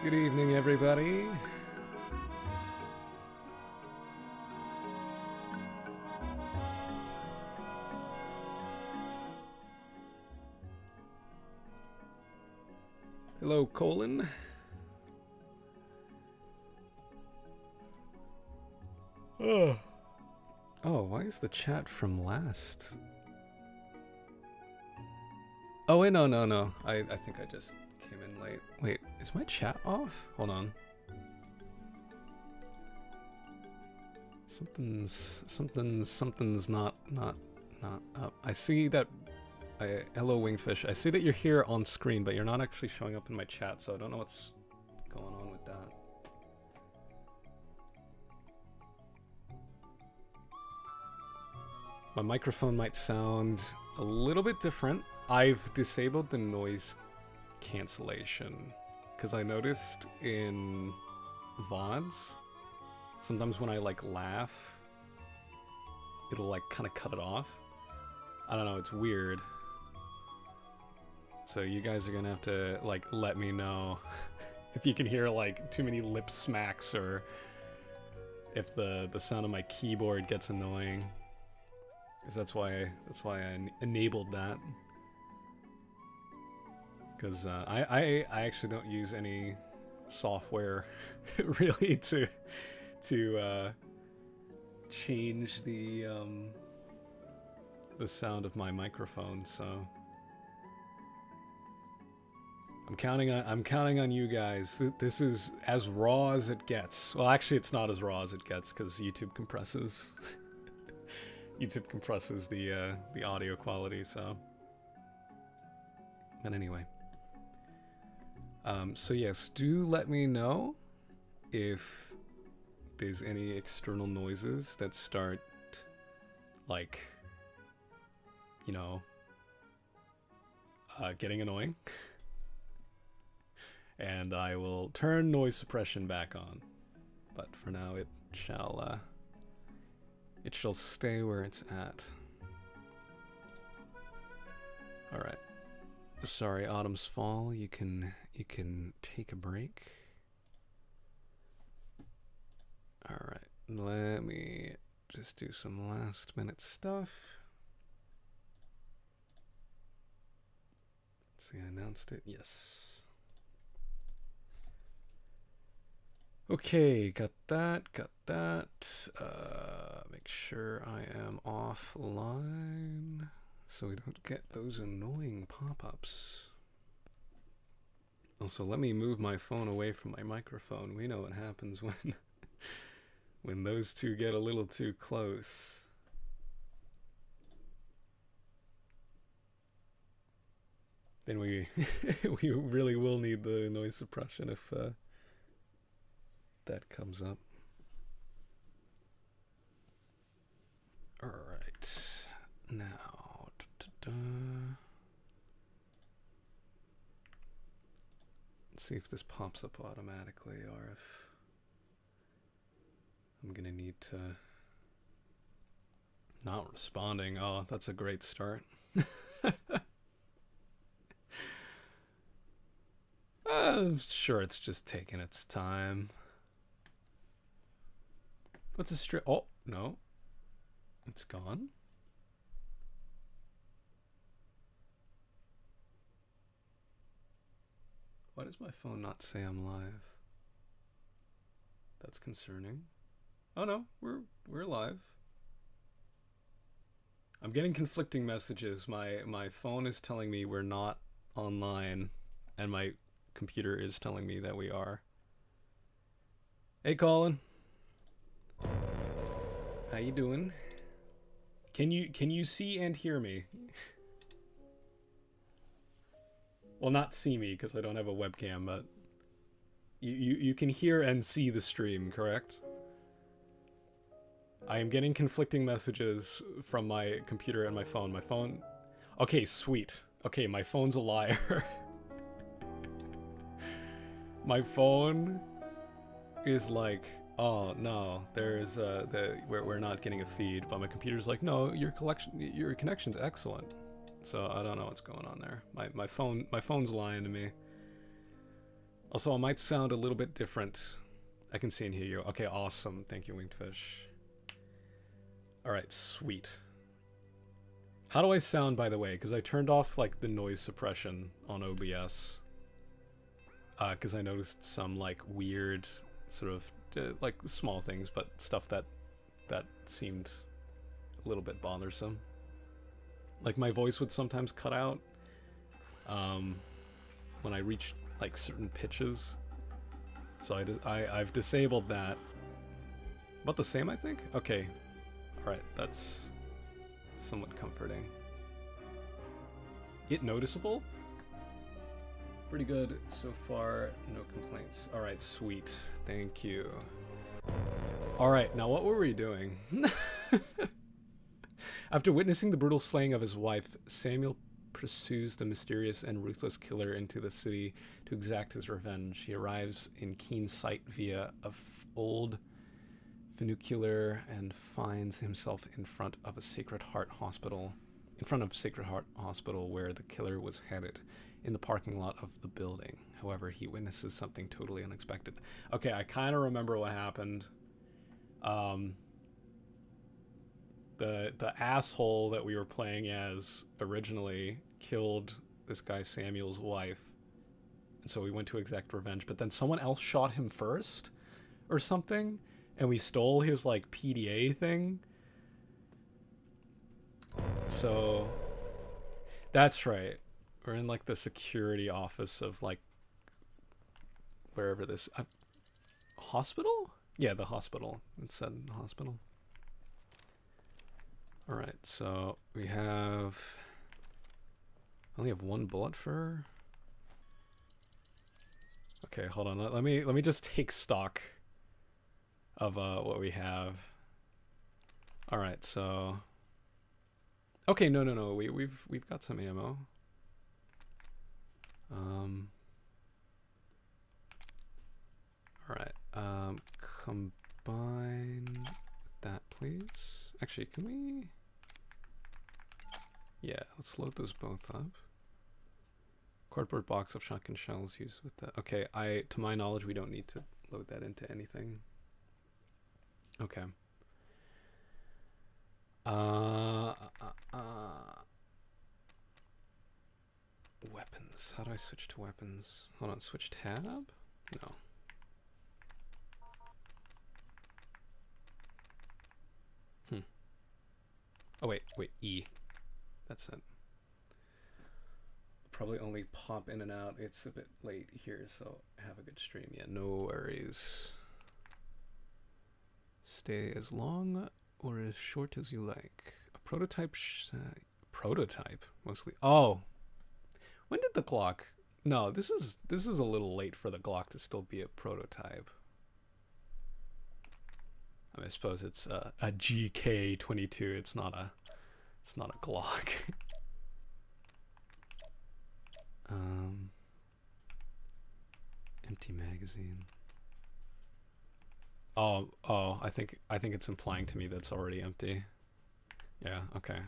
Good evening, everybody. Hello, Colin. Oh, why is the chat from last? Oh, wait, no. I think I just came in late. Wait, is my chat off? Hold on. Something's not up. I see that. Hello, Wingfish. I see that you're here on screen, but you're not actually showing up in my chat, so I don't know what's going on with that. My microphone might sound a little bit different. I've disabled the noise cancellation because I noticed in VODs, sometimes when I like laugh, it'll like kind of cut it off. I don't know, it's weird. So you guys are gonna have to like let me know if you can hear like too many lip smacks or if the sound of my keyboard gets annoying. Because that's why I enabled that. Because I actually don't use any software really to change the sound of my microphone. So I'm counting on you guys. This is as raw as it gets. Well, actually, it's not as raw as it gets because YouTube compresses. YouTube compresses the audio quality, so. But anyway. So yes, do let me know if there's any external noises that start, like, you know, getting annoying. And I will turn noise suppression back on. But for now, it shall stay where it's at. All right. Sorry, Autumn's Fall. You can take a break. All right. Let me just do some last minute stuff. Let's see, I announced it. Yes. Okay, got that. Make sure I am offline so we don't get those annoying pop-ups. Also, let me move my phone away from my microphone. We know what happens when when those two get a little too close. Then we we really will need the noise suppression if that comes up. All right, now let's see if this pops up automatically or if I'm gonna need to. Not responding. Oh, that's a great start. I'm sure it's just taking its time. What's a strip? Oh, no. It's gone. Why does my phone not say I'm live? That's concerning. Oh no, we're live. I'm getting conflicting messages. My phone is telling me we're not online, and my computer is telling me that we are. Hey, Colin. How you doing? Can you see and hear me? Well, not see me because I don't have a webcam, but you can hear and see the stream, correct? I am getting conflicting messages from my computer and my phone. My phone... Okay, sweet. Okay, my phone's a liar. My phone is like, oh no, there's we're not getting a feed, but my computer's like, no, your connection's excellent. So I don't know what's going on there. My phone's lying to me. Also, I might sound a little bit different. I can see and hear you. Okay, awesome. Thank you, Winged Fish. Alright, sweet. How do I sound, by the way? Because I turned off, like, the noise suppression on OBS. Because I noticed some, like, weird, sort of, like, small things, but stuff that seemed a little bit bothersome. Like, my voice would sometimes cut out when I reached, like, certain pitches. So I've disabled that. About the same, I think? Okay. Alright, that's somewhat comforting. It noticeable? Pretty good so far, no complaints. Alright, sweet. Thank you. Alright, now what were we doing? After witnessing the brutal slaying of his wife, Samuel pursues the mysterious and ruthless killer into the city to exact his revenge. He arrives in keen sight via an old funicular and finds himself in front of Sacred Heart Hospital, where the killer was headed, in the parking lot of the building. However, he witnesses something totally unexpected. Okay, I kind of remember what happened. The asshole that we were playing as originally killed this guy Samuel's wife, and so we went to exact revenge, but then someone else shot him first or something, and we stole his, like, PDA thing. So that's right, we're in, like, the security office of, like, wherever this hospital? Yeah, the hospital. It said hospital. Alright, so we have... I only have one bullet for her. Okay, hold on. Let me just take stock of what we have. Alright, so... Okay, no. We've got some ammo. Alright, combine that, please. Actually, can we... Yeah, let's load those both up. Cardboard box of shotgun shells used with that. Okay, to my knowledge, we don't need to load that into anything. Okay. Weapons. How do I switch to weapons? Hold on, switch tab? No. Oh, wait, E. That's it. Probably only pop in and out. It's a bit late here, so have a good stream. Yeah, no worries. Stay as long or as short as you like. A prototype. Prototype, mostly. Oh, when did the Glock? No, this is a little late for the Glock to still be a prototype. I mean, I suppose it's a GK22. It's not a Glock. Empty magazine. Oh, I think it's implying to me that's already empty. Yeah, okay.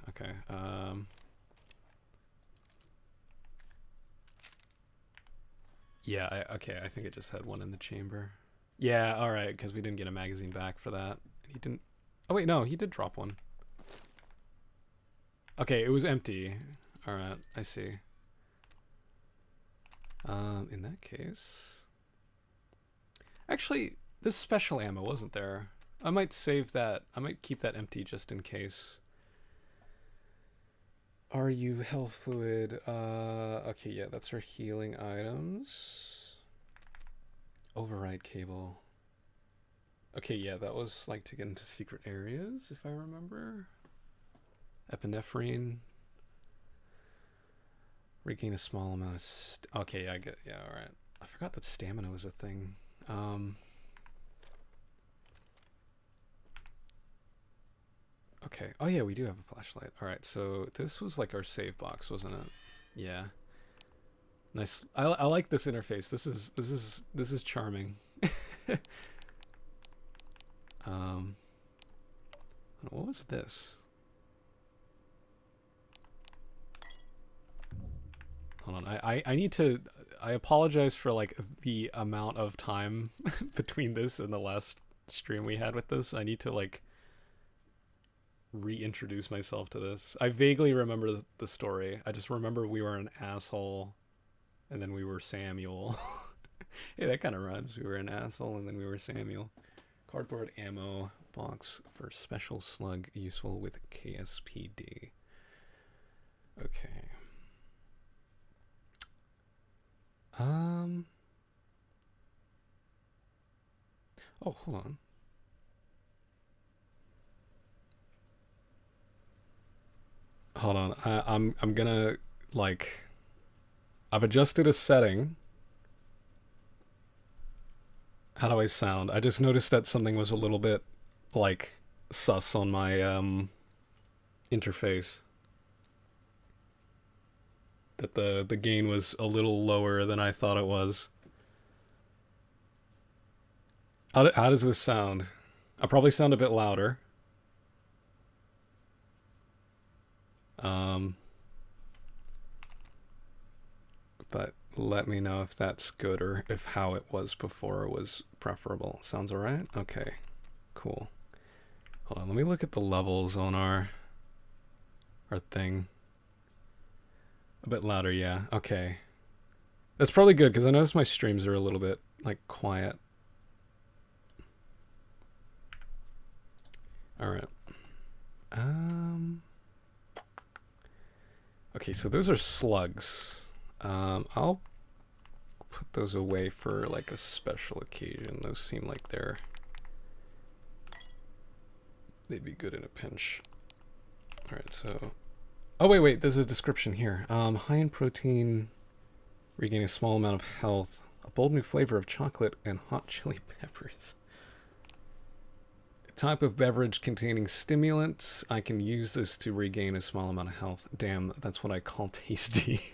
Yeah, okay, I think it just had one in the chamber. Yeah, alright, because we didn't get a magazine back for that. He didn't... Oh wait, no, he did drop one. Okay, it was empty. Alright, I see. In that case... Actually, this special ammo wasn't there. I might save that. I might keep that empty just in case. Are you health fluid? Okay, yeah, that's our healing items. Override cable. Okay, yeah, that was like to get into secret areas, if I remember. Epinephrine. Regain a small amount of... Okay, I get... Yeah, alright. I forgot that stamina was a thing. Okay. Oh yeah, we do have a flashlight. Alright, so this was like our save box, wasn't it? Yeah. Nice. I like this interface. This is charming. What was this? Hold on. I need to I apologize for like the amount of time between this and the last stream we had with this. I need to like reintroduce myself to this. I vaguely remember the story. I just remember we were an asshole and then we were Samuel. Hey, that kind of rhymes. We were an asshole and then we were Samuel. Cardboard ammo box for special slug, useful with KSPD. Okay. Oh, hold on. Hold on. I'm gonna like. I've adjusted a setting. How do I sound? I just noticed that something was a little bit like sus on my interface. That the gain was a little lower than I thought it was. How does this sound? I'll probably sound a bit louder. But let me know if that's good or if how it was before was preferable. Sounds alright? Okay, cool. Hold on, let me look at the levels on our thing. A bit louder, yeah. Okay. That's probably good because I noticed my streams are a little bit like quiet. Alright. Okay, so those are slugs. I'll put those away for like a special occasion. Those seem like they'd be good in a pinch. Alright, so oh wait, there's a description here. High in protein, regain a small amount of health, a bold new flavor of chocolate and hot chili peppers. Type of beverage containing stimulants. I can use this to regain a small amount of health. Damn, that's what I call tasty.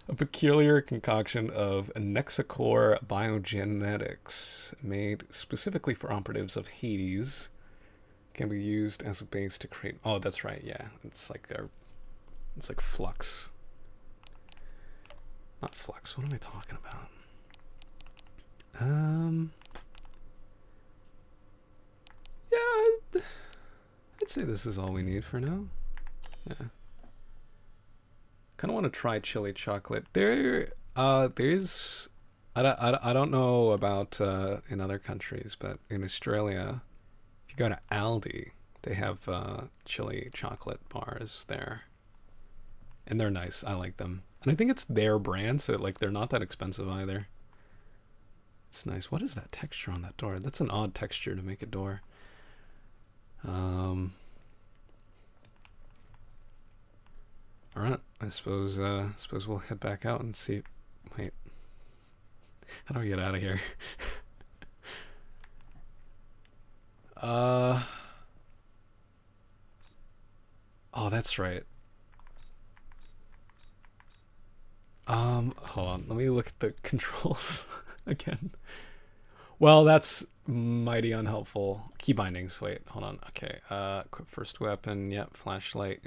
A peculiar concoction of Nexacore biogenetics made specifically for operatives of Hades can be used as a base to create. Oh, that's right. Yeah, it's like flux. Not flux. What am I talking about? Yeah, I'd say this is all we need for now. Yeah. Kind of want to try chili chocolate. There's I don't know about in other countries, but in Australia, if you go to Aldi, they have chili chocolate bars there, and they're nice. I like them, and I think it's their brand, so like they're not that expensive either. It's nice. What is that texture on that door? That's an odd texture to make a door. All right, I suppose we'll head back out and see. Wait, how do I get out of here? Oh, that's right. Hold on, let me look at the controls again. Well, that's mighty unhelpful. Key bindings. Wait, hold on. Okay. Equip first weapon. Yep. Flashlight.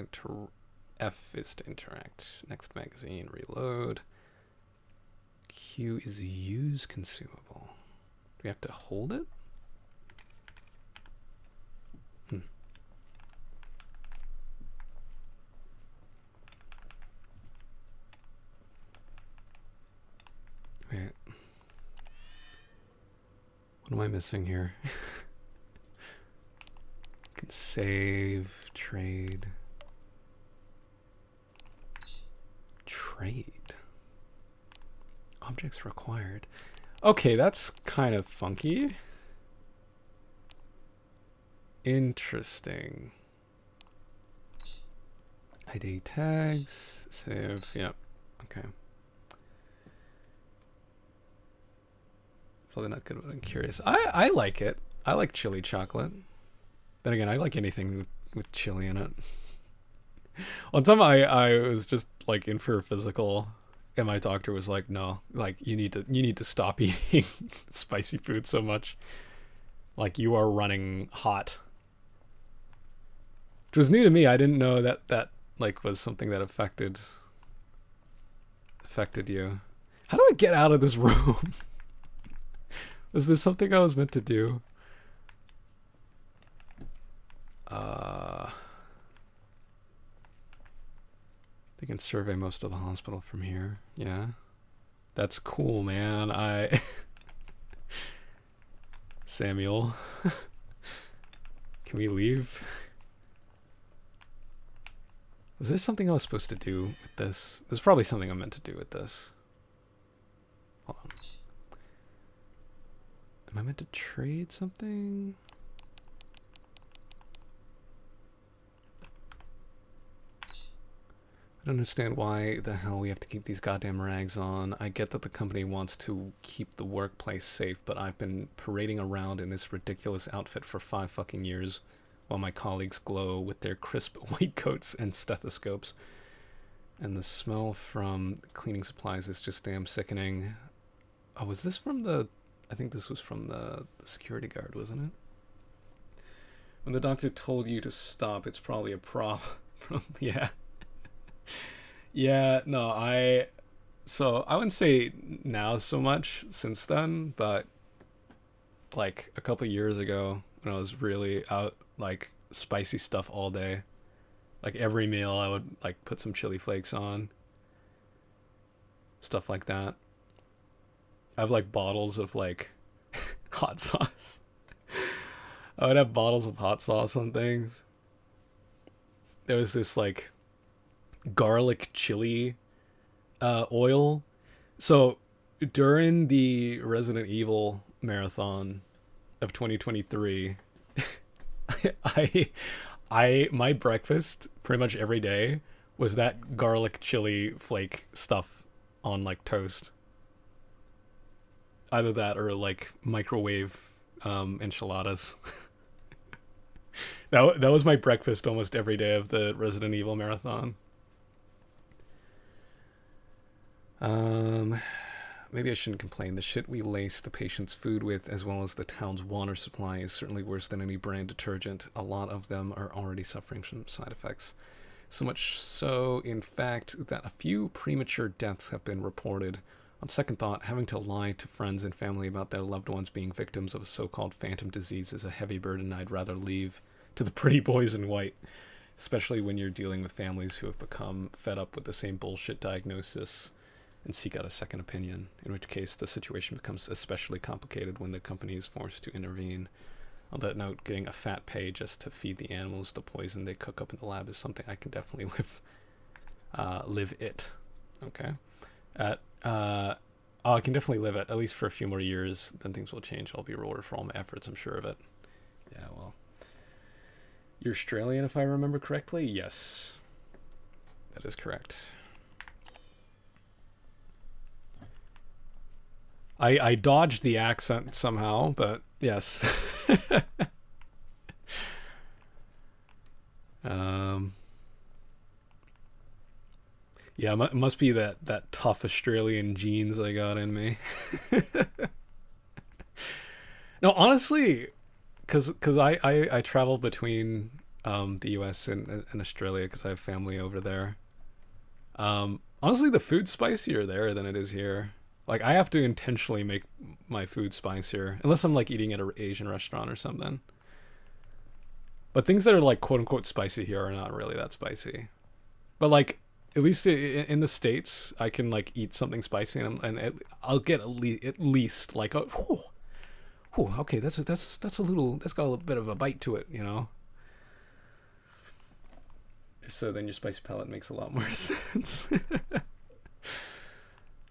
F is to interact. Next magazine. Reload. Q is use consumable. Do we have to hold it? Wait. What am I missing here? Can save, trade. Trade. Objects required. Okay, that's kind of funky. Interesting. ID tags, save, yep, okay. Probably not good, but I'm curious. I like it. I like chili chocolate. Then again, I like anything with chili in it. One time I was just like in for a physical, and my doctor was like, no, like you need to stop eating spicy food so much. Like you are running hot. Which was new to me. I didn't know that like was something that affected affected you. How do I get out of this room? Was this something I was meant to do? They can survey most of the hospital from here. Yeah. That's cool, man. Samuel. Can we leave? Was there something I was supposed to do with this? There's probably something I'm meant to do with this. Hold on. Am I meant to trade something? I don't understand why the hell we have to keep these goddamn rags on. I get that the company wants to keep the workplace safe, but I've been parading around in this ridiculous outfit for 5 fucking years while my colleagues glow with their crisp white coats and stethoscopes. And the smell from cleaning supplies is just damn sickening. Oh, was this from the... I think this was from the security guard, wasn't it? When the doctor told you to stop, it's probably a problem. Yeah. Yeah, no, so I wouldn't say now so much since then, but like a couple years ago when I was really out, like spicy stuff all day, like every meal I would like put some chili flakes on, stuff like that. I have like bottles of like hot sauce. I would have bottles of hot sauce on things. There was this like garlic chili oil. So during the Resident Evil marathon of 2023, my breakfast pretty much every day was that garlic chili flake stuff on like toast. Either that or like microwave enchiladas. That was my breakfast almost every day of the Resident Evil marathon. Maybe I shouldn't complain. The shit we lace the patient's food with, as well as the town's water supply, is certainly worse than any brand detergent. A lot of them are already suffering from side effects. So much so, in fact, that a few premature deaths have been reported. On second thought, having to lie to friends and family about their loved ones being victims of a so-called phantom disease is a heavy burden I'd rather leave to the pretty boys in white, especially when you're dealing with families who have become fed up with the same bullshit diagnosis and seek out a second opinion, in which case the situation becomes especially complicated when the company is forced to intervene. On that note, getting a fat pay just to feed the animals the poison they cook up in the lab is something I can definitely live it. Okay. I can definitely live it, at least for a few more years, then things will change. I'll be rewarded for all my efforts, I'm sure of it. Yeah, well. You're Australian, if I remember correctly? Yes. That is correct. I dodged the accent somehow, but yes. Yeah, it must be that tough Australian genes I got in me. No, honestly, because I travel between the US and Australia because I have family over there. Honestly, the food's spicier there than it is here. Like, I have to intentionally make my food spicier, unless I'm like eating at an Asian restaurant or something. But things that are like quote unquote spicy here are not really that spicy. But like, at least in the States, I can like eat something spicy and I'll get at least like a, okay, that's a little, that's got a little bit of a bite to it, you know. So then your spicy palate makes a lot more sense.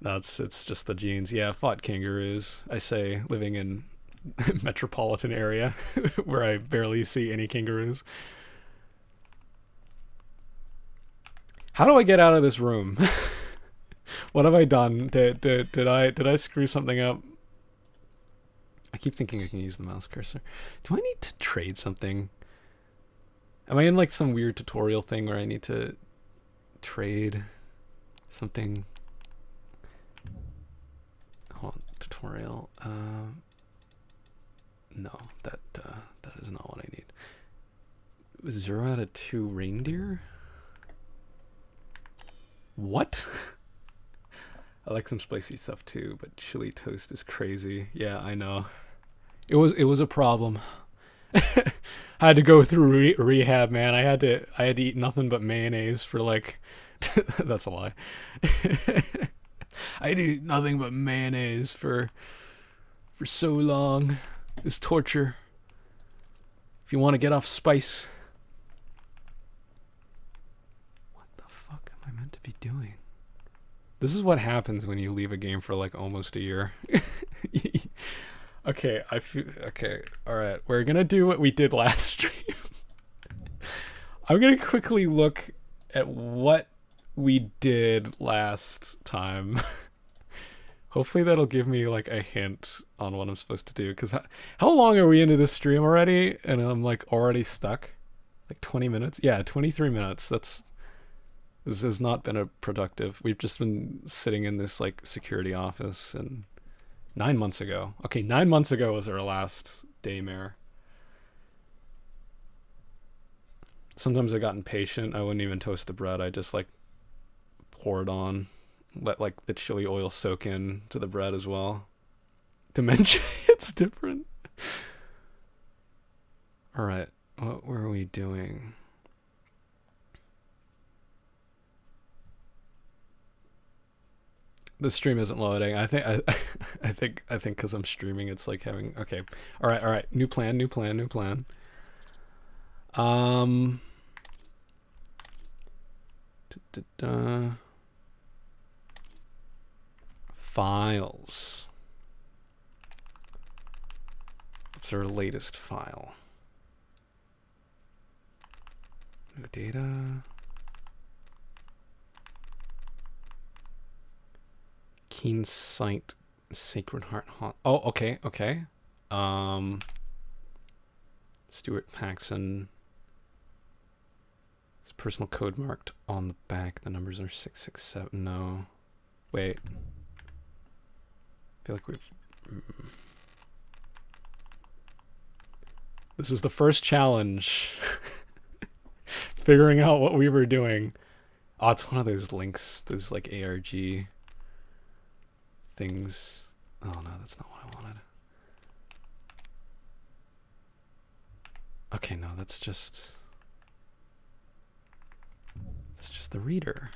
No, it's just the genes. Yeah, I fought kangaroos. I say living in metropolitan area where I barely see any kangaroos. How do I get out of this room? What have I done? Did I screw something up? I keep thinking I can use the mouse cursor. Do I need to trade something? Am I in like some weird tutorial thing where I need to trade something? Hold on, tutorial. No, that is not what I need. 0 out of 2 reindeer? What? I like some spicy stuff too, but chili toast is crazy. Yeah, I know. It was a problem. I had to go through rehab, man. I had to eat nothing but mayonnaise for like that's a lie. I had to eat nothing but mayonnaise for so long. It's torture. If you want to get off spice. What the fuck am I meant to be doing? This is what happens when you leave a game for like almost a year. Okay, I feel okay. All right, we're gonna do what we did last stream. I'm gonna quickly look at what we did last time. Hopefully that'll give me like a hint on what I'm supposed to do. Cause how long are we into this stream already? And I'm like already stuck. Like 20 minutes? Yeah, 23 minutes. This has not been a productive. We've just been sitting in this like security office, and 9 months ago. Okay, 9 months ago was our last daymare. Sometimes I got impatient. I wouldn't even toast the bread. I just like pour it on. Let like the chili oil soak in to the bread as well. Dementia, it's different. All right, what were we doing? The stream isn't loading. I think because I'm streaming, it's like having. Okay, all right. New plan. Files. What's our latest file? No data. Keen Sight, Sacred Heart. Oh, okay. Stuart Paxson. His personal code marked on the back. The numbers are 667. No, wait. I feel like we've. This is the first challenge. Figuring out what we were doing. Oh, it's one of those links. Those like ARG things. Oh no, that's not what I wanted. Okay, no, that's just the reader.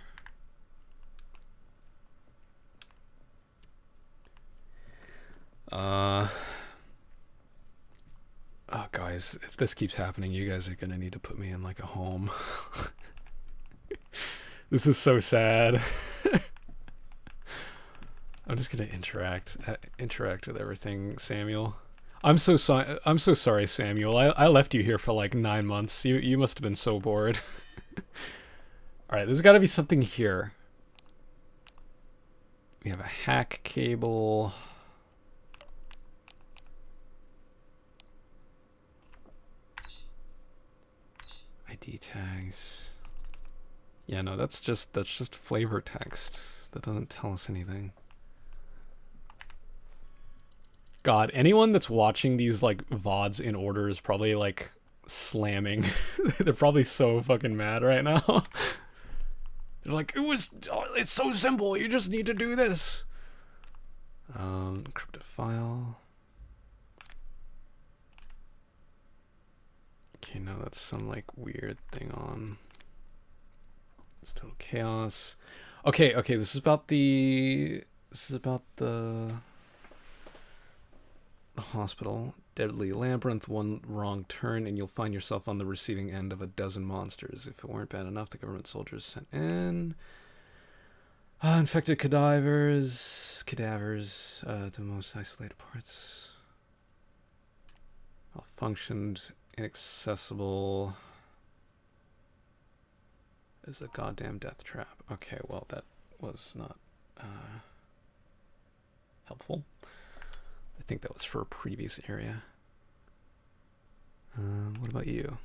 Oh, guys, if this keeps happening, you guys are gonna need to put me in like a home. This is so sad. I'm just gonna interact with everything, Samuel. I'm so sorry, Samuel. I left you here for like 9 months. You must have been so bored. All right, there's got to be something here. We have a hack cable. ID tags. Yeah, no, that's just flavor text. That doesn't tell us anything. God, anyone that's watching these like VODs in order is probably like slamming. They're probably so fucking mad right now. They're like, it's so simple, you just need to do this. Encrypted file. Okay, now that's some like weird thing on. It's total chaos. Okay, this is about the hospital. Deadly labyrinth, one wrong turn and you'll find yourself on the receiving end of a dozen monsters. If it weren't bad enough, the government soldiers sent in infected cadavers to the most isolated parts. Malfunctioned, inaccessible. Is a goddamn death trap. Okay, well that was not helpful. I think that was for a previous area. What about you?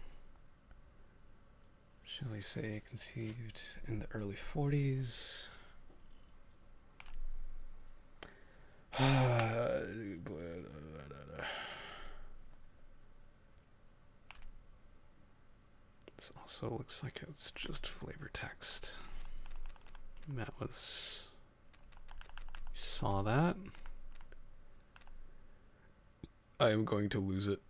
Shall we say conceived in the early 40s? This also looks like it's just flavor text. That was saw that. I am going to lose it.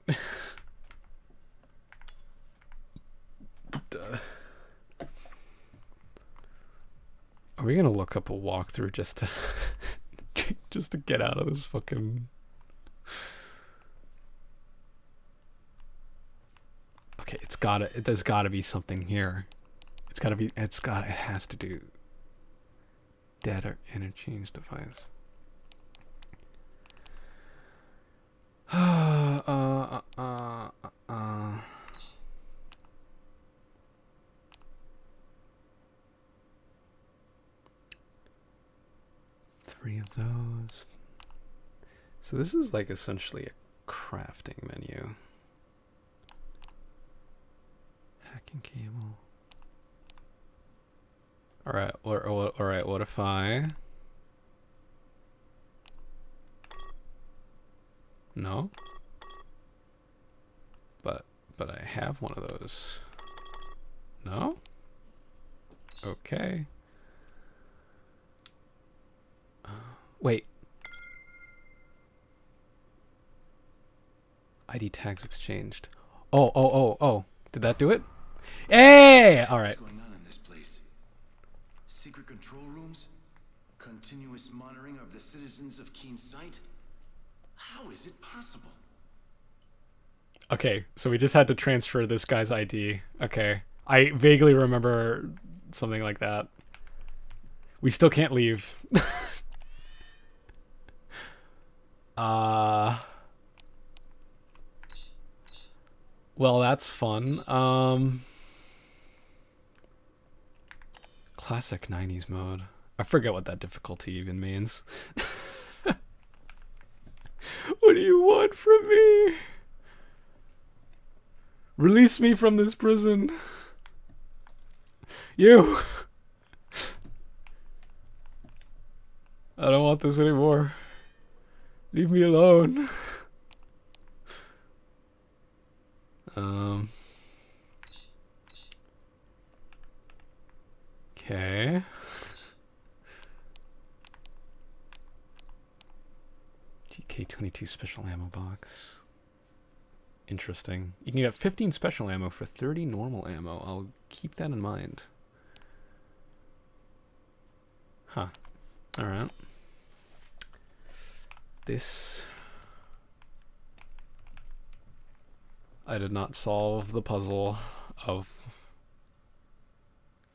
Are we gonna look up a walkthrough just to just to get out of this fucking? Okay, there's gotta be something here. It has to do data interchange device. Three of those. So this is like essentially a crafting menu. Hacking cable. All right. What if I? No. But I have one of those. No? Okay. Wait. ID tags exchanged. Oh. Did that do it? Hey! All right. What's going on in this place? Secret control rooms? Continuous monitoring of the citizens of Keen Sight? How is it possible? Okay, so we just had to transfer this guy's ID. Okay. I vaguely remember something like that. We still can't leave. Well, that's fun. Classic 90s mode. I forget what that difficulty even means. What do you want from me? Release me from this prison. You. I don't want this anymore. Leave me alone. Okay. GK22 special ammo box. Interesting. You can get 15 special ammo for 30 normal ammo. I'll keep that in mind. Huh. Alright. This... I did not solve the puzzle of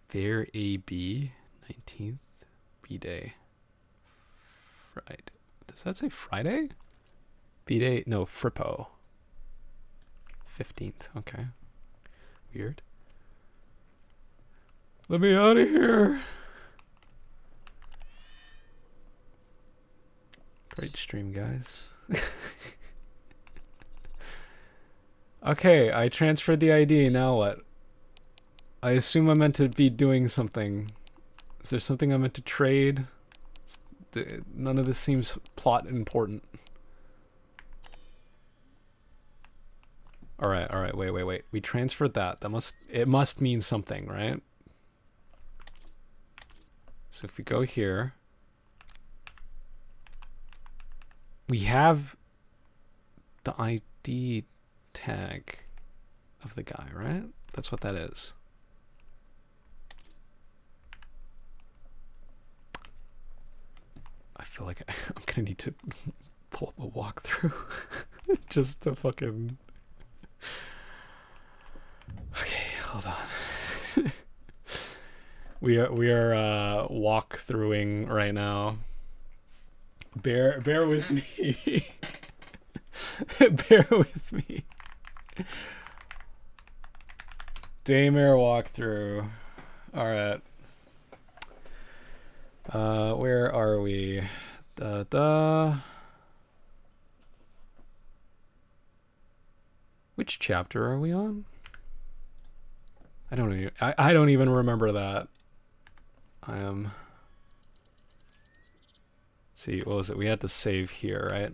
their AB 19th B-Day. Friday. Does that say Friday? B-Day? No, Frippo. 15th. Okay. Weird. Let me out of here. Great stream, guys. Okay, I transferred the ID. Now what? I assume I'm meant to be doing something. Is there something I'm meant to trade? None of this seems plot important. Alright, wait. We transferred that. It must mean something, right? So if we go here, we have the ID tag of the guy, right? That's what that is. I feel like I'm gonna need to pull up a walkthrough just to fucking... Okay, hold on. we are walkthroughing right now. Bear with me. Bear with me. Daymare walkthrough. Alright. Where are we? Which chapter are we on? I don't even remember that. I am... See, what was it? We had to save here, right?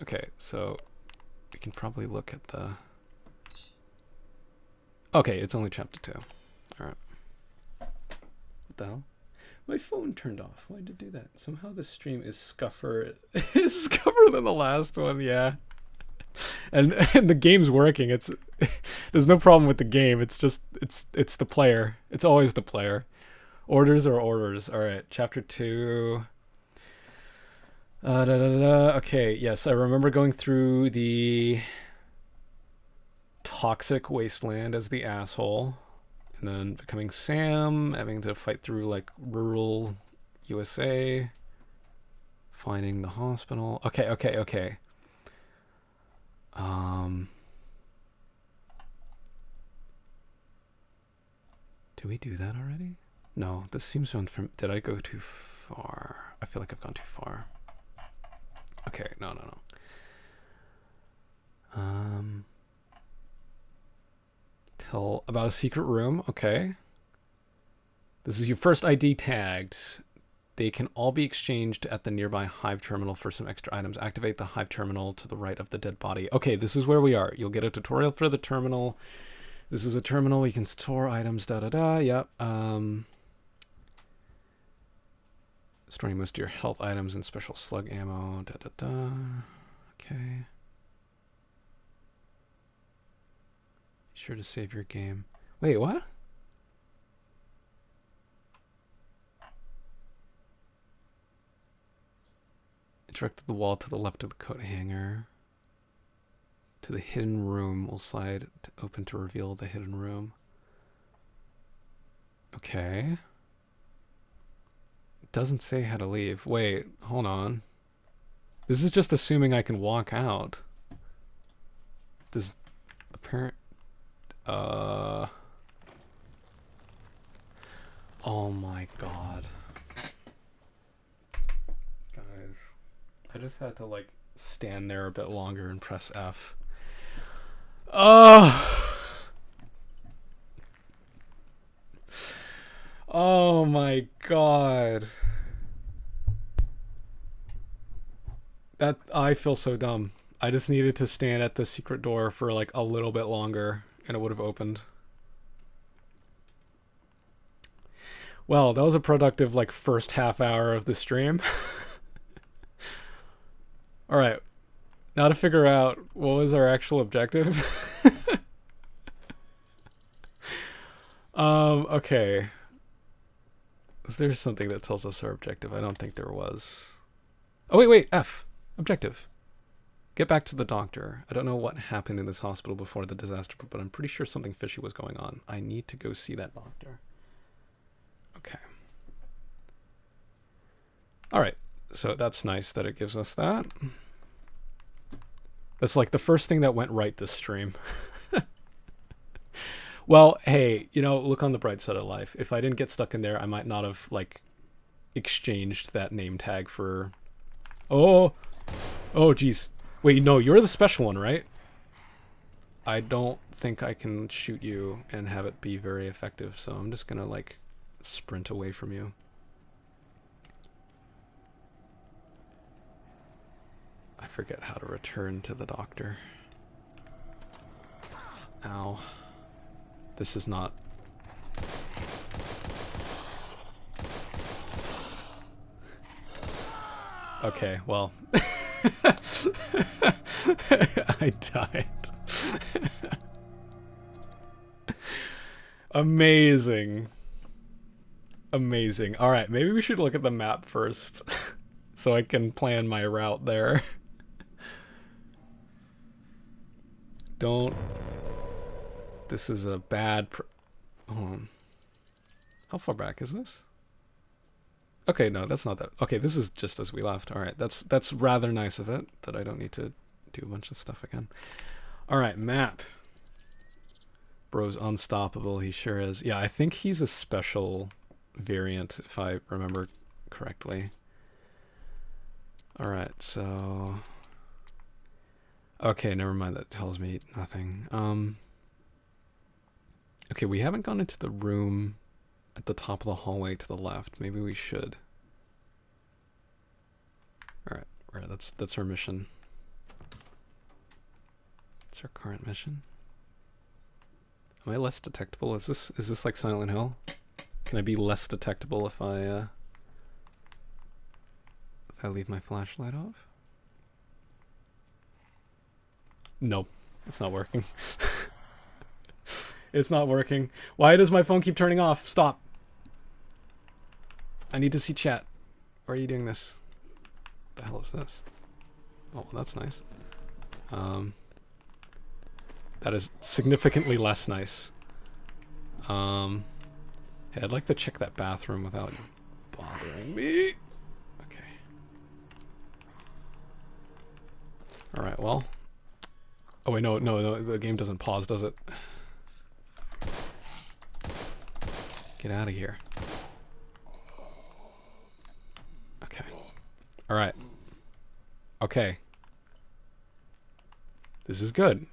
Okay, so we can probably look at the... Okay, it's only chapter 2. Alright. What the hell? My phone turned off. Why did it do that? Somehow this stream is scuffer is scuffer than the last one, yeah. And the game's working. It's there's no problem with the game. It's just it's the player. It's always the player. Orders are orders. All right, chapter 2. Okay, yes, I remember going through the toxic wasteland as the asshole, and then becoming Sam, having to fight through like rural USA, finding the hospital. Okay. Do we do that already? No, this seems from. Did I go too far? I feel like I've gone too far. Okay, no. Tell about a secret room. Okay. This is your first ID tagged. They can all be exchanged at the nearby Hive terminal for some extra items. Activate the Hive terminal to the right of the dead body. Okay, this is where we are. You'll get a tutorial for the terminal. This is a terminal. We can store items. Yep. Storing most of your health items and special slug ammo. Okay. Be sure to save your game. Wait, what? Direct to the wall to the left of the coat hanger. To the hidden room. We'll slide to open to reveal the hidden room. Okay. It doesn't say how to leave. Wait, hold on. This is just assuming I can walk out. This apparent... Oh my god. Guys. I just had to, like, stand there a bit longer and press F. Oh! Oh my god. That, I feel so dumb. I just needed to stand at the secret door for like a little bit longer and it would have opened. Well, that was a productive like first half hour of the stream. All right. Now to figure out what was our actual objective. Okay. Is there something that tells us our objective? I don't think there was. Oh, wait. F. Objective. Get back to the doctor. I don't know what happened in this hospital before the disaster, but I'm pretty sure something fishy was going on. I need to go see that doctor. Okay. All right. So that's nice that it gives us that. That's like the first thing that went right this stream. Well, hey, you know, look on the bright side of life. If I didn't get stuck in there, I might not have, like, exchanged that name tag for... Oh, jeez. Wait, no, you're the special one, right? I don't think I can shoot you and have it be very effective, so I'm just gonna, like, sprint away from you. I forget how to return to the doctor. Ow. This is not... Okay, well... I died. Amazing. Amazing. Alright, maybe we should look at the map first. So I can plan my route there. Don't... This is a bad... Hold on. How far back is this? Okay, no, that's not that. Okay, this is just as we left. All right, that's rather nice of it that I don't need to do a bunch of stuff again. All right, map. Bro's unstoppable. He sure is. Yeah, I think he's a special variant, if I remember correctly. All right, so... Okay, never mind. That tells me nothing. Okay, we haven't gone into the room at the top of the hallway to the left. Maybe we should. All right, that's our mission. It's our current mission. Am I less detectable? Is this like Silent Hill? Can I be less detectable if I If I leave my flashlight off? Nope. It's not working. It's not working. Why does my phone keep turning off? Stop. I need to see chat. Why are you doing this? What the hell is this? Oh, well, that's nice. That is significantly less nice. Hey, I'd like to check that bathroom without bothering me. Okay. Alright, well. Oh wait, no, the game doesn't pause, does it? Get out of here. Okay. Alright. Okay. This is good.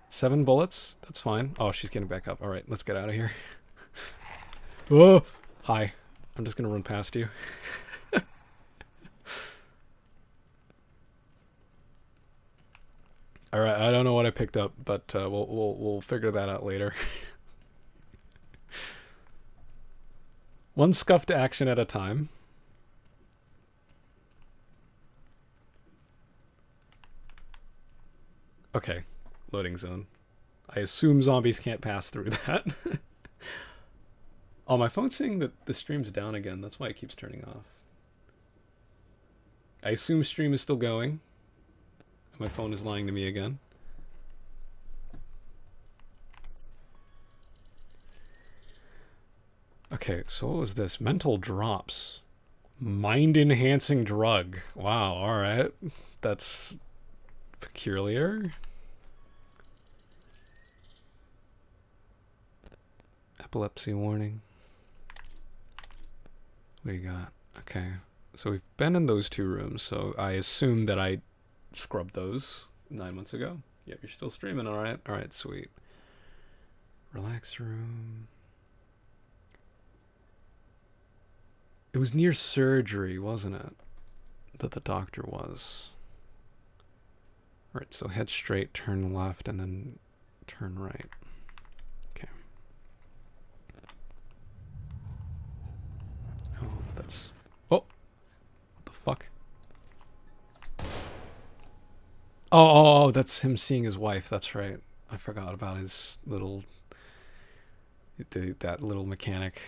7 bullets? That's fine. Oh, she's getting back up. Alright, let's get out of here. Oh! Hi. I'm just gonna run past you. Alright, I don't know what I picked up, but we'll figure that out later. One scuffed action at a time. Okay, loading zone. I assume zombies can't pass through that. Oh, my phone's saying that the stream's down again. That's why it keeps turning off. I assume stream is still going. My phone is lying to me again. Okay, so what was this? Mental drops. Mind-enhancing drug. Wow, alright. That's peculiar. Epilepsy warning. What do you got? Okay. So we've been in those 2 rooms, so I assume that I scrubbed those 9 months ago. Yep, you're still streaming, alright? Alright, sweet. Relax room. It was near surgery, wasn't it? That the doctor was. Alright, so head straight, turn left, and then turn right. Okay. Oh, that's... Oh! What the fuck? Oh, that's him seeing his wife. That's right. I forgot about his little... that little mechanic.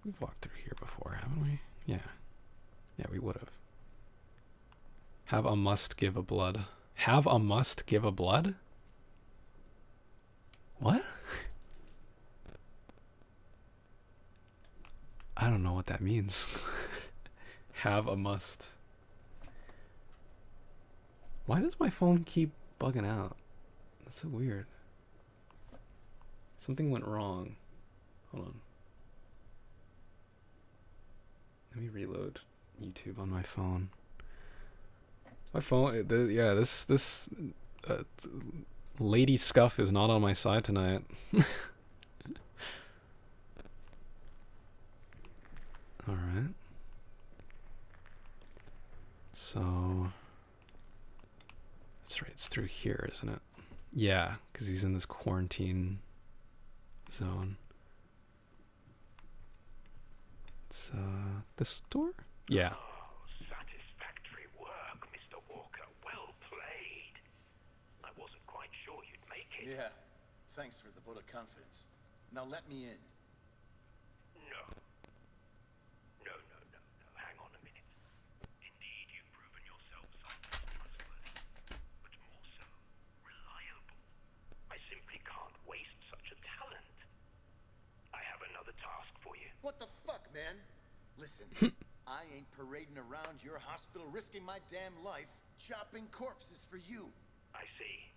We've walked through here before, haven't we? Yeah. Yeah, we would have. Have a must give a blood. Have a must give a blood? What? I don't know what that means. Have a must. Why does my phone keep bugging out? That's so weird. Something went wrong. Hold on. Let me reload YouTube on my phone. My phone, this lady scuff is not on my side tonight. Alright. So... that's right, it's through here, isn't it? Yeah, because he's in this quarantine zone. It's, this door? Yeah. Oh, satisfactory work, Mr. Walker. Well played. I wasn't quite sure you'd make it. Yeah, thanks for the vote of confidence. Now let me in. No. No. Hang on a minute. Indeed, you've proven yourself somewhat trustworthy, but more so, reliable. I simply can't waste such a talent. I have another task for you. What the fuck, man? Listen, I ain't parading around your hospital risking my damn life chopping corpses for you. I see.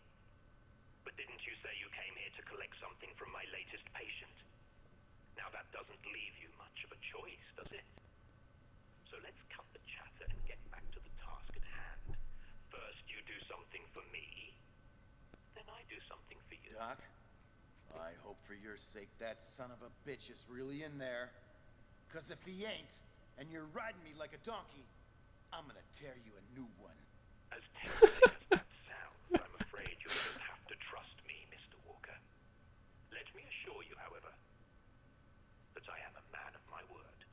But didn't you say you came here to collect something from my latest patient? Now that doesn't leave you much of a choice, does it? So let's cut the chatter and get back to the task at hand. First you do something for me, then I do something for you. Doc, I hope for your sake that son of a bitch is really in there. 'Cause if he ain't, and you're riding me like a donkey, I'm gonna tear you a new one. As tempting as that sounds, I'm afraid you'll just have to trust me, Mr. Walker. Let me assure you, however, that I am a man of my word.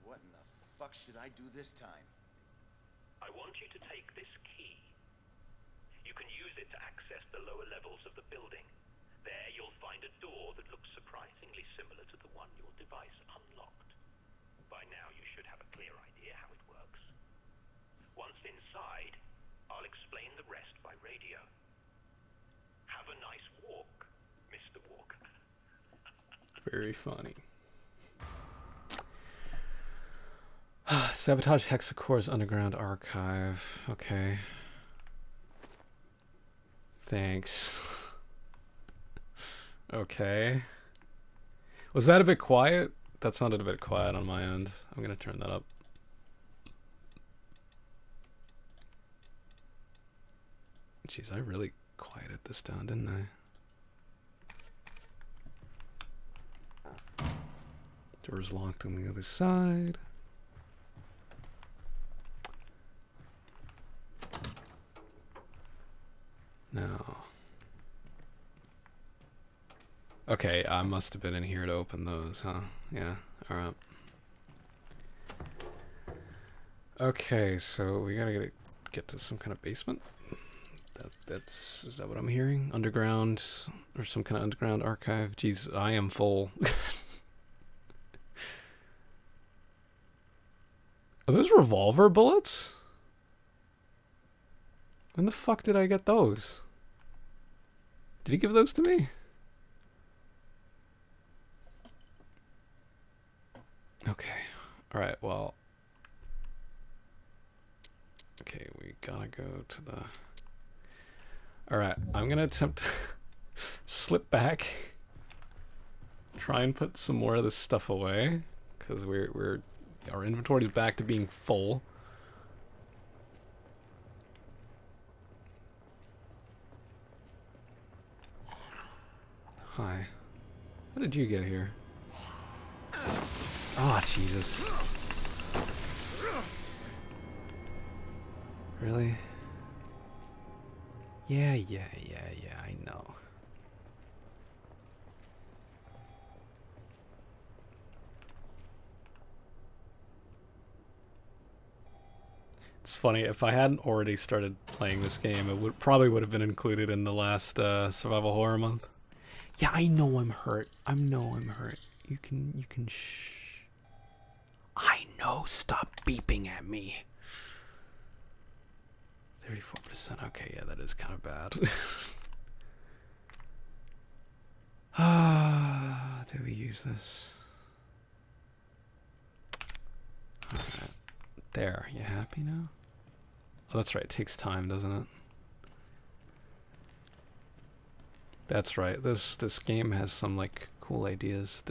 What in the fuck should I do this time? I want you to take this key. You can use it to access the lower levels of the building. There you'll find a door that looks surprisingly similar to the one your device unlocked. By now you should have a clear idea how it works. Once inside, I'll explain the rest by radio. Have a nice walk, Mr. Walker. Very funny. Sabotage Hexacore's underground archive. Okay. Thanks. Okay. Was that a bit quiet? That sounded a bit quiet on my end. I'm gonna turn that up. Jeez, I really quieted this down, didn't I? Door's locked on the other side. No. Okay, I must have been in here to open those, huh? Yeah, alright. Okay, so we gotta get to some kind of basement. Is that what I'm hearing? Underground, or some kind of underground archive? Jeez, I am full. Are those revolver bullets? When the fuck did I get those? Did he give those to me? Okay. Alright, well. Okay, we gotta go to the... Alright, I'm gonna attempt to slip back. Try and put some more of this stuff away. Because our inventory is back to being full. Hi. How did you get here? Oh, Jesus. Really? Yeah, I know. It's funny, if I hadn't already started playing this game, it probably would have been included in the last Survival Horror Month. Yeah, I know I'm hurt. I know I'm hurt. You can shh. I know, stop beeping at me. 34%, okay, yeah, that is kind of bad. Do we use this? Alright. There, you happy now? Oh, that's right, it takes time, doesn't it? That's right, this game has some, like, cool ideas.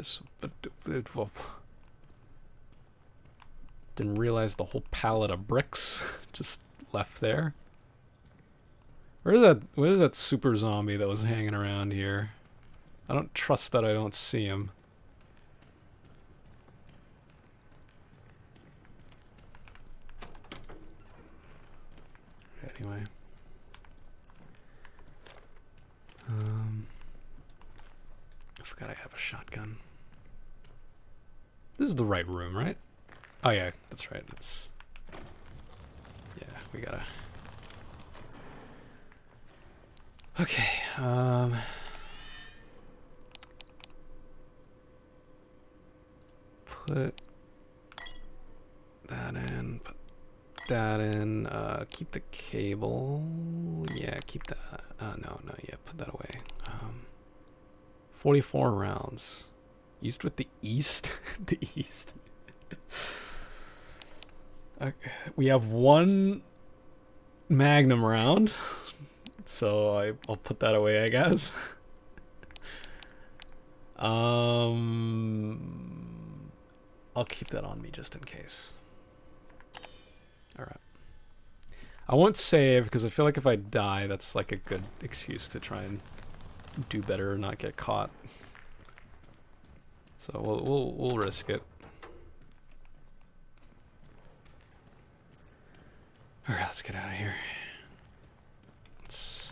Didn't realize the whole pallet of bricks just left there. Where is that super zombie that was hanging around here? I don't trust that I don't see him. Anyway. I forgot I have a shotgun. This is the right room, right? Oh yeah, that's right. It's... Yeah, we gotta... Okay, put that in, put that in, keep the cable, yeah, keep that, no, yeah, put that away. 44 rounds, used with the East, the East. Okay. We have one Magnum round. So I'll put that away, I guess. I'll keep that on me just in case. Alright. I won't save because I feel like if I die, that's like a good excuse to try and do better or not get caught. So we'll risk it. Alright, let's get out of here. Let's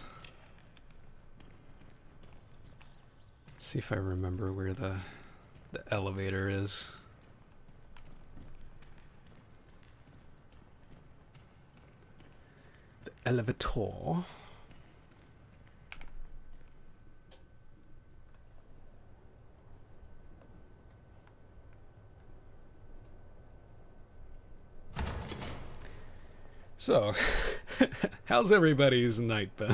see if I remember where the elevator is. elevator. So, how's everybody's night been?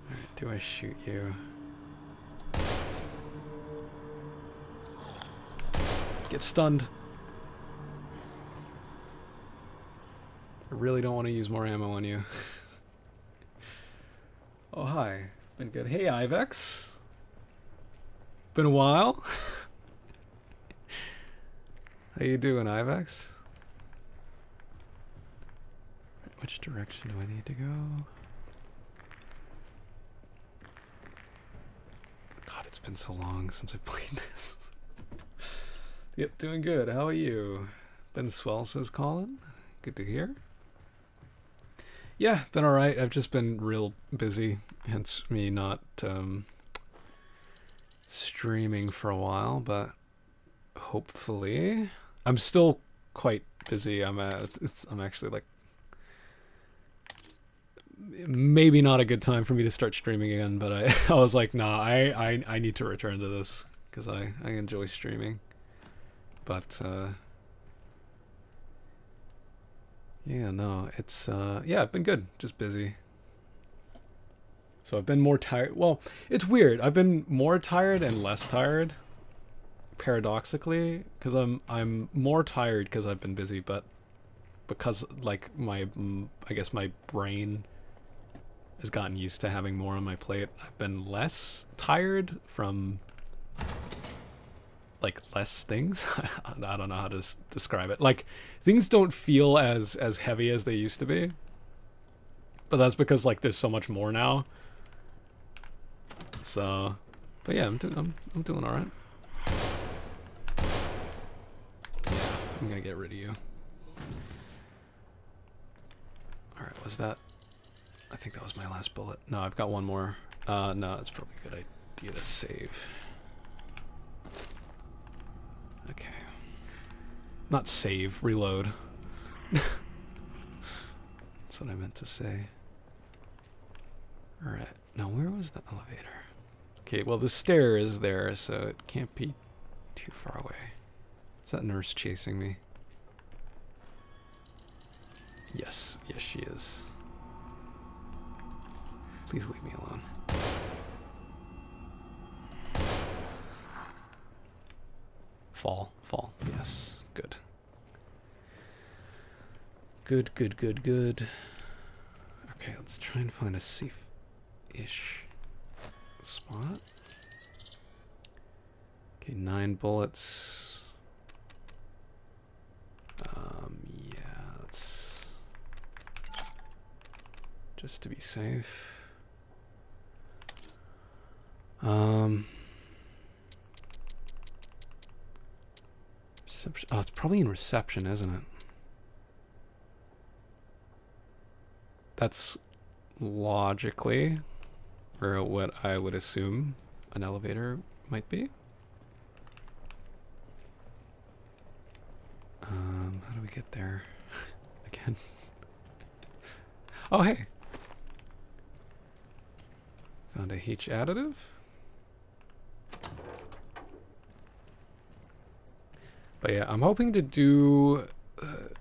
Alright, do I shoot you? Get stunned. I really don't want to use more ammo on you. Oh, hi. Been good. Hey, Ivex. Been a while. How you doing, Ivex? Which direction do I need to go? God, it's been so long since I played this. Yep, doing good. How are you? Been swell, says Colin. Good to hear. Yeah, been alright. I've just been real busy, hence me not streaming for a while, but hopefully... I'm still quite busy. I'm actually like... Maybe not a good time for me to start streaming again, but I was like, nah, I need to return to this, because I enjoy streaming. But, yeah, no, it's, yeah, I've been good. Just busy. So I've been more tired. Well, it's weird. I've been more tired and less tired, paradoxically, because I'm more tired because I've been busy, but because, like, I guess my brain has gotten used to having more on my plate, I've been less tired from... like less things. I don't know how to describe it. Like, things don't feel as heavy as they used to be, but that's because like there's so much more now. So, but yeah, I'm doing all right. Yeah, I'm gonna get rid of you. All right, was that? I think that was my last bullet. No, I've got one more. No, it's probably a good idea to save. Okay. Not save, reload. That's what I meant to say. Alright, now where was the elevator? Okay, well the stair is there, so it can't be too far away. Is that nurse chasing me? Yes, yes she is. Please leave me alone. Fall, yes, good. Good. Okay, let's try and find a safe-ish spot. Okay, 9 bullets. Yeah, let's... just to be safe. Reception. Oh, it's probably in reception, isn't it? That's logically, or what I would assume an elevator might be. How do we get there? Again. Oh, hey. Found a H additive. But yeah, I'm hoping to do,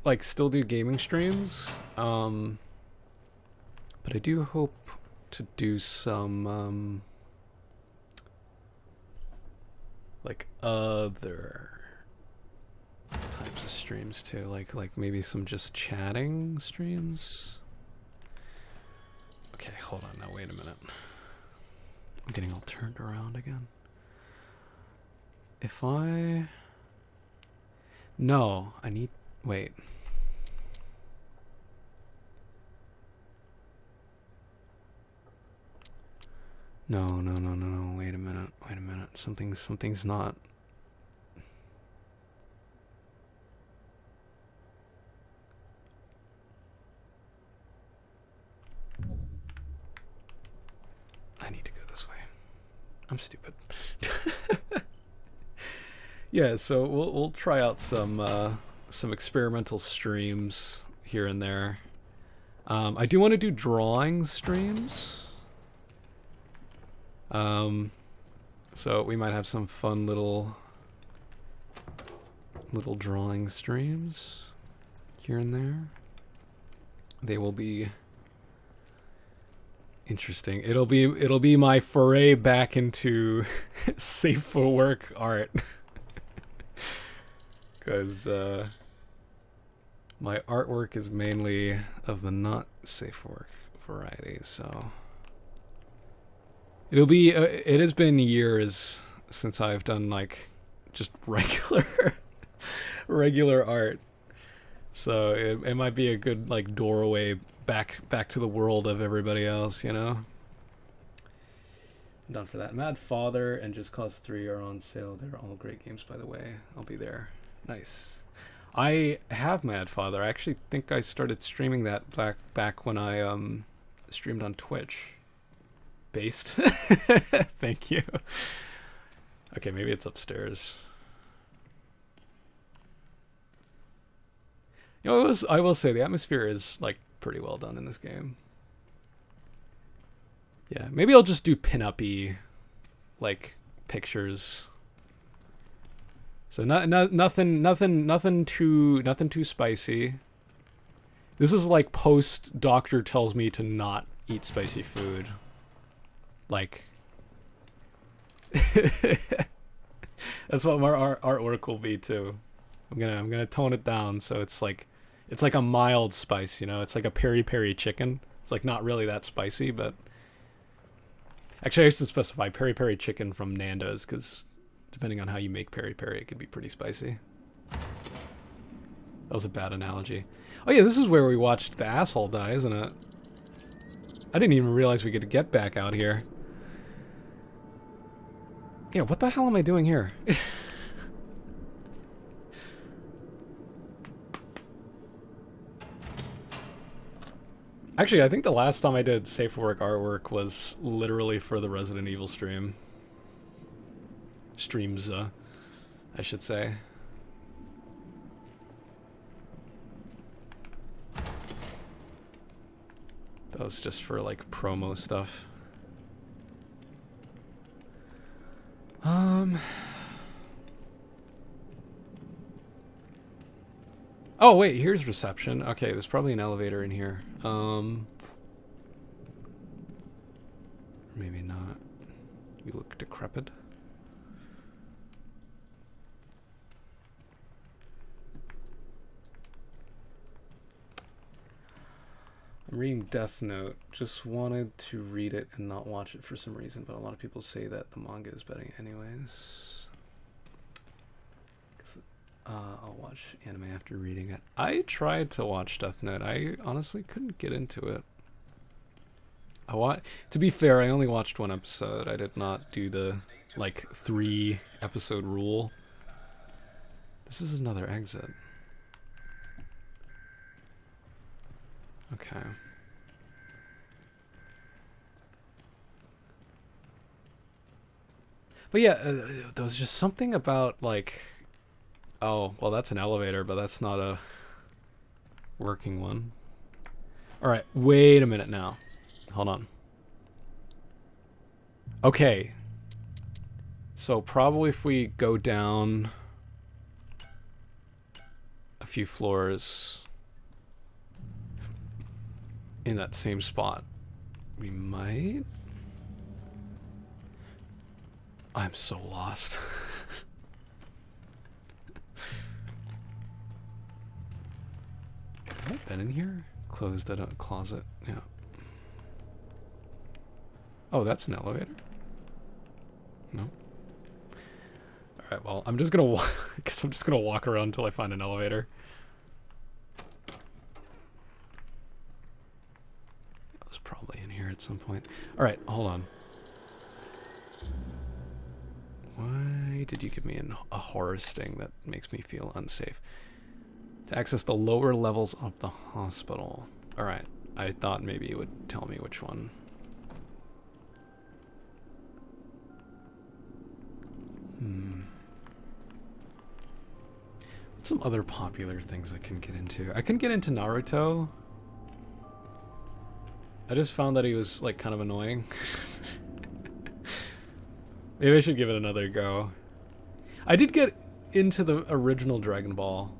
like, still do gaming streams. But I do hope to do some, like, other types of streams too. Like maybe some just chatting streams. Okay, hold on now, wait a minute. I'm getting all turned around again. If I... No, I need... Wait. No. Wait a minute. Something's not... I need to go this way. I'm stupid. Yeah, so we'll try out some some experimental streams here and there. I do want to do drawing streams. So we might have some fun little drawing streams here and there. They will be interesting. It'll be my foray back into safe for work art. Because my artwork is mainly of the not safe for work variety, so it'll be it has been years since I've done like just regular art. So it might be a good like doorway back to the world of everybody else, you know. I'm done for that. Mad Father and Just Cause 3 are on sale. They're all great games, by the way. I'll be there. Nice. I have Mad Father. I actually think I started streaming that back when I streamed on Twitch. Based. Thank you. Okay, maybe it's upstairs. You know, I will say the atmosphere is like pretty well done in this game. Yeah, maybe I'll just do pin-up-y like pictures. So nothing too spicy. This is like post doctor tells me to not eat spicy food. Like that's what my artwork will be too. I'm gonna tone it down so it's like a mild spice, you know. It's like a peri-peri chicken. It's like not really that spicy, but actually I used to specify peri-peri chicken from Nando's because depending on how you make peri-peri, it could be pretty spicy. That was a bad analogy. Oh yeah, this is where we watched the asshole die, isn't it? I didn't even realize we could get back out here. Yeah, what the hell am I doing here? Actually, I think the last time I did safe work artwork was literally for the Resident Evil stream. Streams, I should say. That was just for like promo stuff. Oh wait, here's reception. Okay, there's probably an elevator in here. Maybe not. You look decrepit. I'm reading Death Note. Just wanted to read it and not watch it for some reason, but a lot of people say that the manga is better anyways. I'll watch anime after reading it. I tried to watch Death Note. I honestly couldn't get into it. To be fair, I only watched one episode. I did not do the like 3 episode rule. This is another exit. Okay. But yeah, there was just something about like, oh, well that's an elevator, but that's not a working one. Alright, wait a minute now. Hold on. Okay. So probably if we go down a few floors in that same spot, we might... I'm so lost. Have I been in here? Closed at a closet. Yeah. Oh, that's an elevator? No? Alright, well, I'm just gonna I guess I'm just gonna walk around until I find an elevator. I was probably in here at some point. Alright, hold on. Why did you give me a horror sting that makes me feel unsafe? To access the lower levels of the hospital. Alright, I thought maybe it would tell me which one. some other popular things I can get into? I can get into Naruto. I just found that he was like kind of annoying. Maybe I should give it another go. I did get into the original Dragon Ball,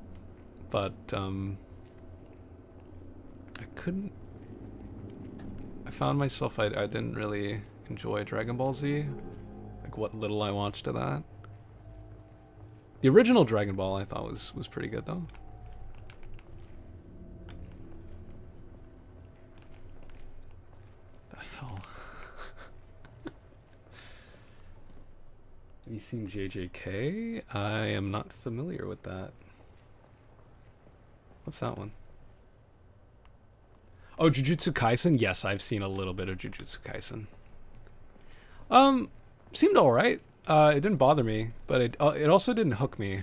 but I couldn't. I found myself I didn't really enjoy Dragon Ball Z, like what little I watched of that. The original Dragon Ball I thought was pretty good though. The hell? Have you seen JJK? I am not familiar with that. What's that one? Oh, Jujutsu Kaisen? Yes, I've seen a little bit of Jujutsu Kaisen. Seemed alright. It didn't bother me, but it also didn't hook me.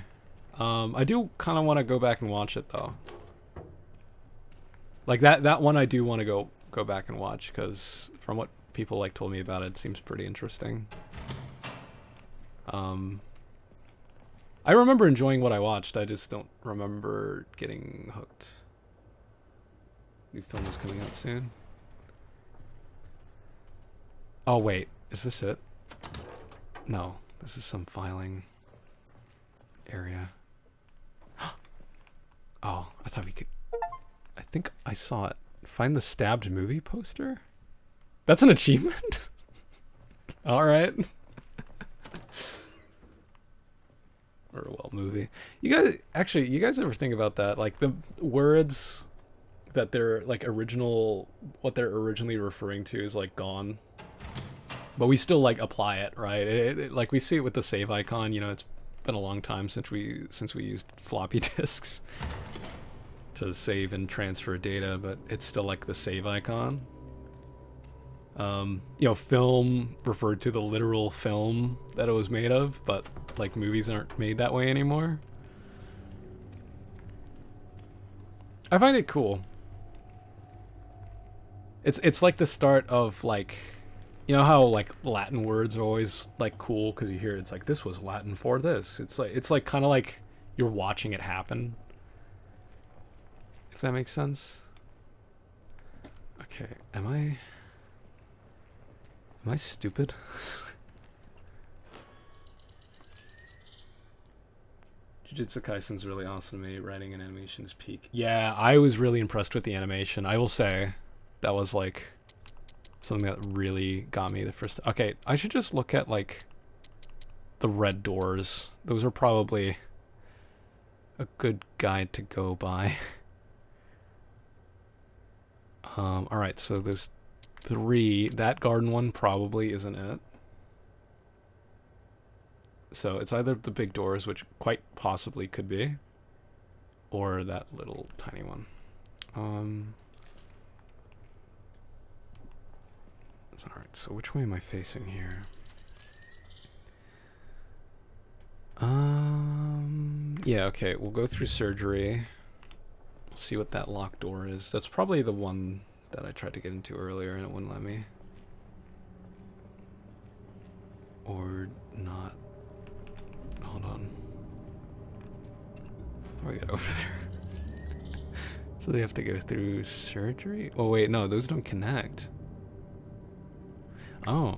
I do kind of want to go back and watch it though. Like that one I do want to go back and watch, because from what people like told me about it, it seems pretty interesting. I remember enjoying what I watched. I just don't remember getting hooked. New film is coming out soon. Oh wait, is this it? No, this is some filing area. Oh, I thought we could... I think I saw it. Find the stabbed movie poster? That's an achievement? Alright. Well, movie. You guys ever think about that? Like the words that they're like what they're originally referring to is like gone. But we still like apply it, right? Like we see it with the save icon. You know, it's been a long time since we used floppy disks to save and transfer data, but it's still like the save icon. You know, film referred to the literal film that it was made of, but like movies aren't made that way anymore. I find it cool. It's like the start of like, you know how like Latin words are always like cool because you hear it's like this was Latin for this. It's like kind of like you're watching it happen. If that makes sense. Okay, am I stupid? Jujutsu Kaisen's really awesome to me. Writing and animation is peak. Yeah, I was really impressed with the animation. I will say that was like something that really got me the first. Okay, I should just look at like the red doors. Those are probably a good guide to go by. All right, so there's 3. That garden one probably isn't it. So it's either the big doors, which quite possibly could be, or that little tiny one. Alright, so which way am I facing here? Yeah, okay, we'll go through surgery. We'll see what that locked door is. That's probably the one that I tried to get into earlier and it wouldn't let me. Or not. Hold on. How do I get over there? So they have to go through surgery? Oh wait, no, those don't connect. Oh.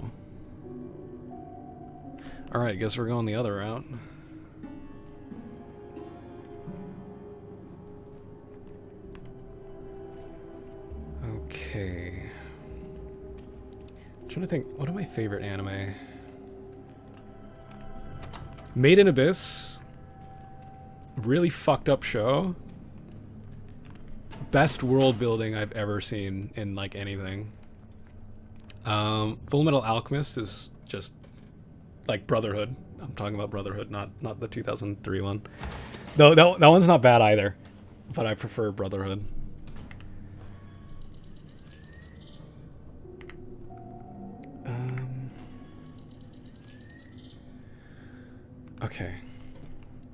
Alright, guess we're going the other route. Okay. I'm trying to think, what are my favorite anime? Made in Abyss. Really fucked up show. Best world building I've ever seen in like anything. Full Metal Alchemist is just like Brotherhood. I'm talking about Brotherhood, not the 2003 one. Though that one's not bad either, but I prefer Brotherhood. Okay,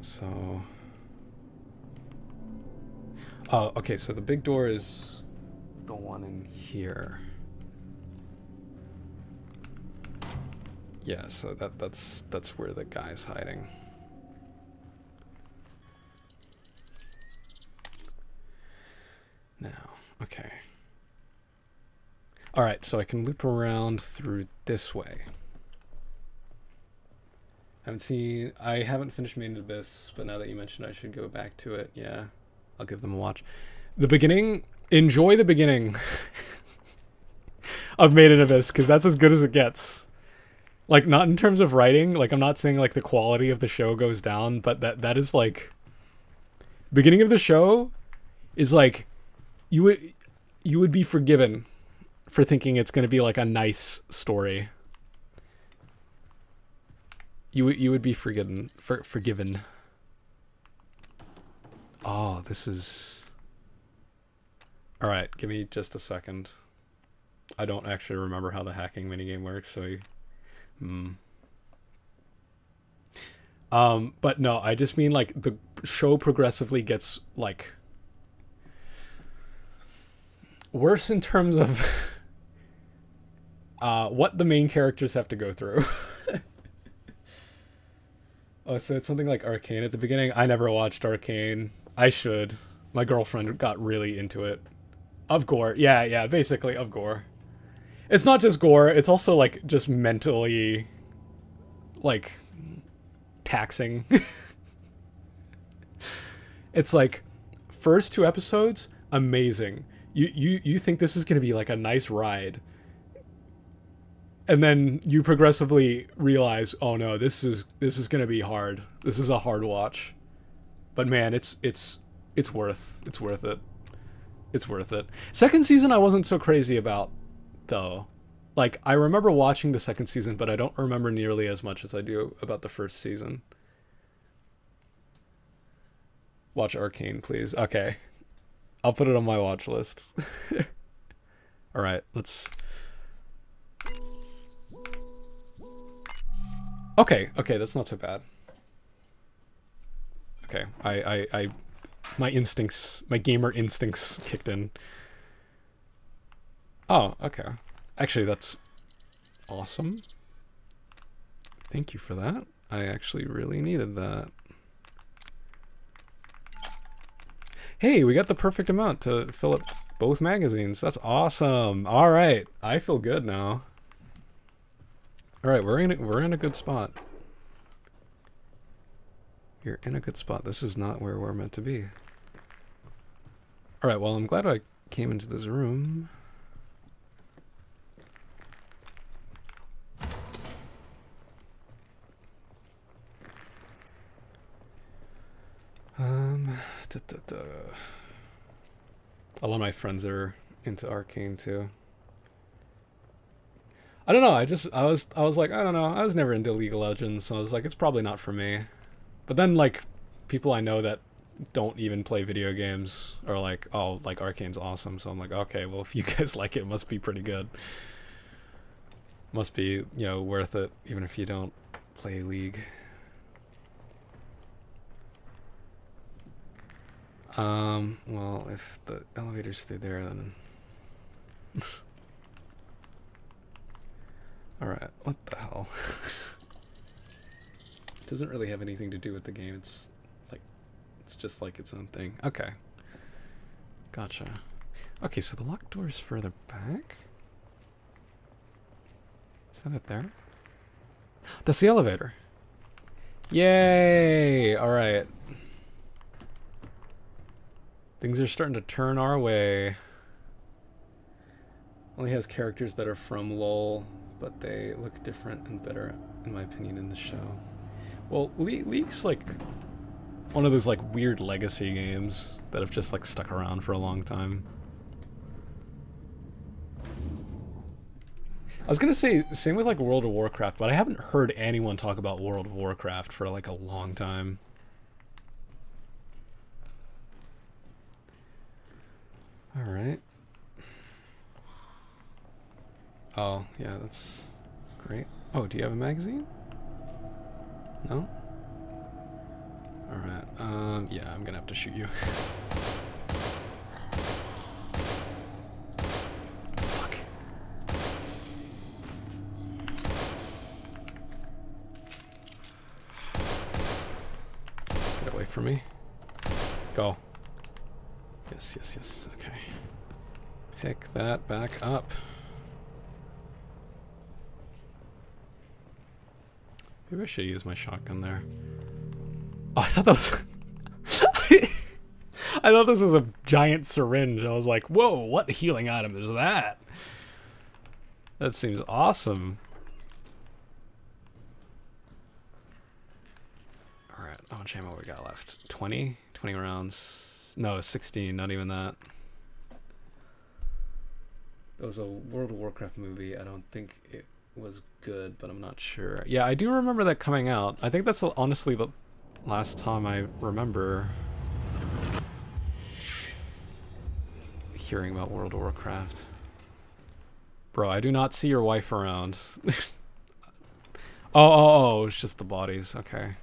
so oh, okay, so the big door is the one in here. Yeah, so that's where the guy's hiding. Now, okay. Alright, so I can loop around through this way. I haven't finished Made in Abyss, but now that you mentioned I should go back to it, yeah. I'll give them a watch. The beginning, enjoy the beginning of Made in Abyss, because that's as good as it gets. Like, not in terms of writing, like, I'm not saying, like, the quality of the show goes down, but that is, like... Beginning of the show is, like, you would be forgiven for thinking it's going to be, like, a nice story. You would be forgiven. Oh, this is... Alright, give me just a second. I don't actually remember how the hacking minigame works, so... But no, I just mean, like, the show progressively gets, like... worse in terms of... what the main characters have to go through. Oh, so it's something like Arcane at the beginning? I never watched Arcane. I should. My girlfriend got really into it. Of gore. Yeah, basically, of gore. It's not just gore, it's also, like, just mentally, like, taxing. It's like, first 2 episodes, amazing. You think this is going to be, like, a nice ride. And then you progressively realize, oh no, this is going to be hard. This is a hard watch. But man, it's worth it. It's worth it. Second season I wasn't so crazy about, though. Like, I remember watching the second season, but I don't remember nearly as much as I do about the first season. Watch Arcane, please. Okay. I'll put it on my watch list. Alright, let's... Okay, that's not so bad. Okay, my instincts, my gamer instincts kicked in. Oh, okay. Actually, that's awesome. Thank you for that. I actually really needed that. Hey, we got the perfect amount to fill up both magazines. That's awesome. All right, I feel good now. All right, we're in a good spot. You're in a good spot. This is not where we're meant to be. All right, well, I'm glad I came into this room. A lot of my friends are into Arcane too. I don't know. I was like, I don't know. I was never into League of Legends, so I was like, it's probably not for me. But then, like, people I know that don't even play video games are like, oh, like, Arcane's awesome. So I'm like, okay, well, if you guys like it, it must be pretty good. Must be, you know, worth it, even if you don't play League. Well, if the elevator's through there, then... Alright, what the hell? Doesn't really have anything to do with the game, it's just like its own thing. Okay. Gotcha. Okay, so the locked door is further back? Is that it there? That's the elevator! Yay! Alright. Things are starting to turn our way. Only has characters that are from LoL, but they look different and better, in my opinion, in the show. Well, League's like one of those like weird legacy games that have just like stuck around for a long time. I was gonna say same with like World of Warcraft, but I haven't heard anyone talk about World of Warcraft for like a long time. All right. Oh, yeah, that's great. Oh, do you have a magazine? No? Alright, yeah, I'm gonna have to shoot you. Fuck. Get away from me. Go. Yes, yes, yes. Okay. Pick that back up. Maybe I should use my shotgun there. Oh, I thought that was... I thought this was a giant syringe. I was like, whoa, what healing item is that? That seems awesome. Alright, how much ammo we got left? 20? 20 rounds. No, 16, not even that. That was a World of Warcraft movie. I don't think it was good, but I'm not sure. Yeah, I do remember that coming out. I think that's honestly the last time I remember hearing about World of Warcraft. Bro, I do not see your wife around. Oh, it's just the bodies. Okay.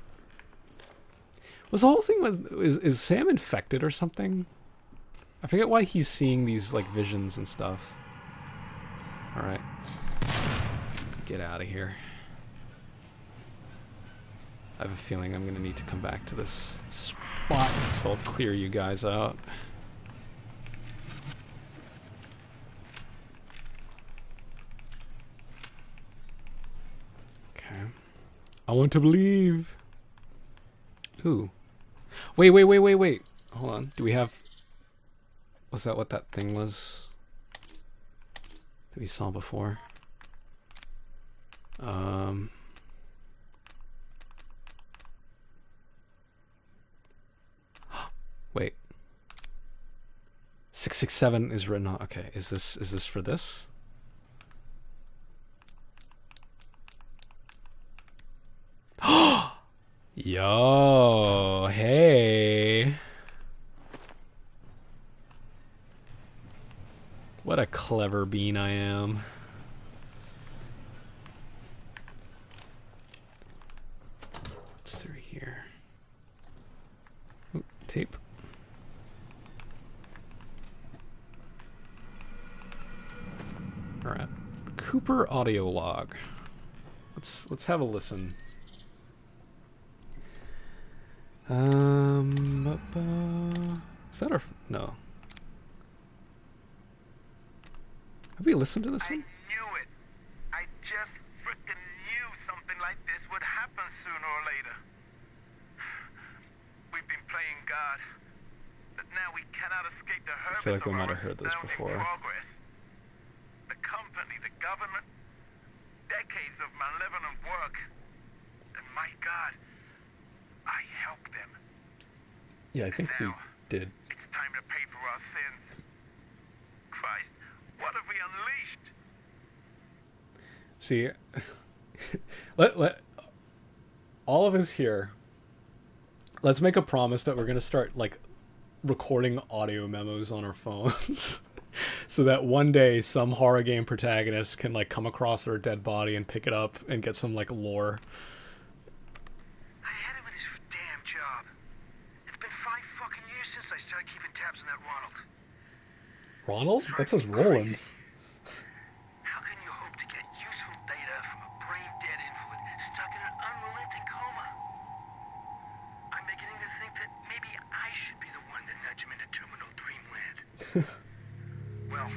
Was the whole thing is Sam infected or something? I forget why he's seeing these like visions and stuff. All right. Get out of here. I have a feeling I'm gonna need to come back to this spot, so I'll clear you guys out. Okay. I want to believe. Ooh. Wait. Hold on. Do we have... Was that what that thing was that we saw before? Wait. 667 is written on... Okay, is this for this? Yo, hey. What a clever bean I am. What's through here? Ooh, tape. Alright. Cooper audio log. Let's have a listen. Is that our... No. Have we listened to this one? I knew it. I just frickin' knew something like this would happen sooner or later. We've been playing God, but now we cannot escape the I feel hurt like we of might our have heard this astounding before. progress. The company, the government, decades of malevolent work, and my God, I helped them. Yeah, I think we Now, did. it's time to pay for our sins. Christ, what have we unleashed? See, let all of us here. Let's make a promise that we're gonna start like recording audio memos on our phones, so that one day some horror game protagonist can like come across their dead body and pick it up and get some like lore. I had it with this damn job. It's been 5 fucking years since I started keeping tabs on that Ronald. Ronald? That says Roland. How can you hope to get useful data from a brain-dead invalid stuck in an unrelenting coma? I'm beginning to think that maybe I should be the one to nudge him into terminal dreamland. Well,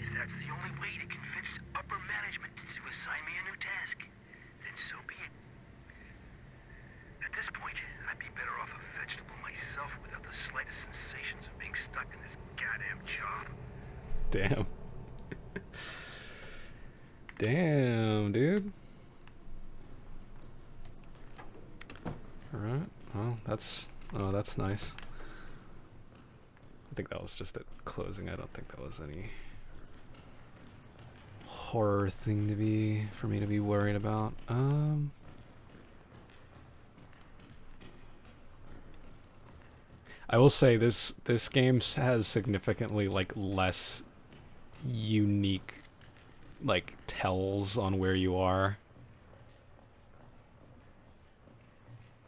if that's the only way to convince upper management to assign me a new task, then so be it. At this point, I'd be better off a vegetable myself without the slightest sensations of being stuck in this goddamn job. Damn. Damn, dude. Alright. Well, that's nice. I think that was just it closing. I don't think that was any horror thing for me to be worried about. I will say this game has significantly like less unique like tells on where you are.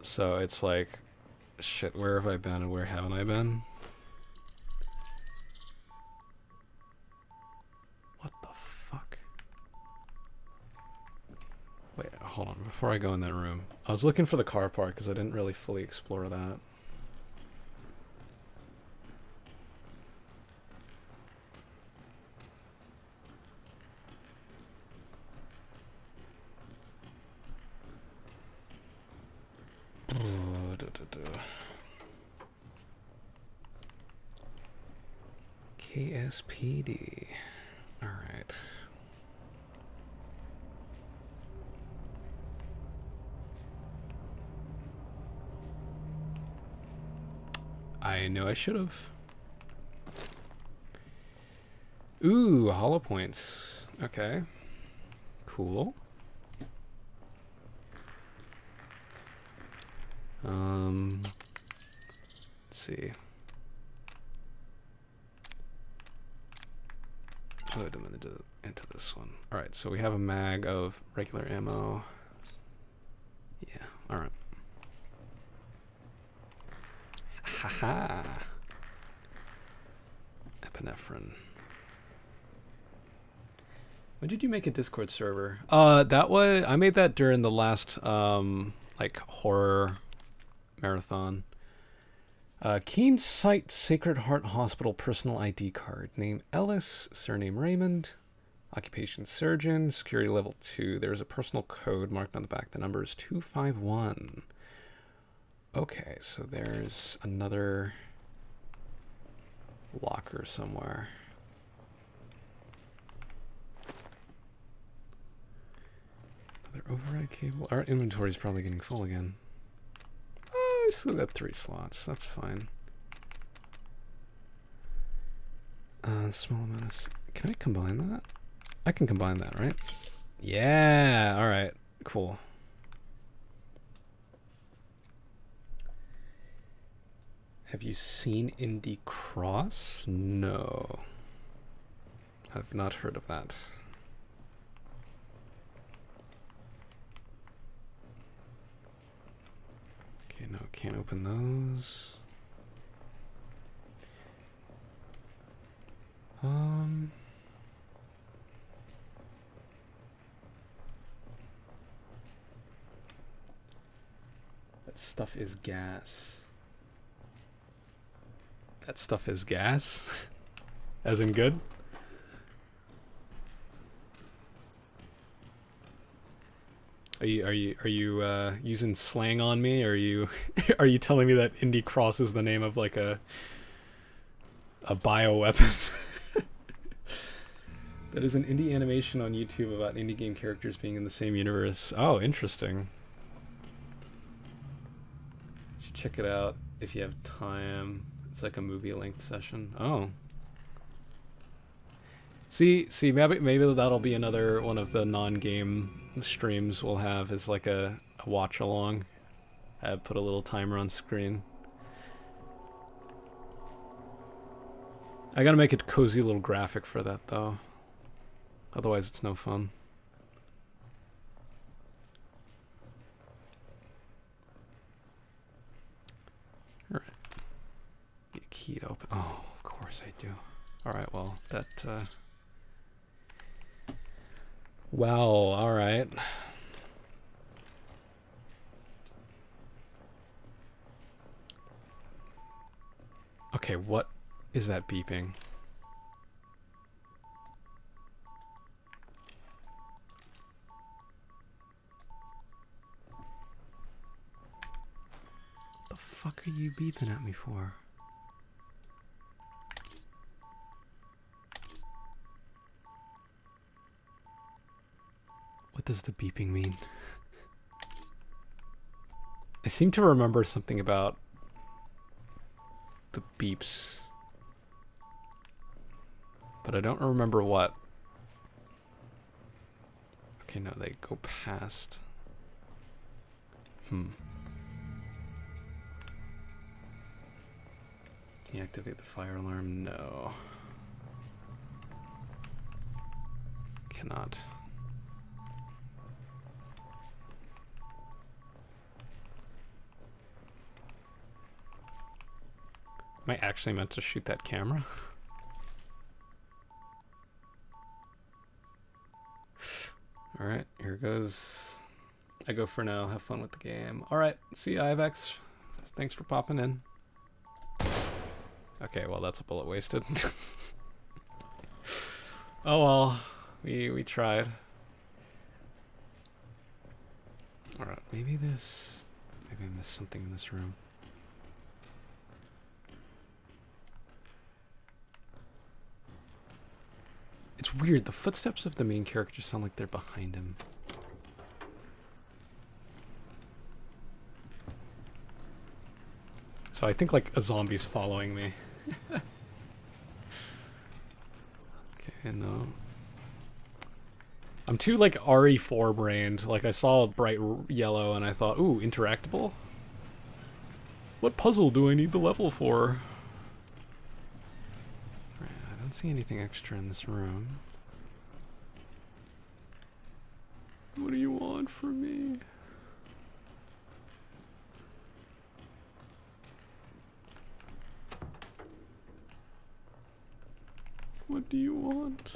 So it's like, shit, where have I been and where haven't I been? What the fuck? Wait, hold on, before I go in that room. I was looking for the car park because I didn't really fully explore that. KSPD. All right. I know I should have. Ooh, hollow points. Okay. Cool. Let's see. Put them into this one. All right, so we have a mag of regular ammo. Yeah. All right. Haha. Epinephrine. When did you make a Discord server? That was I made that during the last like horror marathon. Keen Sight Sacred Heart Hospital personal ID card. Name Ellis, surname Raymond, occupation surgeon, security level 2. There's a personal code marked on the back. The number is 251. Okay, so there's another locker somewhere. Another override cable. Our inventory is probably getting full again. Oh, I still got 3 slots. That's fine. Small amount of... Can I combine that? I can combine that, right? Yeah! Alright. Cool. Have you seen Indie Cross? No. I've not heard of that. Okay, no, can't open those. That stuff is gas. That stuff is gas? As in good? Are you using slang on me? Or are you are you telling me that Indie Cross is the name of like a bioweapon? That is an indie animation on YouTube about indie game characters being in the same universe. Oh, interesting. You should check it out if you have time. It's like a movie-length session. Oh. See, maybe that'll be another one of the non-game streams we'll have, is like a watch-along. I put a little timer on screen. I gotta make a cozy little graphic for that, though. Otherwise, it's no fun. Alright. Get a key to open. Oh, of course I do. Alright, well, that, wow, alright. Okay, what is that beeping? The fuck are you beeping at me for? What does the beeping mean? I seem to remember something about the beeps, but I don't remember what. Okay, no, they go past. Can you activate the fire alarm? No. Cannot. Am I actually meant to shoot that camera? Alright, here goes. I go for now. Have fun with the game. Alright, see you, Ivex. Thanks for popping in. Okay, well, that's a bullet wasted. Oh well, we tried. Alright, maybe I missed something in this room. weird. The footsteps of the main character sound like they're behind him. So I think like a zombie's following me. Okay, no. I'm too like RE4 brained. Like I saw a bright yellow and I thought, ooh, interactable? What puzzle do I need the level for? Right, I don't see anything extra in this room. What do you want from me? What do you want?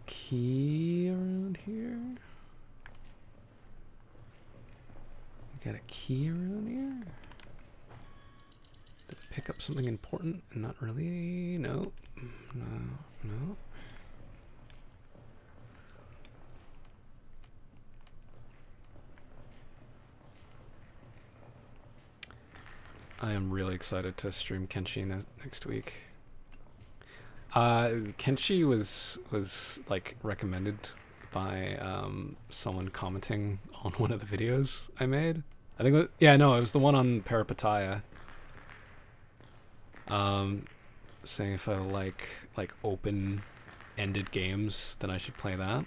Key around here? We got a key around here? Did I pick up something important? Not really. No. No. I am really excited to stream Kenshi next week. Kenshi was like recommended by someone commenting on one of the videos I made. I think it was, yeah, no, it was the one on Parapataya. Saying if I like open-ended games, then I should play that.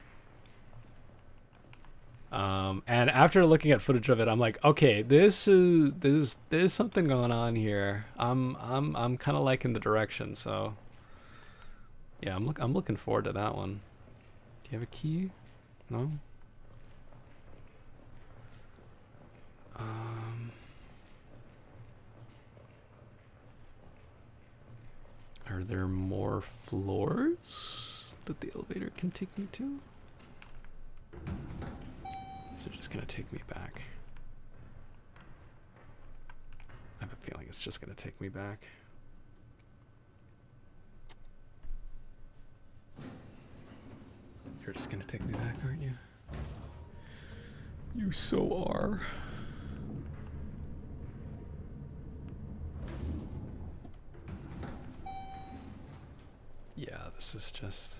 And after looking at footage of it, I'm like, okay, there's something going on here. I'm kind of liking the direction, so yeah, I'm looking forward to that one. Do you have a key? No. Are there more floors that the elevator can take me to? Is it just gonna take me back? I have a feeling it's just gonna take me back. You're just gonna take me back, aren't you? You so are. Yeah, this is just...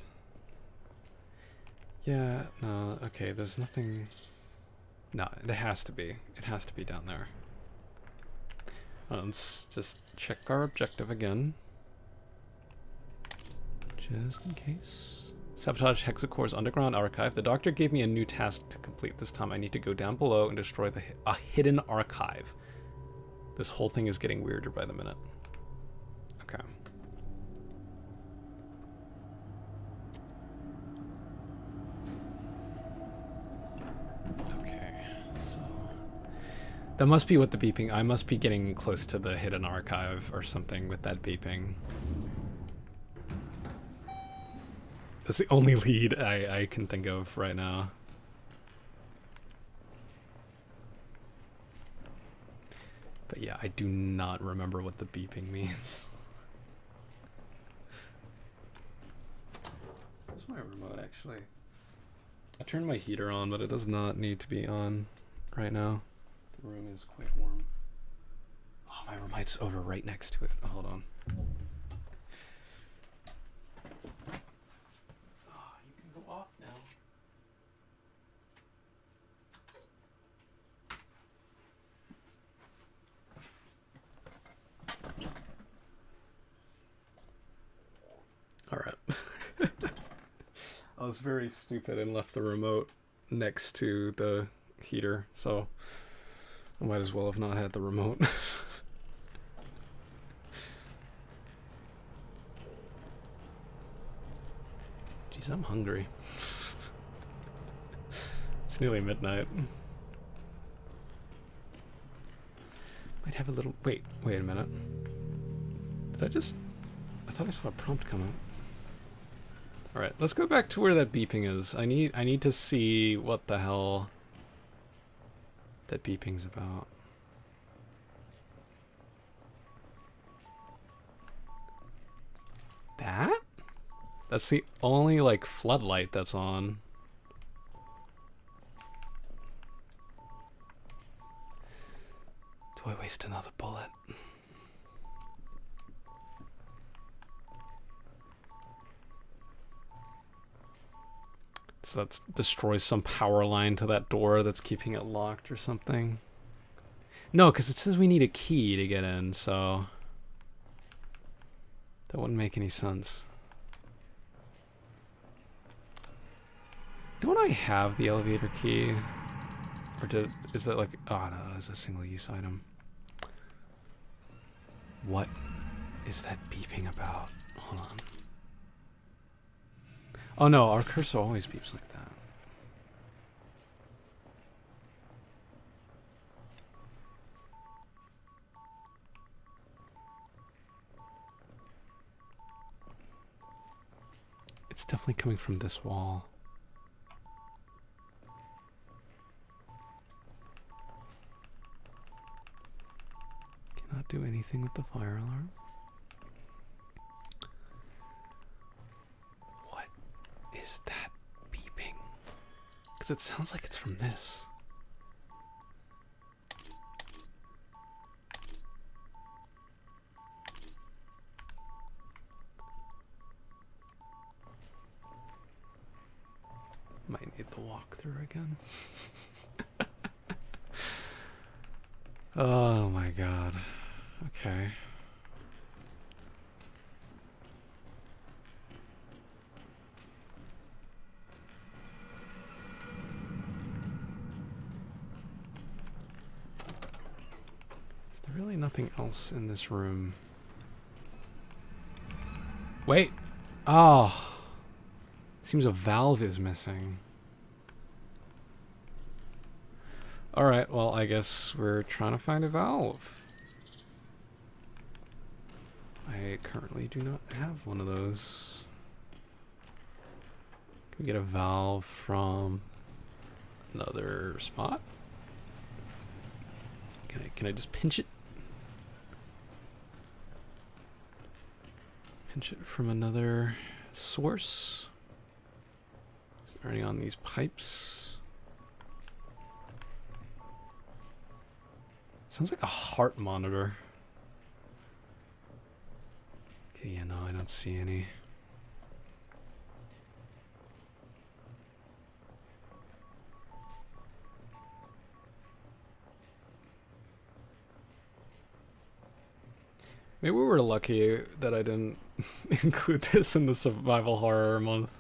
Yeah, no, okay, there's nothing... No, it has to be. It has to be down there. Let's just check our objective again. Just in case. Sabotage Hexacore's underground archive. The doctor gave me a new task to complete. This time I need to go down below and destroy a hidden archive. This whole thing is getting weirder by the minute. Okay. That must be what the beeping... I must be getting close to the hidden archive or something with that beeping. That's the only lead I can think of right now. But yeah, I do not remember what the beeping means. Where's my remote, actually? I turned my heater on, but it does not need to be on right now. The room is quite warm. Oh, my remote's over right next to it. Oh, hold on. Oh, you can go off now. All right. I was very stupid and left the remote next to the heater, so I might as well have not had the remote. Jeez, I'm hungry. It's nearly midnight. Might have a little... Wait a minute. I thought I saw a prompt come up. Alright, let's go back to where that beeping is. I need to see what the hell that beeping's about. That? That's the only, like, floodlight that's on. Do I waste another bullet? So that destroys some power line to that door that's keeping it locked or something. No, because it says we need a key to get in, so that wouldn't make any sense. Don't I have the elevator key? Or is that like, oh no, that's a single use item. What is that beeping about? Hold on. Oh no, our cursor always beeps like that. It's definitely coming from this wall. Cannot do anything with the fire alarm. What is that beeping? Because it sounds like it's from this. Might need the walkthrough again. Oh my god. Okay. Is there really nothing else in this room? Wait. Oh. Seems a valve is missing. Alright, well, I guess we're trying to find a valve. I currently do not have one of those. Can we get a valve from another spot? Can I just pinch it? Pinch it from another source? Is there any on these pipes? Sounds like a heart monitor. Okay, yeah, no, I don't see any. Maybe we were lucky that I didn't include this in the survival horror month.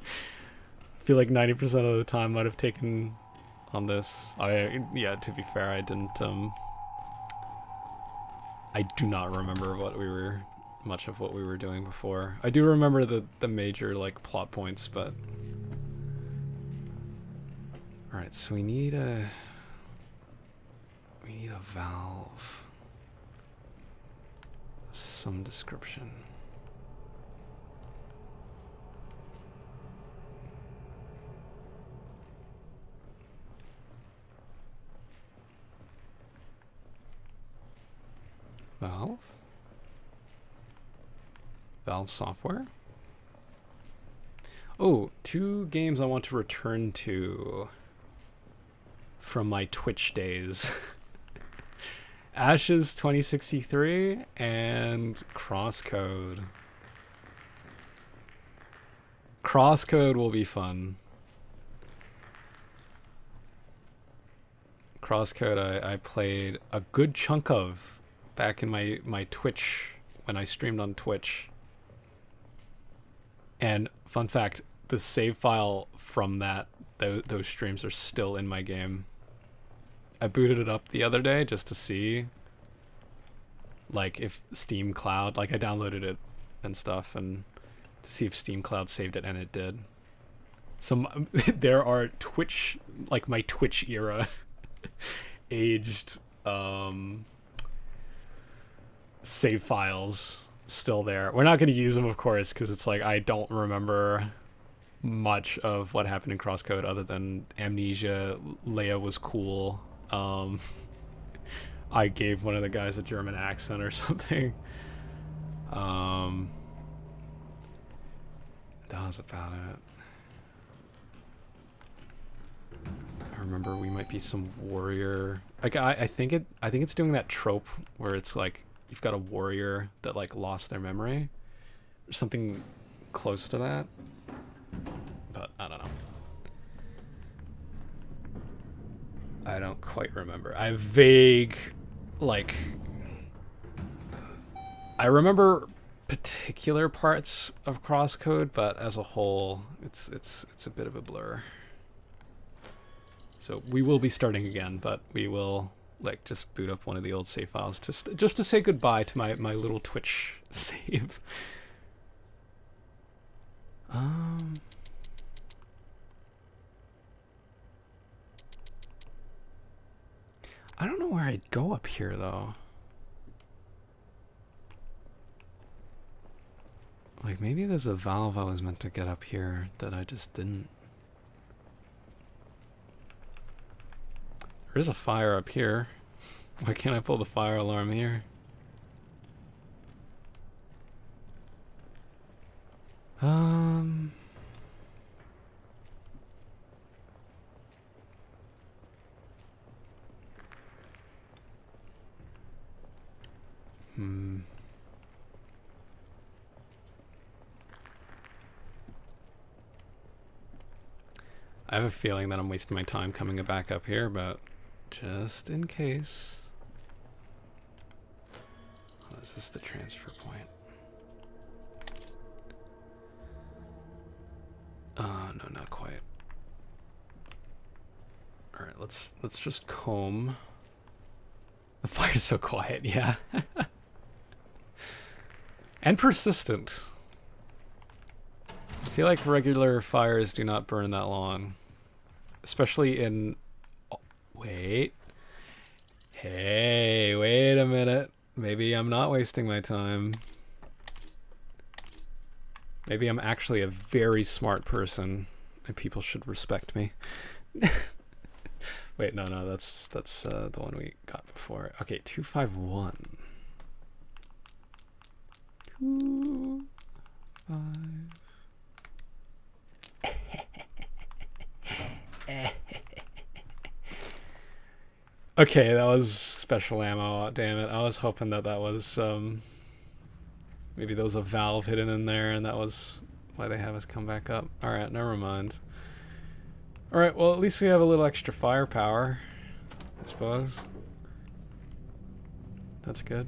I feel like 90% of the time I'd have taken on this. Yeah, to be fair, I didn't, I do not remember much of what we were doing before. I do remember the major, like, plot points, but... Alright, so we need a valve. Some description. Valve? Valve software? Oh, 2 games I want to return to from my Twitch days. Ashes 2063 and Crosscode. Crosscode will be fun. Crosscode I played a good chunk of back in my Twitch, when I streamed on Twitch. And fun fact, the save file from those streams are still in my game. I booted it up the other day just to see, like, if Steam Cloud, like, I downloaded it and stuff, and to see if Steam Cloud saved it, and it did. So there are Twitch, like, my Twitch era aged save files still there. We're not going to use them, of course, because it's like I don't remember much of what happened in Crosscode other than Amnesia. Leia was cool. I gave one of the guys a German accent or something. That was about it. I remember we might be some warrior Like I think it's doing that trope where it's like you've got a warrior that like lost their memory or something close to that. But I don't know. I don't quite remember. I have vague, like, I remember particular parts of Crosscode, but as a whole, it's a bit of a blur. So we will be starting again, but we will like just boot up one of the old save files just to say goodbye to my little Twitch save. I don't know where I'd go up here though. Like maybe there's a valve I was meant to get up here that I just didn't. There is a fire up here. Why can't I pull the fire alarm here? I have a feeling that I'm wasting my time coming back up here, but just in case. Oh, is this the transfer point? No, not quite. All right, let's just comb. The fire's so quiet, yeah. And persistent. I feel like regular fires do not burn that long. Especially in... Oh, wait. Hey, wait a minute. Maybe I'm not wasting my time. Maybe I'm actually a very smart person and people should respect me. Wait, no, that's the one we got before. Okay, 251. 2, 5. Okay, that was special ammo. Damn it! I was hoping that was maybe there was a valve hidden in there, and that was why they have us come back up. All right, never mind. All right, well at least we have a little extra firepower, I suppose. That's good.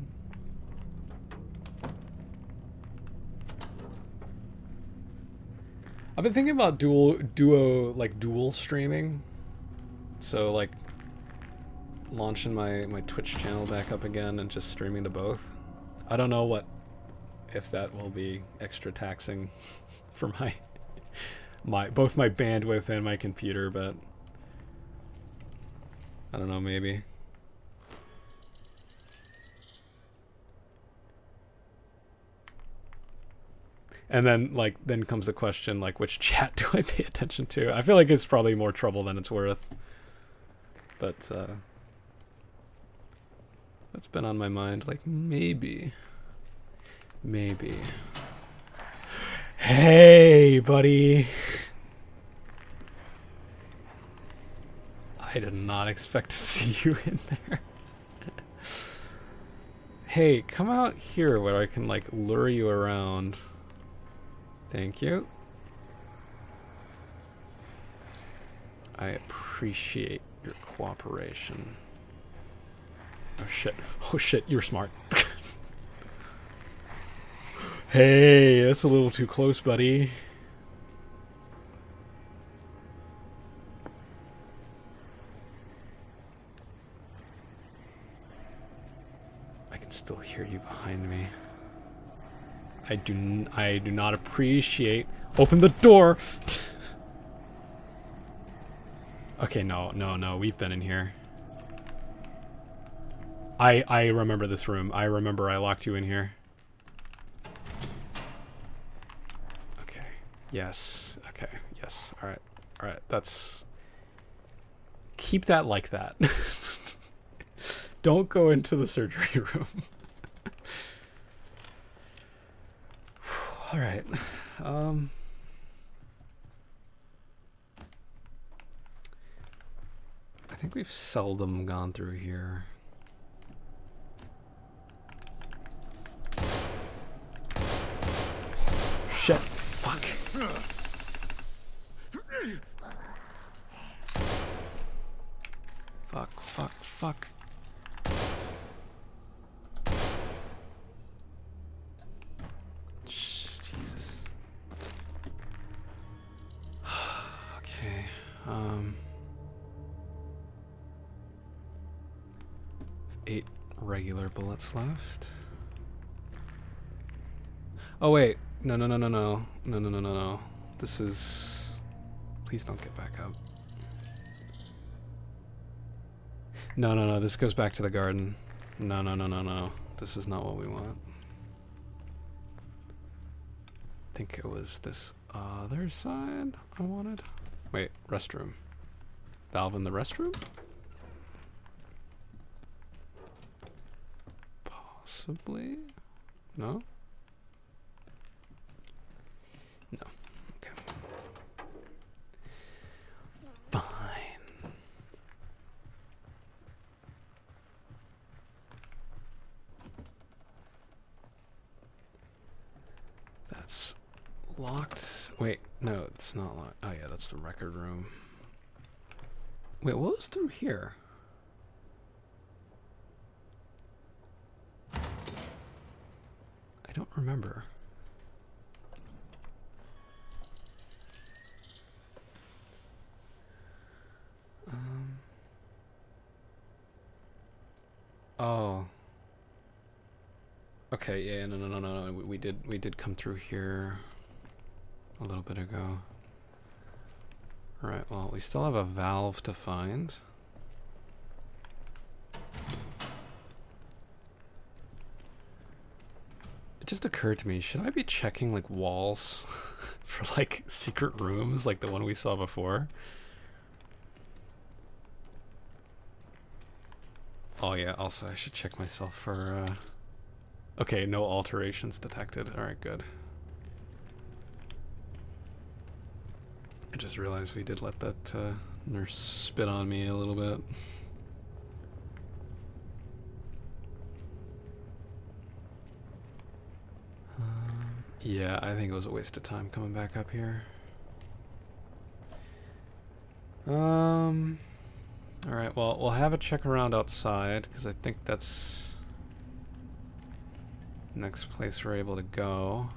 I've been thinking about dual streaming. So like launching my Twitch channel back up again and just streaming to both. I don't know if that will be extra taxing for both my bandwidth and my computer, but I don't know, maybe. And then comes the question, like, which chat do I pay attention to? I feel like it's probably more trouble than it's worth. But, that's been on my mind, like, maybe. Hey, buddy! I did not expect to see you in there. Hey, come out here where I can, like, lure you around. Thank you. I appreciate your cooperation. Oh shit. Oh shit, you're smart. Hey, that's a little too close, buddy. I can still hear you behind me. I do not appreciate... Open the door! Okay, no, we've been in here. I remember this room. I remember I locked you in here. Okay. Yes. Okay. Yes. Alright. Alright. That's... Keep that like that. Don't go into the surgery room. Alright. I think think we've seldom gone through here. Shit. Fuck. Fuck, fuck, fuck. Jesus. Okay. 8 regular bullets left. Oh wait. No, no, no, no, no. No, no, no, no, no. This is... Please don't get back up. No, no, no. This goes back to the garden. No, no, no, no, no. This is not what we want. I think it was this other side I wanted. Wait, restroom. Valve in the restroom? Possibly? No? No. Okay. Fine. That's locked. Wait, no, it's not locked. Oh yeah, that's the record room. Wait, what was through here? I don't remember. Oh. Okay, yeah, no, no, no, no, no. We did come through here a little bit ago. Right, well, we still have a valve to find. It just occurred to me, should I be checking like walls for like secret rooms like the one we saw before? Oh yeah, also I should check myself for okay, no alterations detected. Alright, good. I just realized we did let that nurse spit on me a little bit. Yeah, I think it was a waste of time coming back up here. Alright, well, we'll have a check around outside, because I think that's the next place we're able to go.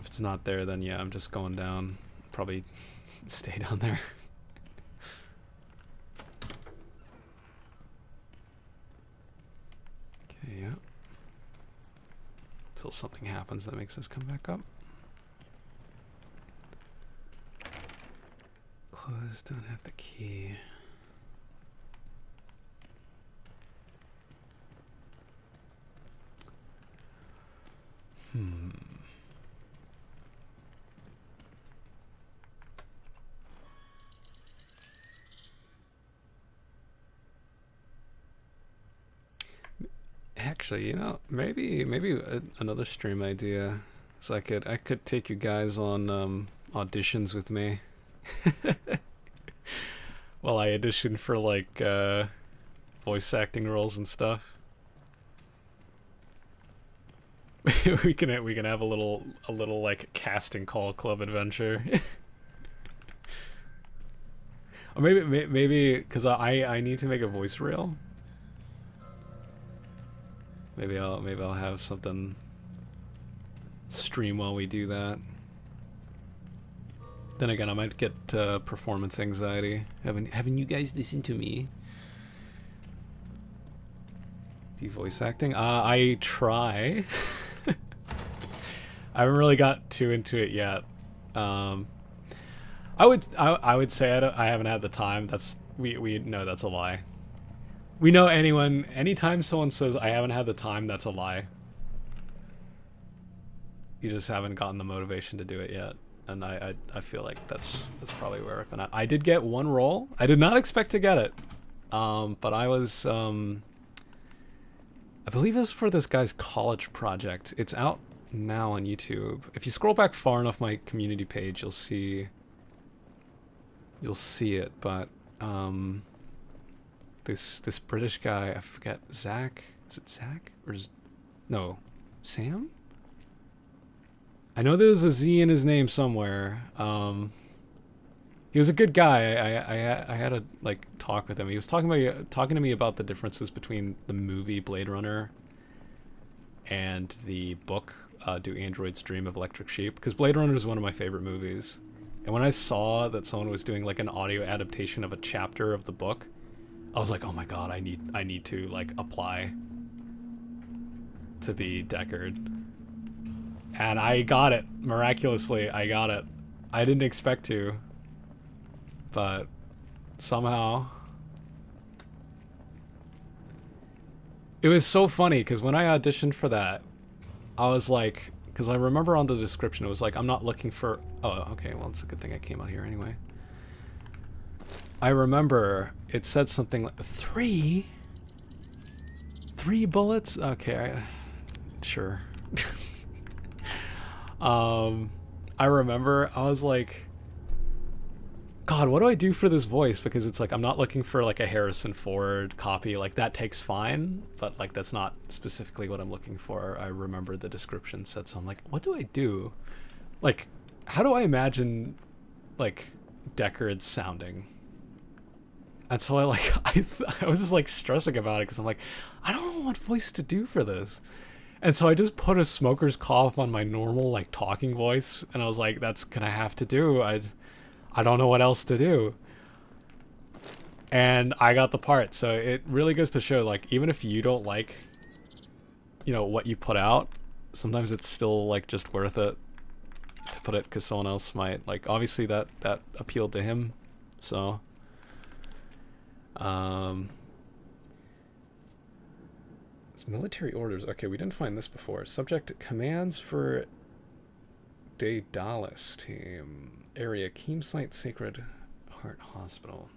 If it's not there, then yeah, I'm just going down. Probably stay down there. Okay, yeah. Until something happens that makes us come back up. Close, don't have the key. Actually, you know, maybe another stream idea is I could take you guys on auditions with me. Well, I audition for like voice acting roles and stuff. we can have a little like casting call club adventure. Or maybe because I need to make a voice reel. Maybe I'll have something stream while we do that. Then again, I might get performance anxiety having you guys listen to me. Do you voice acting? I try. I haven't really got too into it yet. I would say I haven't had the time. That's we know that's a lie. We know anytime someone says I haven't had the time, that's a lie. You just haven't gotten the motivation to do it yet. And I feel like that's probably where I've been at. I did get one role. I did not expect to get it. But I was I believe it was for this guy's college project. It's out now on YouTube. If you scroll back far enough my community page, you'll see you'll see it, but this British guy, I forget, Zach. Is it Zach or no, Sam? I know there was a Z in his name somewhere. He was a good guy. I had a like talk with him. He was talking to me about the differences between the movie Blade Runner and the book Do Androids Dream of Electric Sheep? Because Blade Runner is one of my favorite movies. And when I saw that someone was doing like an audio adaptation of a chapter of the book, I was like, oh my god, I need to like apply to be Deckard. And I got it. Miraculously, I got it. I didn't expect to. But somehow it was so funny because when I auditioned for that, I was like, because I remember on the description it was like, I'm not looking for, oh okay, well it's a good thing I came out here anyway. I remember it said something like three bullets. Okay, sure. I remember I was like, God, what do I do for this voice? Because it's like, I'm not looking for like a Harrison Ford copy. Like that takes fine, but like that's not specifically what I'm looking for. I remember the description said, so I'm like, what do I do? Like, how do I imagine like Deckard sounding? And so I like, I was just like stressing about it because I'm like, I don't know what voice to do for this. And so I just put a smoker's cough on my normal like talking voice, and I was like, that's gonna have to do. I don't know what else to do. And I got the part. So it really goes to show, like, even if you don't like, you know, what you put out, sometimes it's still like just worth it to put it because someone else might like. Obviously that appealed to him. So it's military orders. Okay, we didn't find this before. Subject commands for Daedalus team. Area Keemsite Sacred Heart Hospital.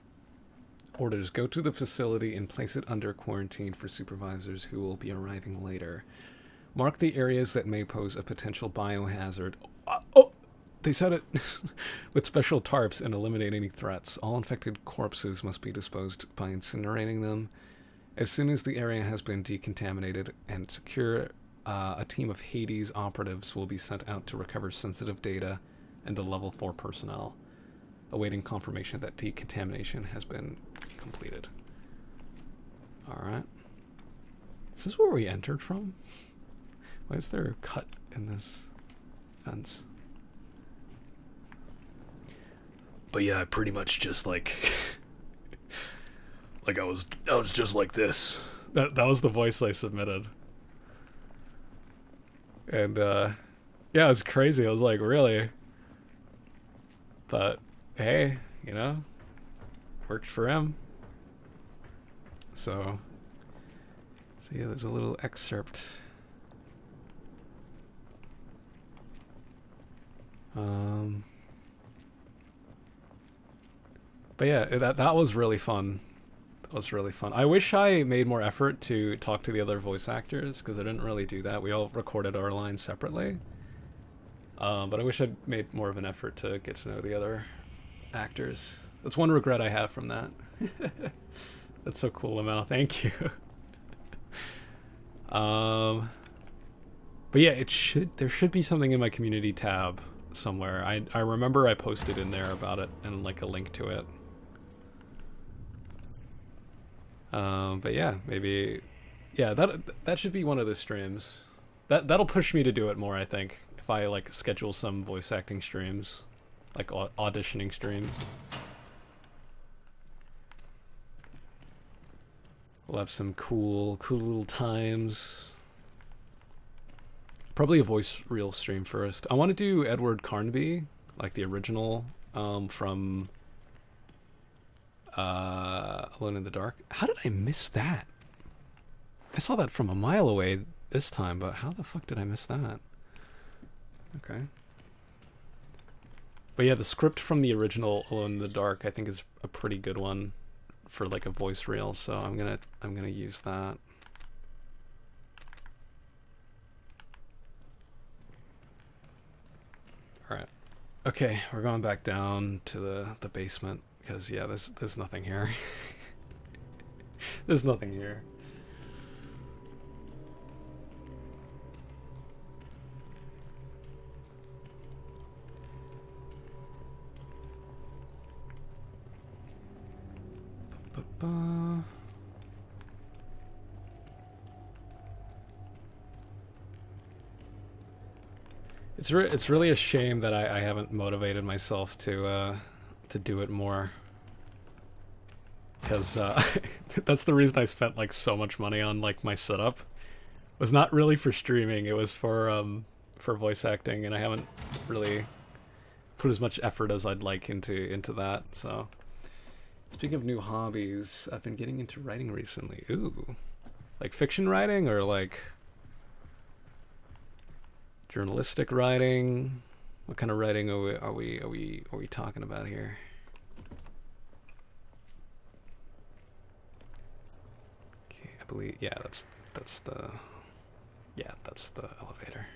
Orders: go to the facility and place it under quarantine for supervisors who will be arriving later. Mark the areas that may pose a potential biohazard. Oh, they said it. With special tarps and eliminate any threats. All infected corpses must be disposed by incinerating them. As soon as the area has been decontaminated and secure, a team of Hades operatives will be sent out to recover sensitive data and the level 4 personnel, awaiting confirmation that decontamination has been completed. Alright. Is this where we entered from? Why is there a cut in this fence? But yeah, pretty much just like like I was just like this. That was the voice I submitted. And yeah, it's crazy. I was like, really? But hey, you know, worked for him. So yeah, there's a little excerpt. But yeah, that was really fun. That was really fun. I wish I made more effort to talk to the other voice actors because I didn't really do that. We all recorded our lines separately. But I wish I'd made more of an effort to get to know the other actors. That's one regret I have from that. That's so cool, Lamau. Thank you. But yeah, there should be something in my community tab somewhere. I remember I posted in there about it and like a link to it. But yeah, maybe, yeah, that should be one of the streams. That'll push me to do it more, I think. If I like schedule some voice acting streams, like auditioning streams. We'll have some cool little times. Probably a voice reel stream first. I want to do Edward Carnby, like the original, from Alone in the Dark. How did I miss that? I saw that from a mile away this time, but how the fuck did I miss that? Okay. But yeah, the script from the original Alone in the Dark I think is a pretty good one for like a voice reel, so I'm gonna use that. Alright. Okay, we're going back down to the basement because yeah, there's nothing here. There's nothing here. Ba-ba-ba. It's really a shame that I haven't motivated myself to do it more, because that's the reason I spent like so much money on like my setup. It was not really for streaming, it was for voice acting, and I haven't really put as much effort as I'd like into that. So speaking of new hobbies, I've been getting into writing recently. Ooh, like fiction writing or like journalistic writing? What kind of writing are we talking about here? Okay, I believe that's the elevator.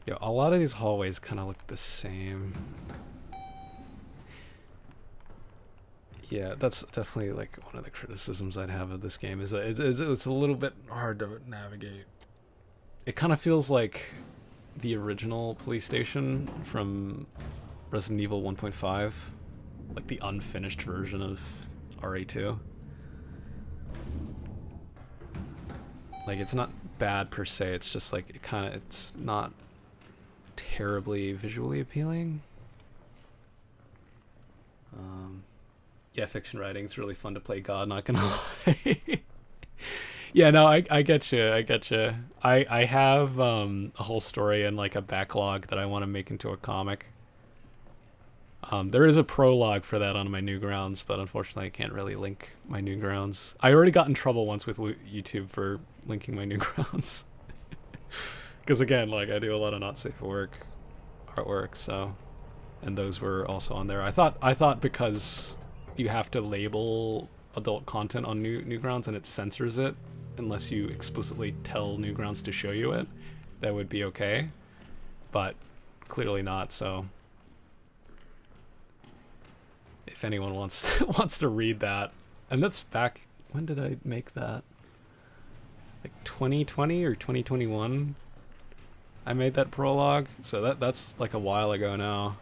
Yeah, a lot of these hallways kind of look the same. Yeah, that's definitely like one of the criticisms I'd have of this game is that it's a little bit hard to navigate. It kind of feels like the original police station from Resident Evil 1.5, like the unfinished version of RA2. Like, it's not bad per se, it's just like it's not terribly visually appealing. Yeah, fiction writing's really fun to play God, not gonna lie. Yeah, no, I get you. I have a whole story and like a backlog that I want to make into a comic. There is a prologue for that on my Newgrounds, but unfortunately I can't really link my Newgrounds. I already got in trouble once with YouTube for linking my Newgrounds. Because again, like I do a lot of not safe for work artwork, so, and those were also on there. I thought because you have to label adult content on Newgrounds and it censors it unless you explicitly tell Newgrounds to show you it, that would be okay, but clearly not. So if anyone wants to read that, and that's back, when did I make that? Like 2020 or 2021 I made that prologue, so that's like a while ago now.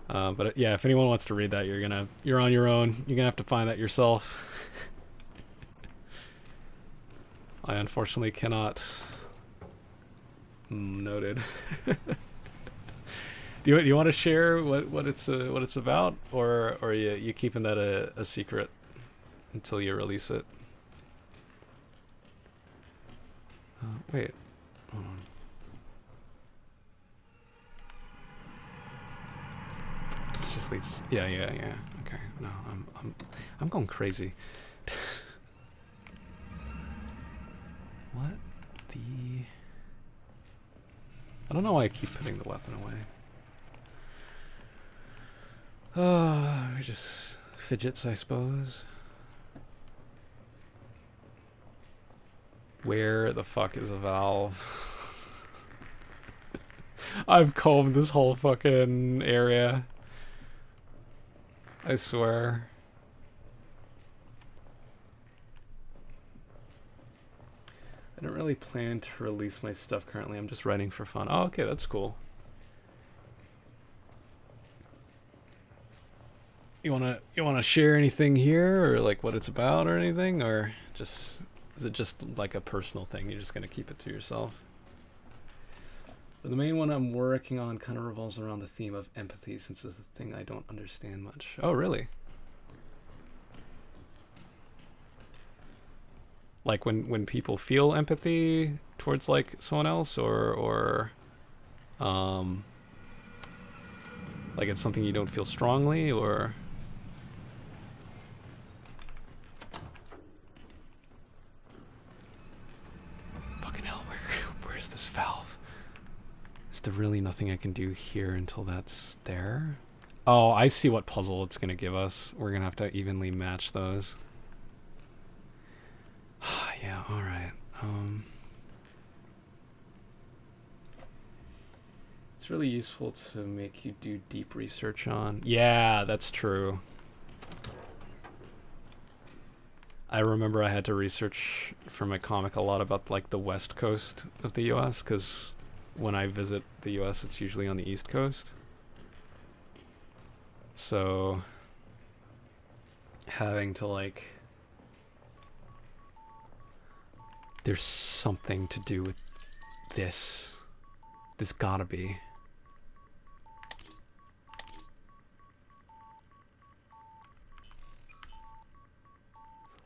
But yeah, if anyone wants to read that, you're on your own. You're gonna have to find that yourself. I unfortunately cannot. Noted. Do you want to share what it's about, or are you keeping that a secret until you release it? Wait. Hold on. It's just these. Yeah. Okay. No, I'm going crazy. What the? I don't know why I keep putting the weapon away. Just fidgets, I suppose. Where the fuck is a valve? I've combed this whole fucking area. I swear. I don't really plan to release my stuff currently. I'm just writing for fun. Oh, okay, that's cool. You wanna share anything here, or like what it's about or anything, or just is it just like a personal thing? You're just gonna keep it to yourself? But the main one I'm working on kind of revolves around the theme of empathy, since it's a thing I don't understand much. Oh, really? Like when people feel empathy towards like someone else, or like it's something you don't feel strongly, or fucking hell, where's this valve? Is there really nothing I can do here until that's there? Oh, I see what puzzle it's gonna give us. We're gonna have to evenly match those. Yeah, alright. It's really useful to make you do deep research on. Yeah, that's true. I remember I had to research for my comic a lot about like the west coast of the US, because when I visit the US it's usually on the east coast. So having to like, there's something to do with this. This gotta be.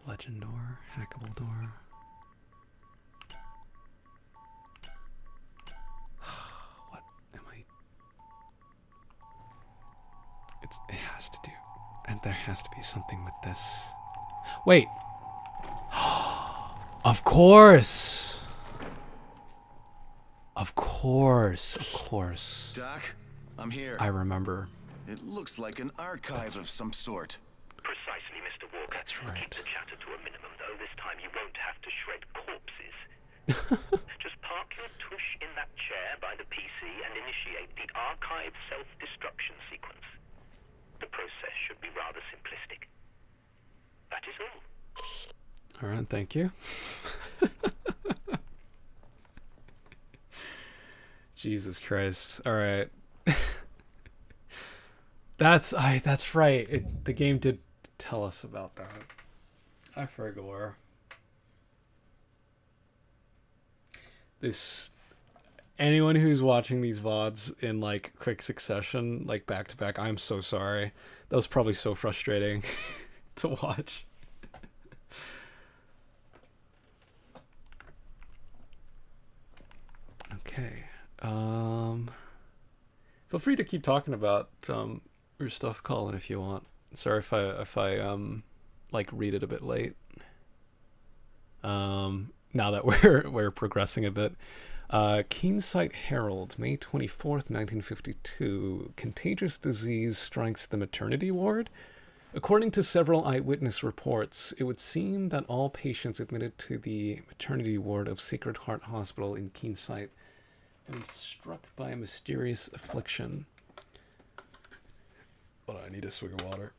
Legend door, hackable door. What am I? It has to do, and there has to be something with this. Wait. Of course. Of course. Of course. Doc, I'm here. I remember. It looks like an archive of some sort. Precisely, Mr. Walker. That's Keep right. the chatter to a minimum, though. This time you won't have to shred corpses. Just park your tush in that chair by the PC and initiate the archive self-destruction sequence. The process should be rather simplistic. That is all. All right, thank you. Jesus Christ. All right. That's right. The game did tell us about that. I forgot. This, anyone who's watching these VODs in like quick succession, like back to back, I'm so sorry. That was probably so frustrating to watch. Okay. Feel free to keep talking about your stuff, Colin, if you want. Sorry if I like read it a bit late. Now that we're progressing a bit. Keensight Herald, May 24th, 1952. Contagious disease strikes the maternity ward. According to several eyewitness reports, it would seem that all patients admitted to the maternity ward of Sacred Heart Hospital in Keensight have been struck by a mysterious affliction. Hold on, I need a swig of water.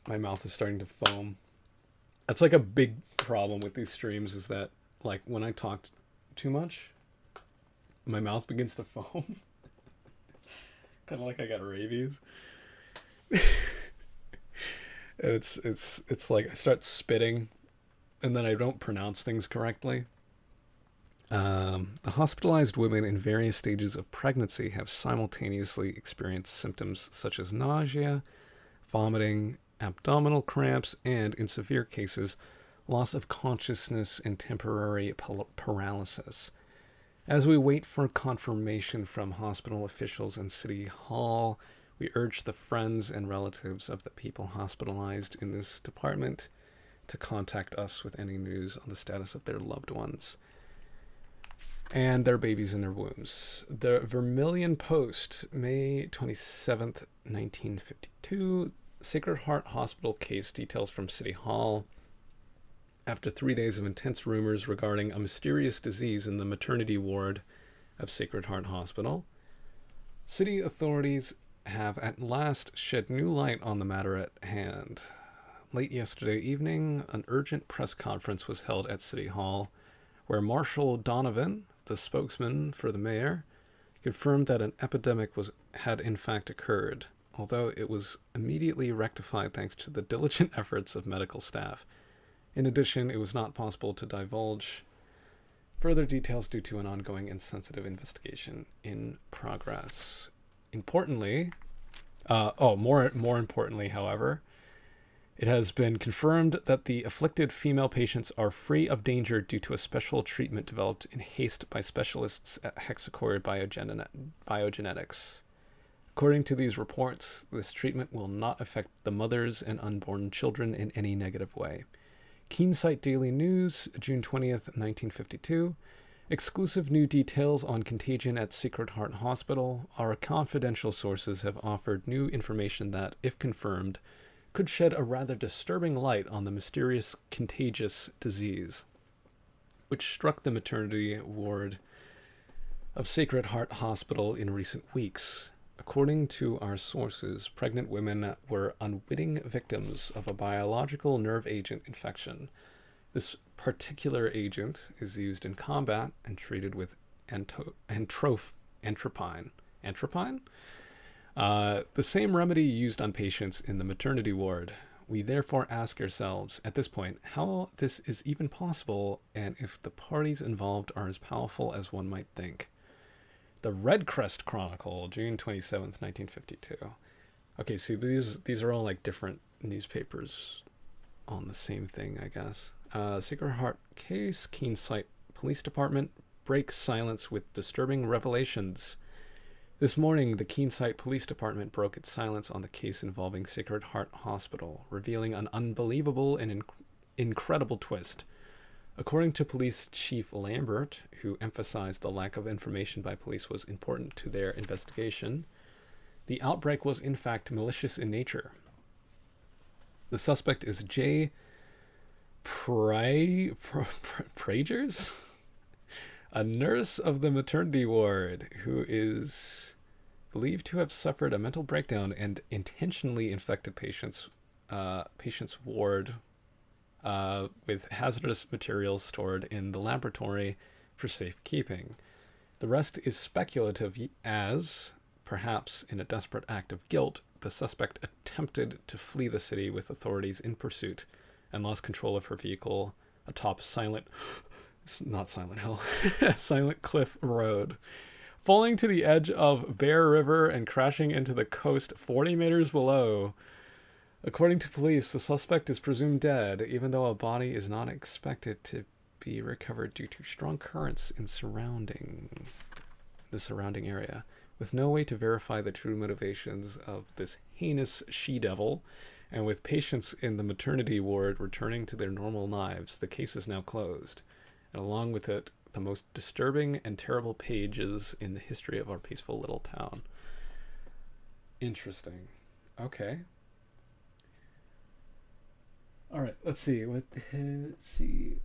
My mouth is starting to foam. That's like a big problem with these streams, is that like when I talk too much, my mouth begins to foam. Kind of like I got rabies. And it's like I start spitting and then I don't pronounce things correctly. The hospitalized women in various stages of pregnancy have simultaneously experienced symptoms such as nausea, vomiting, abdominal cramps, and, in severe cases, loss of consciousness and temporary paralysis. As we wait for confirmation from hospital officials and City Hall, we urge the friends and relatives of the people hospitalized in this department to contact us with any news on the status of their loved ones and their babies in their wombs. The Vermilion Post, May 27th, 1952. Sacred Heart Hospital case details from City Hall. After 3 days of intense rumors regarding a mysterious disease in the maternity ward of Sacred Heart Hospital, city authorities have at last shed new light on the matter at hand. Late yesterday evening, an urgent press conference was held at City Hall, where Marshal Donovan, the spokesman for the mayor, confirmed that an epidemic had in fact occurred, although it was immediately rectified thanks to the diligent efforts of medical staff. In addition, it was not possible to divulge further details due to an ongoing and sensitive investigation in progress. Importantly, more importantly, however, it has been confirmed that the afflicted female patients are free of danger due to a special treatment developed in haste by specialists at Hexacord Biogenetics. According to these reports, this treatment will not affect the mothers and unborn children in any negative way. Keensight Daily News, June 20th, 1952. Exclusive new details on contagion at Sacred Heart Hospital. Our confidential sources have offered new information that, if confirmed, could shed a rather disturbing light on the mysterious contagious disease which struck the maternity ward of Sacred Heart Hospital in recent weeks. According to our sources, pregnant women were unwitting victims of a biological nerve agent infection. This particular agent is used in combat and treated with atropine. Atropine? The same remedy used on patients in the maternity ward. We therefore ask ourselves, at this point, how this is even possible and if the parties involved are as powerful as one might think. The Red Crest Chronicle, June 27th, 1952. Okay, see, these are all like different newspapers on the same thing, I guess. Sacred Heart case, Keene Site Police Department breaks silence with disturbing revelations. This morning, the Keene Site Police Department broke its silence on the case involving Sacred Heart Hospital, revealing an unbelievable and incredible twist. According to Police Chief Lambert, who emphasized the lack of information by police was important to their investigation, the outbreak was in fact malicious in nature. The suspect is Jay Pragers, a nurse of the maternity ward who is believed to have suffered a mental breakdown and intentionally infected patients' ward with hazardous materials stored in the laboratory for safekeeping. The rest is speculative as, perhaps in a desperate act of guilt, the suspect attempted to flee the city with authorities in pursuit and lost control of her vehicle atop Silent Hill, Silent Cliff Road, falling to the edge of Bear River and crashing into the coast 40 meters below. According to police, the suspect is presumed dead, even though a body is not expected to be recovered due to strong currents in the surrounding area. With no way to verify the true motivations of this heinous she-devil, and with patients in the maternity ward returning to their normal lives, the case is now closed. And along with it, the most disturbing and terrible pages in the history of our peaceful little town. Interesting. Okay. All right, let's see.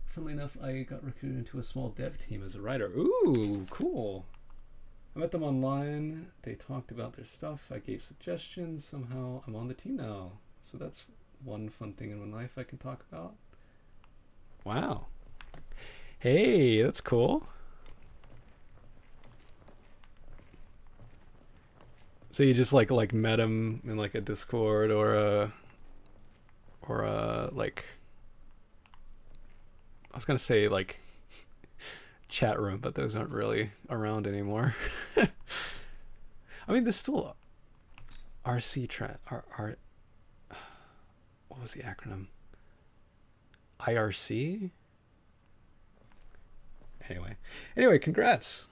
Funnily enough, I got recruited into a small dev team as a writer. Ooh, cool. I met them online. They talked about their stuff. I gave suggestions. Somehow I'm on the team now. So that's one fun thing in my life I can talk about. Wow. Hey, that's cool. So you just like met him in like a Discord or a like, I was gonna say like chat room, but those aren't really around anymore. I mean, there's still RC what was the acronym? IRC? Anyway, congrats.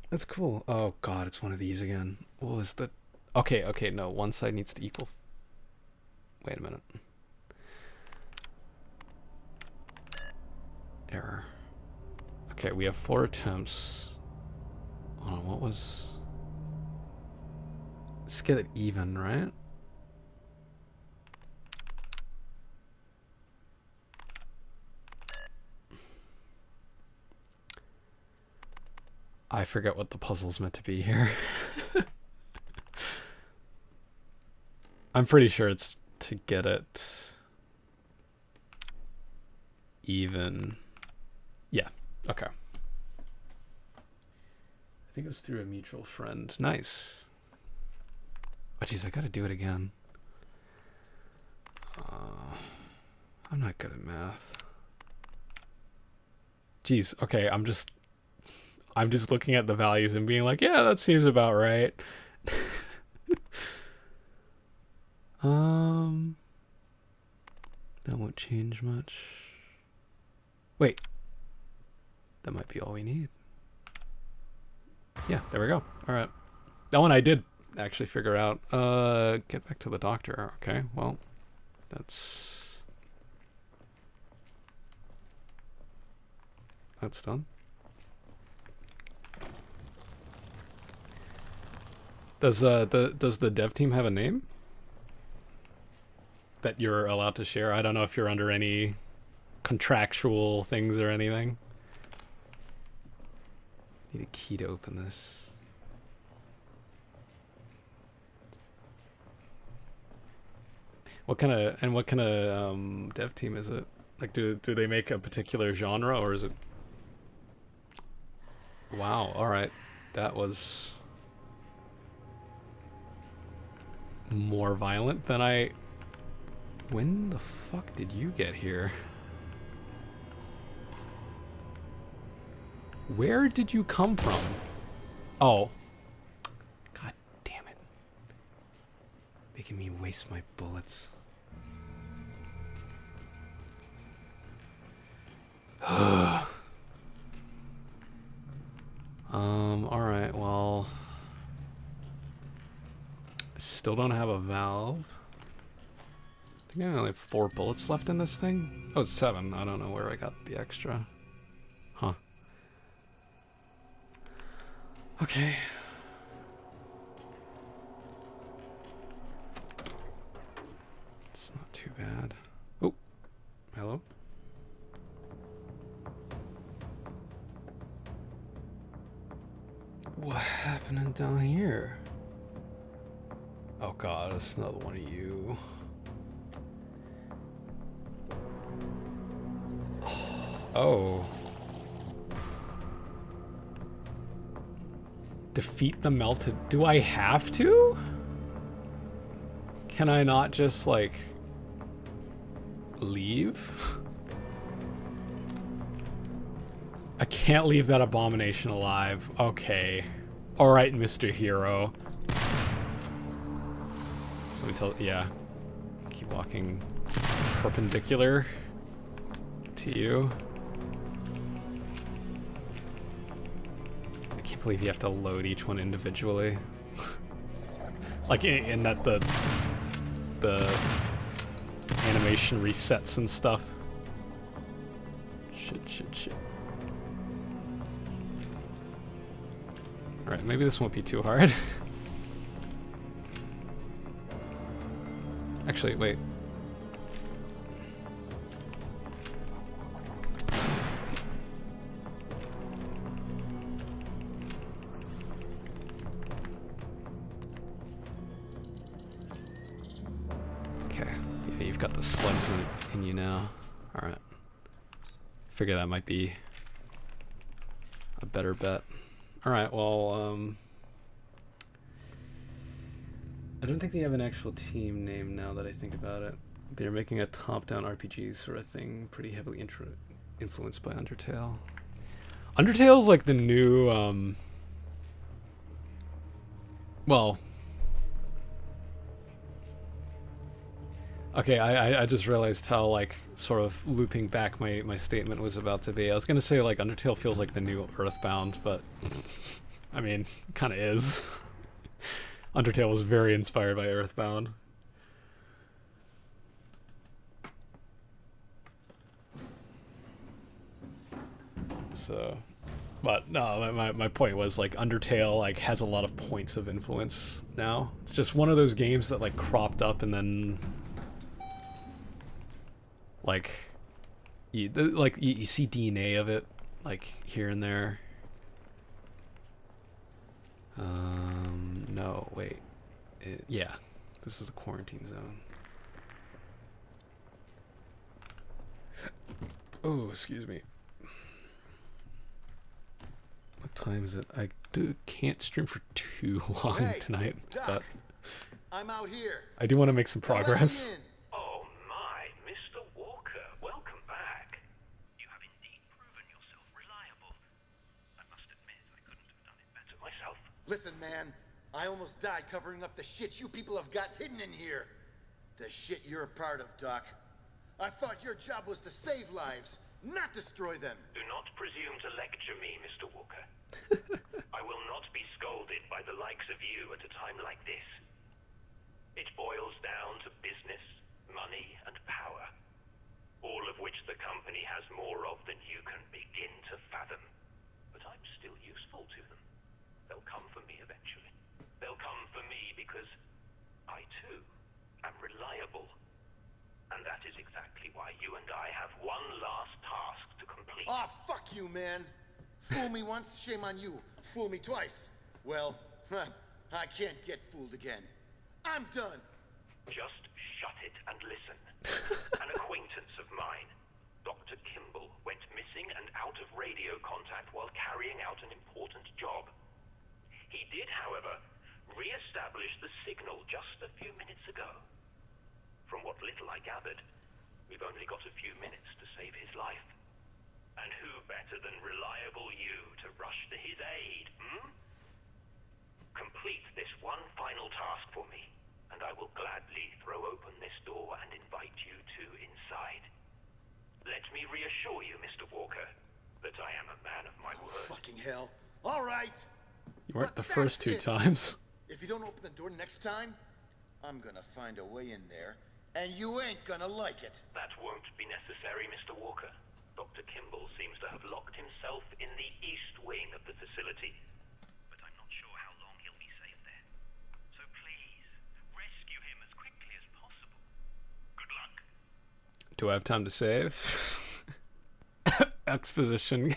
That's cool. Oh god, it's one of these again. What was the... Okay, no, one side needs to equal... Wait a minute. Error. Okay, we have 4 attempts. Hold on, what was... Let's get it even, right? I forget what the puzzle's meant to be here. I'm pretty sure it's to get it even. Yeah, okay. I think it was through a mutual friend. Nice. Oh, geez, I gotta do it again. I'm not good at math. Geez, okay, I'm just looking at the values and being like, yeah, that seems about right. That won't change much. Wait. That might be all we need. Yeah, there we go. All right. That one I did actually figure out. Get back to the doctor. Okay, well, that's done. Does the dev team have a name? that you're allowed to share. I don't know if you're under any contractual things or anything. Need a key to open this. What kind of dev team is it? Like, do they make a particular genre, or is it? Wow. All right, that was more violent than I. When the fuck did you get here? Where did you come from? Oh. God damn it. Making me waste my bullets. Alright, well. I still don't have a valve. I think I only have 4 bullets left in this thing. Oh, it's 7. I don't know where I got the extra. Huh. Okay. It's not too bad. Oh, hello. What happened down here? Oh god, it's another one of you. Oh. Defeat the melted. Do I have to? Can I not just, like, leave? I can't leave that abomination alive. Okay. Alright, Mr. Hero. So we tell, yeah. Keep walking perpendicular to you. I can't believe you have to load each one individually. Like in that the animation resets and stuff. Shit. Alright, maybe this won't be too hard. Actually, wait. Okay, yeah, you've got the slugs in you now. Alright. Figure that might be a better bet. Alright, well, I don't think they have an actual team name now that I think about it. They're making a top-down RPG sort of thing, pretty heavily influenced by Undertale. Undertale's like the new, well... Okay, I just realized how, like, sort of looping back my statement was about to be. I was gonna say, like, Undertale feels like the new Earthbound, but... I mean, kinda is. Undertale was very inspired by Earthbound. So... But, no, my point was, like, Undertale, like, has a lot of points of influence now. It's just one of those games that, like, cropped up and then... Like, you see DNA of it, like, here and there. No, wait. Yeah, this is a quarantine zone. Oh, excuse me. What time is it? I can't stream for too long tonight, Doc, but I'm out here. I do want to make some progress. Oh my, Mr. Walker, welcome back. You have indeed proven yourself reliable. I must admit, I couldn't have done it better myself. Listen, man, I almost died covering up the shit you people have got hidden in here. The shit you're a part of, Doc. I thought your job was to save lives, not destroy them. Do not presume to lecture me, Mr. Walker. I will not be scolded by the likes of you at a time like this. It boils down to business, money, and power. All of which the company has more of than you can begin to fathom. But I'm still useful to them. They'll come for me eventually. They'll come for me because I too am reliable. And that is exactly why you and I have one last task to complete. Aw, fuck you, man. Fool me once, shame on you. Fool me twice. Well, I can't get fooled again. I'm done. Just shut it and listen. An acquaintance of mine, Dr. Kimball, went missing and out of radio contact while carrying out an important job. He did, however, re-establish the signal just a few minutes ago. From what little I gathered, we've only got a few minutes to save his life. And who better than reliable you to rush to his aid, hmm? Complete this one final task for me, and I will gladly throw open this door and invite you two inside. Let me reassure you, Mr. Walker, that I am a man of my word. Fucking hell. All right. You weren't But the first that's 2 it. times. If you don't open the door next time, I'm gonna find a way in there, and you ain't gonna like it. That won't be necessary, Mr. Walker. Dr. Kimball seems to have locked himself in the east wing of the facility. But I'm not sure how long he'll be safe there. So please, rescue him as quickly as possible. Good luck. Do I have time to save? Exposition.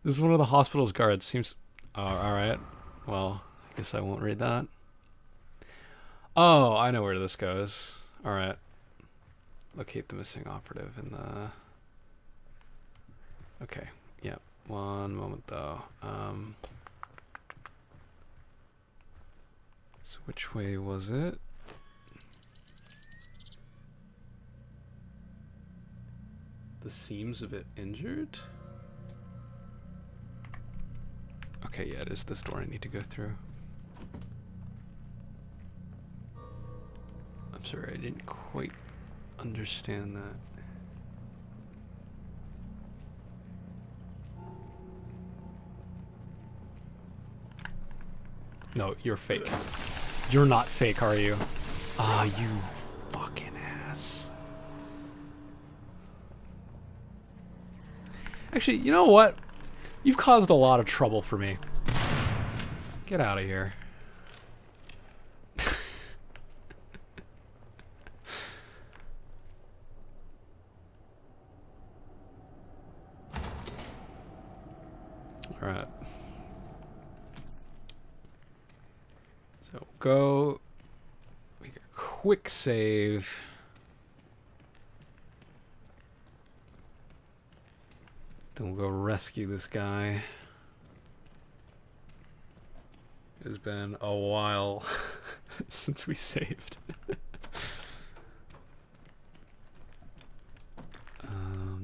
This is one of the hospital's guards. Seems... alright. Well, I guess I won't read that. Oh, I know where this goes. Alright. Locate the missing operative in the... Okay. Yep. One moment, though. So which way was it? The seam's a bit injured. Okay, yeah, it is this door I need to go through. I'm sorry, I didn't quite understand that. No, you're fake. You're not fake, are you? Ah, you fucking ass. Actually, you know what? You've caused a lot of trouble for me. Get out of here. Alright. So go make a quick save. Then we'll go rescue this guy. It's been a while since we saved.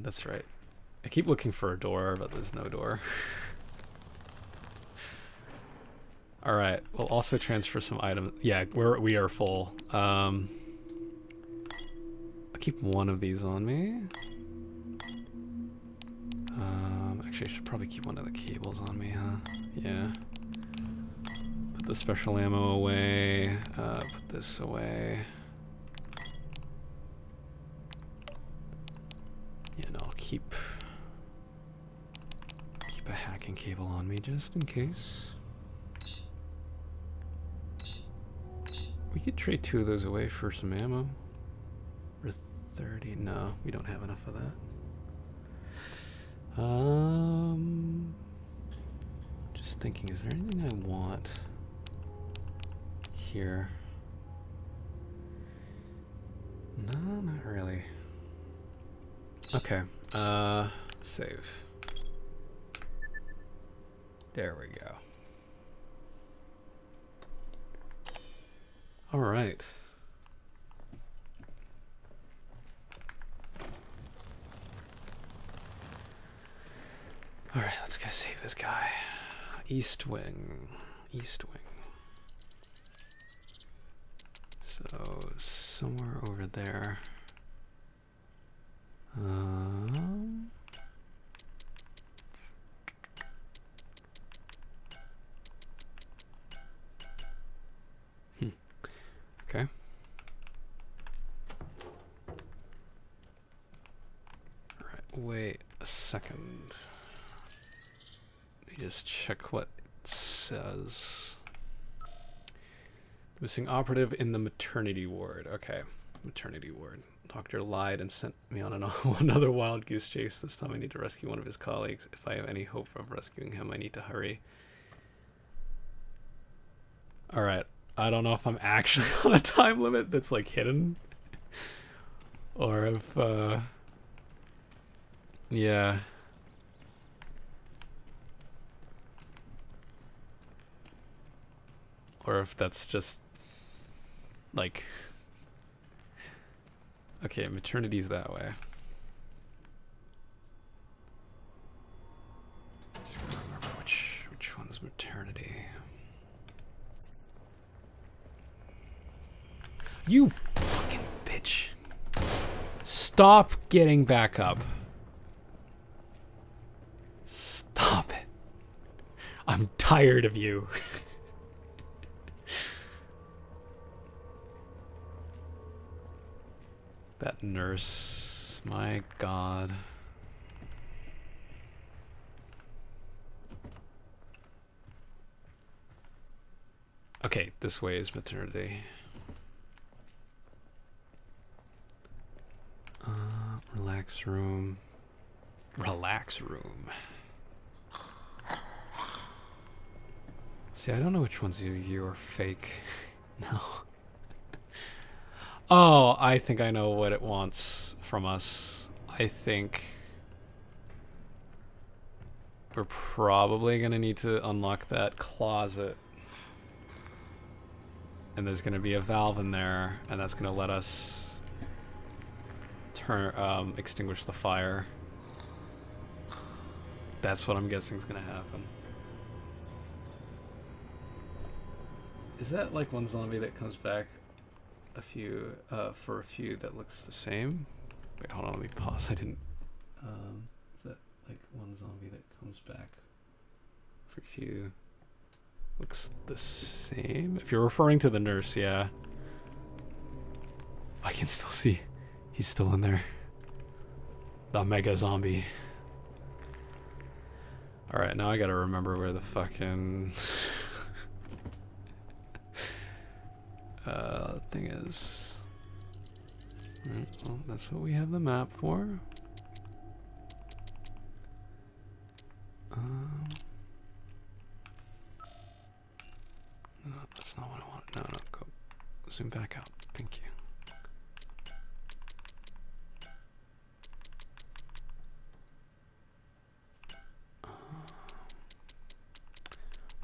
That's right. I keep looking for a door, but there's no door. Alright, we'll also transfer some items. Yeah, we are full. I'll keep one of these on me. Actually, I should probably keep one of the cables on me, huh? Yeah. Put the special ammo away. Put this away. Yeah, no, I'll keep a hacking cable on me just in case. We could trade 2 of those away for some ammo. For 30. No, we don't have enough of that. Just thinking, is there anything I want here? No, not really. Okay, save. There we go. All right. All right, let's go save this guy. East wing. East wing. So somewhere over there. Okay. All right, wait a second. Let me just check what it says. Missing operative in the maternity ward. Okay. Maternity ward. Doctor lied and sent me on another wild goose chase. This time I need to rescue one of his colleagues. If I have any hope of rescuing him, I need to hurry. Alright. I don't know if I'm actually on a time limit that's like hidden. Or if, yeah. Or if that's just like, okay, maternity's that way. Just gotta remember which one's maternity. You fucking bitch. Stop getting back up. Stop it. I'm tired of you. That nurse, my God. Okay, this way is maternity. Relax room. Relax room. See, I don't know which ones you are fake. No. Oh, I think I know what it wants from us. I think we're probably gonna need to unlock that closet. And there's gonna be a valve in there, and that's gonna let us extinguish the fire. That's what I'm guessing is gonna happen. Is that like one zombie that comes back a few for a few that looks the same? Wait, hold on, let me pause. I didn't is that like one zombie that comes back for a few looks the same? If you're referring to the nurse, yeah. I can still see he's still in there. The mega zombie. Alright, now I gotta remember where the fucking thing is. Alright, well, that's what we have the map for. No, that's not what I want. No, go zoom back out. Thank you.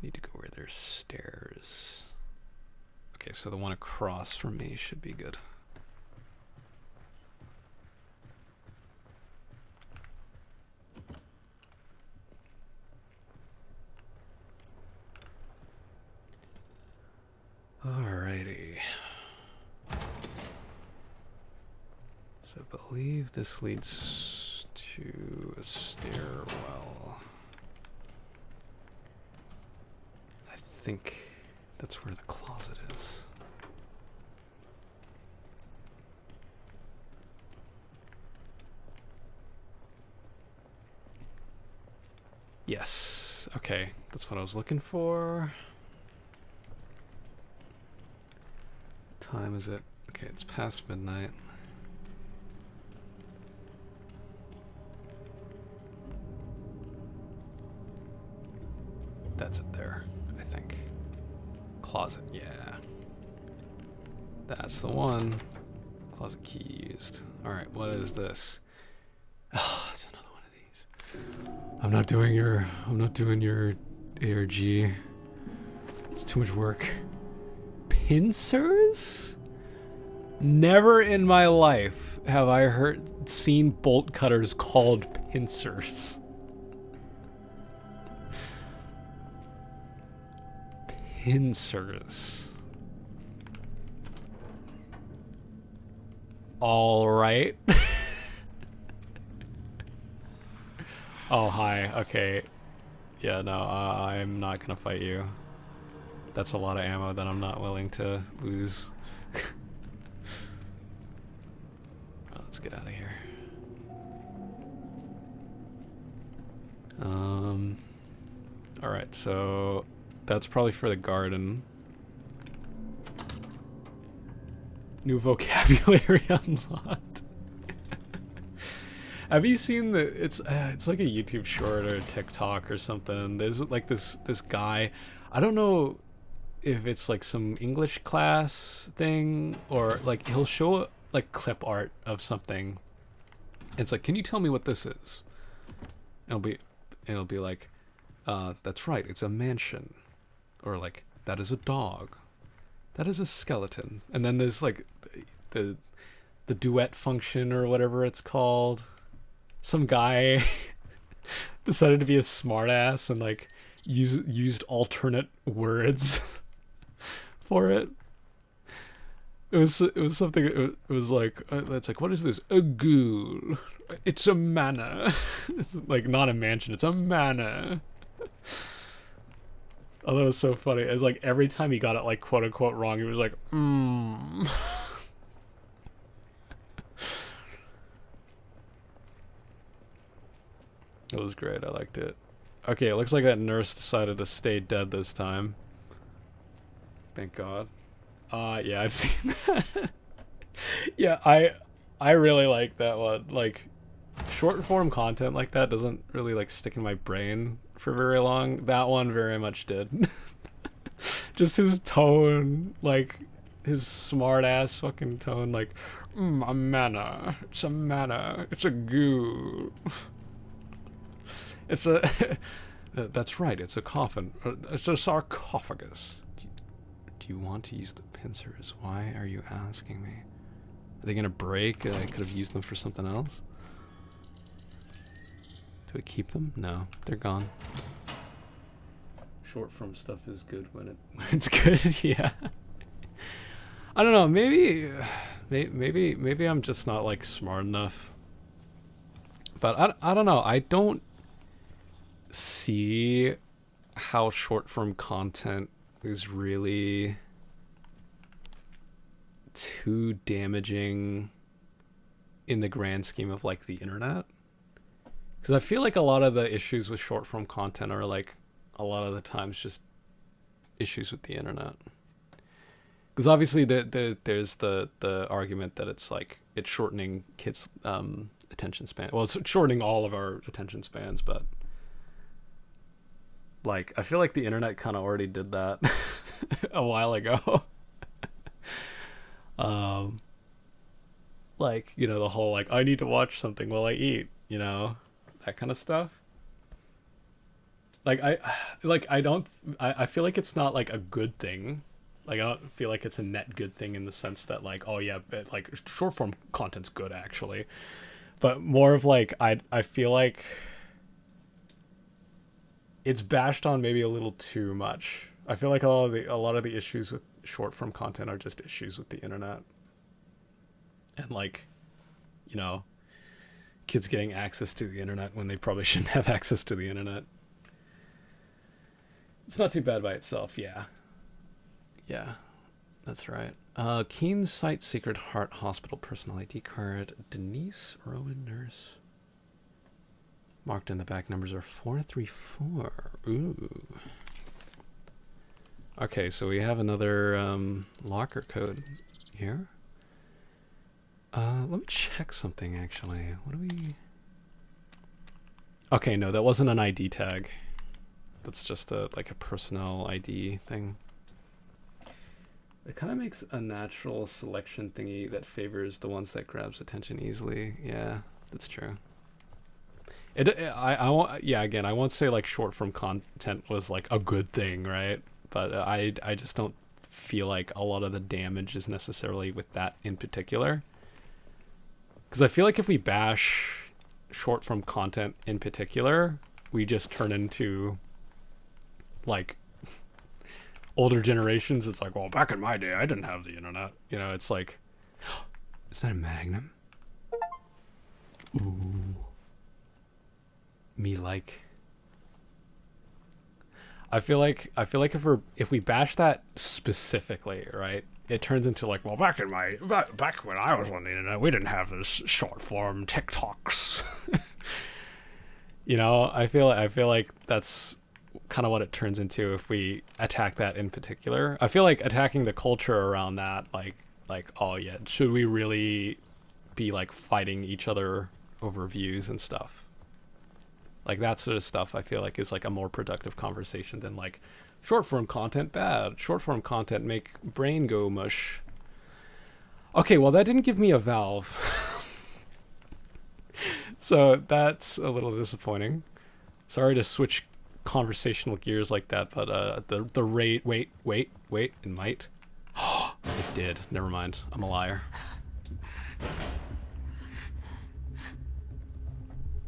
Need to go where there's stairs. Okay, so the one across from me should be good. Alrighty. So I believe this leads to a stairwell. I think that's where the closet is. Yes. Okay, that's what I was looking for. What time is it? Okay, it's past midnight. That's it there, I think. Closet, yeah. That's the one. Closet key used. Alright, what is this? Oh, it's another one of these. I'm not doing your ARG. It's too much work. Pincers? Never in my life have I seen bolt cutters called pincers. Pincers. All right. Oh, hi. Okay. Yeah, no, I'm not gonna fight you. That's a lot of ammo that I'm not willing to lose. Let's get out of here. Alright, so that's probably for the garden. New vocabulary unlocked. Have you seen it's like a YouTube short or a TikTok or something. There's like this guy. I don't know if it's like some English class thing or like he'll show like clip art of something. It's like, can you tell me what this is? And it'll be like, that's right, it's a mansion. Or like, that is a dog. That is a skeleton. And then there's like the duet function or whatever it's called. Some guy decided to be a smartass and like used alternate words for it. It was something. It was like it's like, what is this? A ghoul. It's a manor. It's like not a mansion. It's a manor. I thought it was so funny. It's like every time he got it like quote unquote wrong, he was like, It was great. I liked it. Okay, it looks like that nurse decided to stay dead this time. Thank God. Yeah, I've seen that. Yeah, I really like that one. Like, short form content like that doesn't really like stick in my brain for very long. That one very much did. Just his tone, like his smart ass fucking tone, like, a manor. It's a manor. It's a goo. It's a. That's right. It's a coffin. It's a sarcophagus. Do you want to use the pincers? Why are you asking me? Are they gonna break? I could have used them for something else. Do we keep them? No, they're gone. Short form stuff is good when it's good. Yeah. I don't know. Maybe I'm just not like smart enough. But I don't know. I don't see how short form content is really too damaging in the grand scheme of like the internet, because I feel like a lot of the issues with short form content are like a lot of the times just issues with the internet, because obviously there's the argument that it's like it's shortening kids attention span. Well, it's shortening all of our attention spans, but like, I feel like the internet kind of already did that a while ago. Like, you know, the whole, like, I need to watch something while I eat, you know, that kind of stuff. Like, I feel like it's not, like, a good thing. Like, I don't feel like it's a net good thing in the sense that, like, oh, yeah, like, short form content's good, actually. But more of, like, I feel like it's bashed on maybe a little too much. I feel like a lot of the issues with short form content are just issues with the internet. And like, you know, kids getting access to the internet when they probably shouldn't have access to the internet. It's not too bad by itself, yeah. Yeah, that's right. Keen Sight Sacred Heart Hospital personal ID card. Denise Rowan Nurse. Marked in the back numbers are 434. Ooh. Okay, so we have another locker code here. Let me check something actually. What do we... Okay, no, that wasn't an ID tag. That's just like a personnel ID thing. It kind of makes a natural selection thingy that favors the ones that grabs attention easily. Yeah, that's true. I won't, yeah, again, I won't say like short form content was like a good thing, right? But I just don't feel like a lot of the damage is necessarily with that in particular. Because I feel like if we bash short form content in particular, we just turn into like older generations. It's like, well, back in my day, I didn't have the internet. You know, it's like, is that a Magnum? Ooh. Me like. I feel like if we bash that specifically, right, it turns into like, well, back when I was on the internet, we didn't have this short form TikToks. You know, I feel like that's kind of what it turns into if we attack that in particular. I feel like attacking the culture around that, like, like, oh yeah, should we really be like fighting each other over views and stuff? Like that sort of stuff I feel like is like a more productive conversation than like short form content bad, short form content make brain go mush. Okay, well that didn't give me a valve. So that's a little disappointing. Sorry to switch conversational gears like that, but the rate, wait, it might. It did. Never mind. I'm a liar.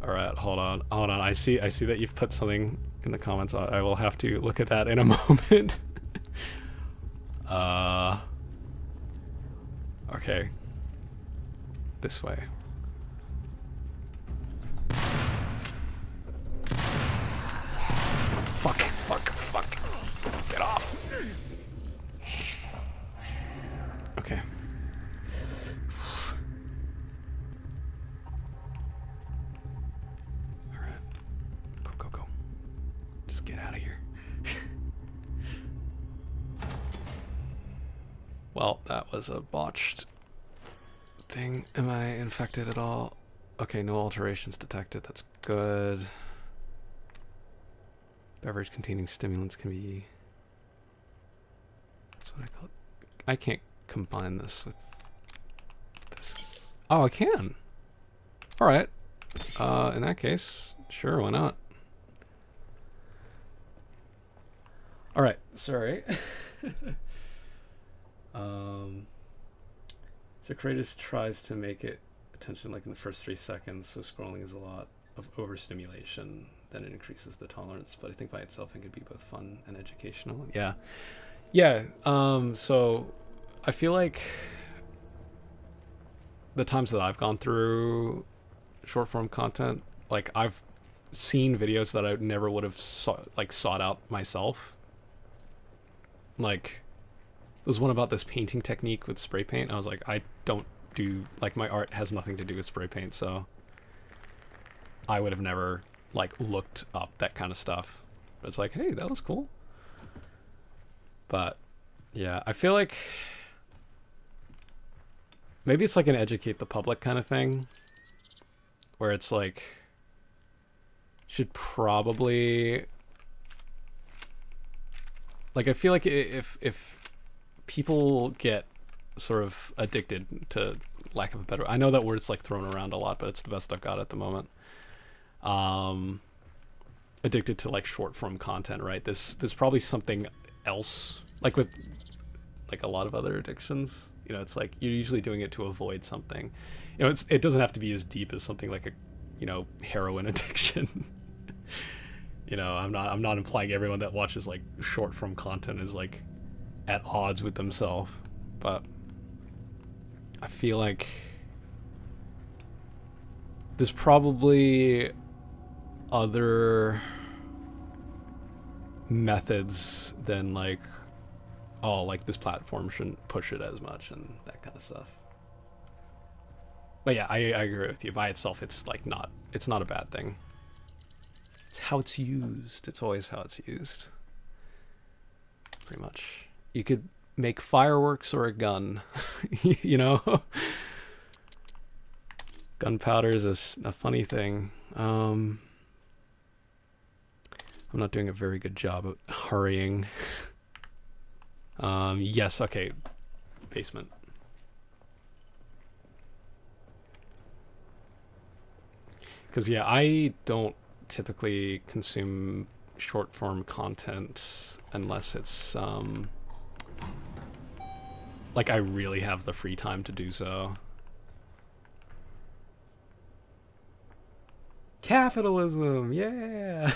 All right, hold on. I see that you've put something in the comments. I will have to look at that in a moment. Okay. This way. Fuck. Get off. Okay. Alright. Go. Just get out of here. Well, that was a botched thing. Am I infected at all? Okay, no alterations detected. That's good. Beverage containing stimulants can be... That's what I call it. I can't combine this with this. Oh, I can. Alright. In that case, sure, why not? Alright, sorry. So Kratos tries to make it attention like in the first 3 seconds, so scrolling is a lot of overstimulation. Then it increases the tolerance, but I think by itself it could be both fun and educational. Yeah. So I feel like the times that I've gone through short form content, like I've seen videos that I never would have sought out myself. Like there's one about this painting technique with spray paint. I was like, I don't do, like my art has nothing to do with spray paint, so I would have never like looked up that kind of stuff. But it's like, hey, that was cool. But yeah, I feel like maybe it's like an educate the public kind of thing, where it's like should probably, like I feel like if people get sort of addicted, to lack of a better, I know that word's like thrown around a lot, but it's the best I've got at the moment. Addicted to like short form content, right? There's probably something else, like with like a lot of other addictions, you know, it's like you're usually doing it to avoid something, you know. It doesn't have to be as deep as something like a, you know, heroin addiction. You know, I'm not implying everyone that watches like short form content is like at odds with themselves, but I feel like there's probably other methods than like, oh, like this platform shouldn't push it as much and that kind of stuff. But yeah, I agree with you. By itself, it's like it's not a bad thing. It's how it's used. It's always how it's used. Pretty much. You could make fireworks or a gun, you know? Gunpowder is a funny thing. I'm not doing a very good job of hurrying. Yes, okay. Basement. Because, yeah, I don't typically consume short form content unless it's, like I really have the free time to do so. Capitalism, yeah.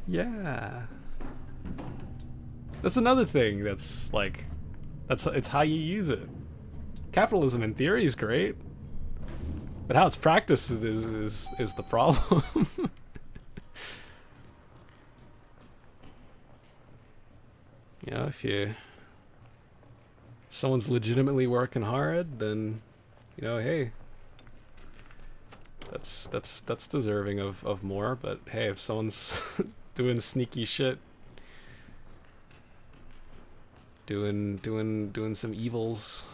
Yeah. That's another thing that's like, it's how you use it. Capitalism in theory is great, but how it's practiced is the problem. You know, if someone's legitimately working hard, then, you know, hey, that's deserving of more. But hey, if someone's doing sneaky shit, doing some evils.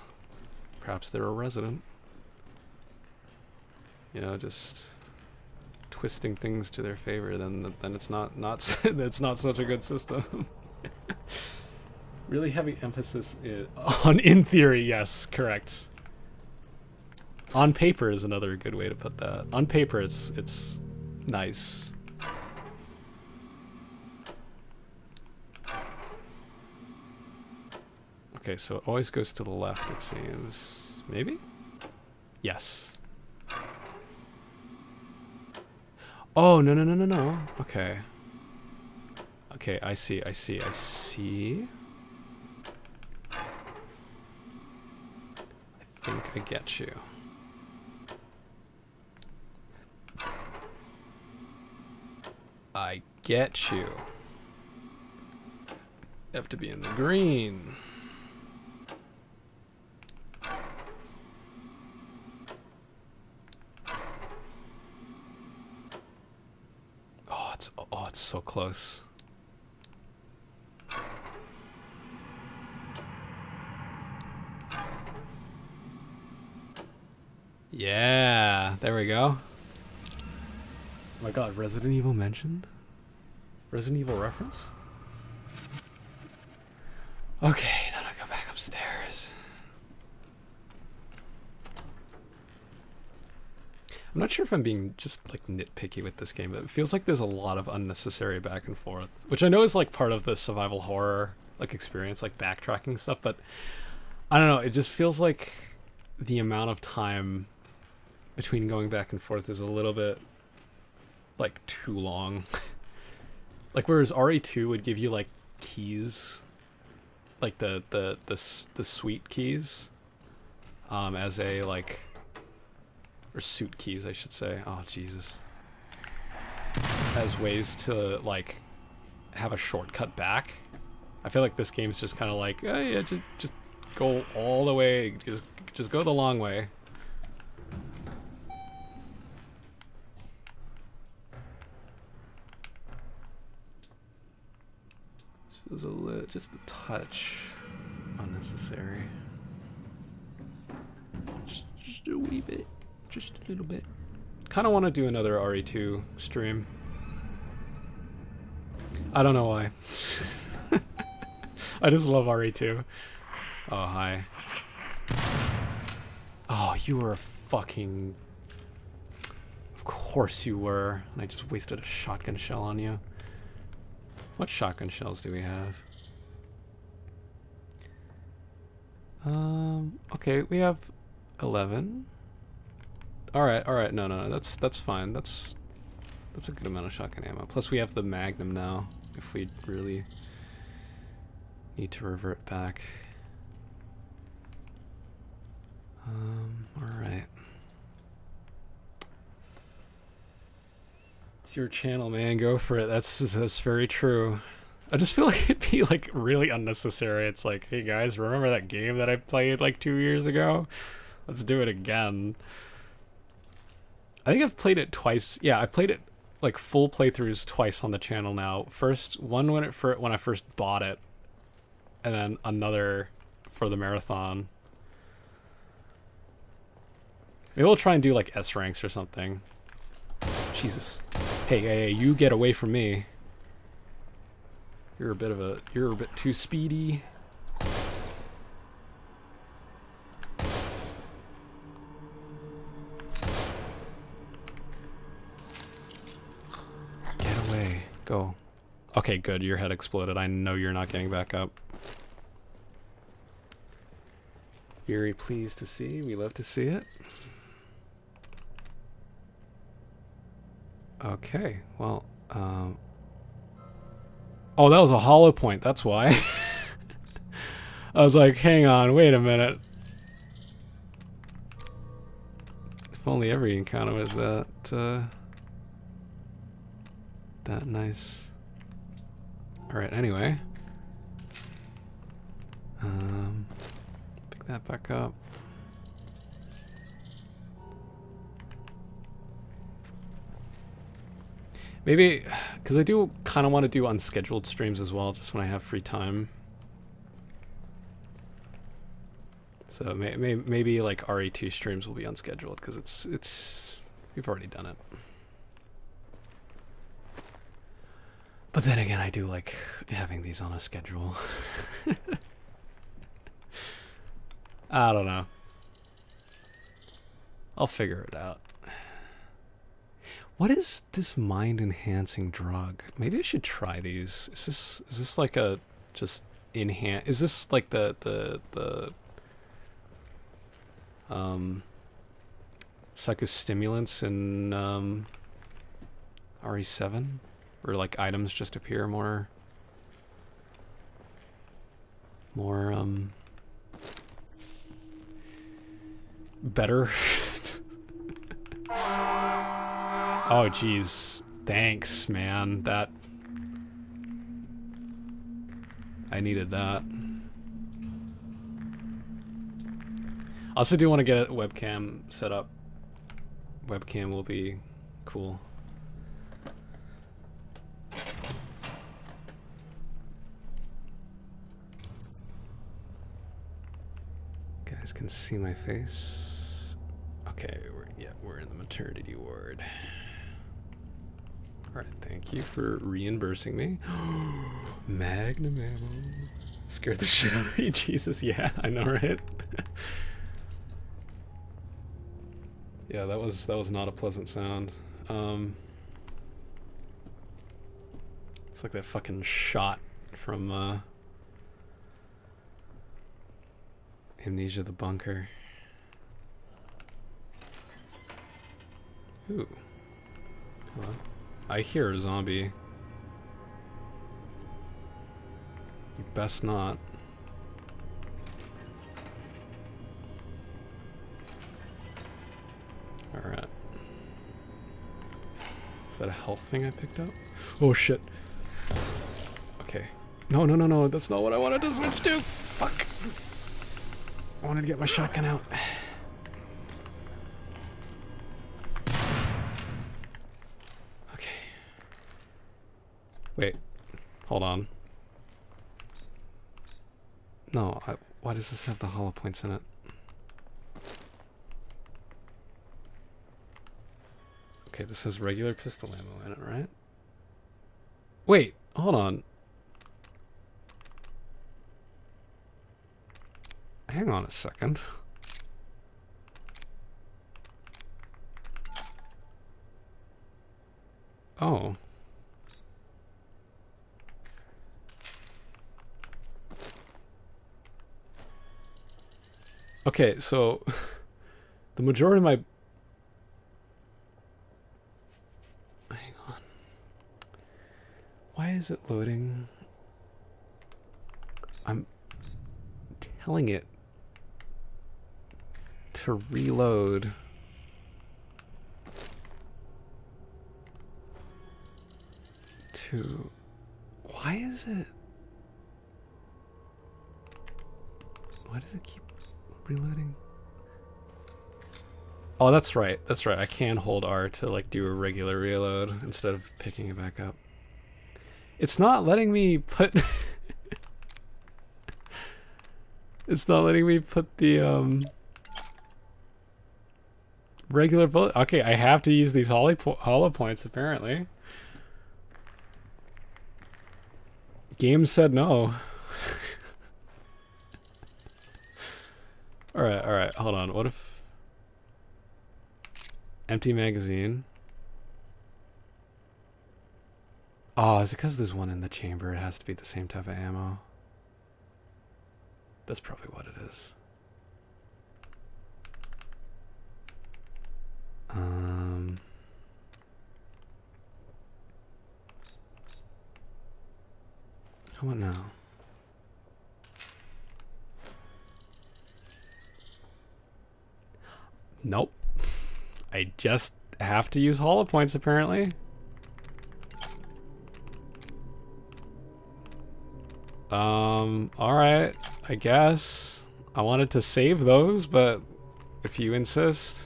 Perhaps they're a resident. You know, just twisting things to their favor. Then it's not it's not such a good system. Really heavy emphasis on in theory. Yes, correct. On paper is another good way to put that. On paper, it's nice. Okay, so it always goes to the left, it seems. Maybe? Yes. Oh, no, no, no, no, no. Okay. Okay, I see, I see, I see. I think I get you. I get you. Have to be in the green. Oh, it's so close. Yeah, there we go. Oh my god, Resident Evil mentioned? Resident Evil reference? Okay, now I go back upstairs. I'm not sure if I'm being just like nitpicky with this game, but it feels like there's a lot of unnecessary back and forth, which I know is like part of the survival horror like experience, like backtracking stuff, but I don't know, it just feels like the amount of time between going back and forth is a little bit like too long. Like whereas RE2 would give you like keys, like the suite keys, as a like, or suit keys I should say. Oh Jesus. As ways to like have a shortcut back. I feel like this game's just kind of like, oh yeah, just go all the way, just go the long way. This was just a touch unnecessary. Just a wee bit, just a little bit. Kind of want to do another RE2 stream. I don't know why. I just love RE2. Oh, hi. Oh, you were a fucking... Of course you were. And I just wasted a shotgun shell on you. What shotgun shells do we have? Okay, we have 11. Alright, no, that's fine. That's a good amount of shotgun ammo. Plus we have the Magnum now, if we really need to revert back. Alright. It's your channel, man. Go for it. That's very true. I just feel like it'd be like really unnecessary. It's like, hey guys, remember that game that I played like 2 years ago? Let's do it again. I think I've played it twice. Yeah, I've played it like full playthroughs twice on the channel now. First one when I first bought it, and then another for the marathon. Maybe we'll try and do like S ranks or something. Jesus. Hey, you get away from me. You're a bit too speedy. Get away. Go. Okay, good. Your head exploded. I know you're not getting back up. Very pleased to see. We love to see it. Okay, well, oh, that was a hollow point, that's why. I was like, hang on, wait a minute. If only every encounter was that nice. Alright, anyway. Pick that back up. Maybe, because I do kind of want to do unscheduled streams as well, just when I have free time. So maybe like RE2 streams will be unscheduled because it's we've already done it. But then again, I do like having these on a schedule. I don't know. I'll figure it out. What is this mind-enhancing drug? Maybe I should try these. Is this like a just enhance? Is this like the psychostimulants in RE7, where like items just appear more better? Oh geez, thanks man, that I needed that. I also do want to get a webcam set up. Webcam will be cool. Guys can see my face. Okay, we're in the maternity ward. All right, thank you for reimbursing me. Magnum ammo. Scared the shit out of me. Jesus, yeah, I know, right? Yeah, that was not a pleasant sound. It's like that fucking shot from Amnesia the Bunker. Ooh. Hello. I hear a zombie. You best not. Alright. Is that a health thing I picked up? Oh shit. Okay. No, that's not what I wanted to switch to! Fuck! I wanted to get my shotgun out. Okay. Wait. Hold on. No, why does this have the hollow points in it? Okay, this has regular pistol ammo in it, right? Wait, hold on. Hang on a second. Oh. Okay, so the majority of my... Hang on. Why is it loading? I'm telling it to reload. To... Why is it... Why does it keep reloading? Oh, that's right. That's right. I can hold R to like do a regular reload instead of picking it back up. It's not letting me put... It's not letting me put the regular bullet. Okay, I have to use these hollow points apparently. Game said no. Alright, hold on. What if... Empty magazine. Oh, is it because there's one in the chamber? It has to be the same type of ammo. That's probably what it is. What now? Nope. I just have to use hollow points apparently. Alright, I guess. I wanted to save those, but if you insist.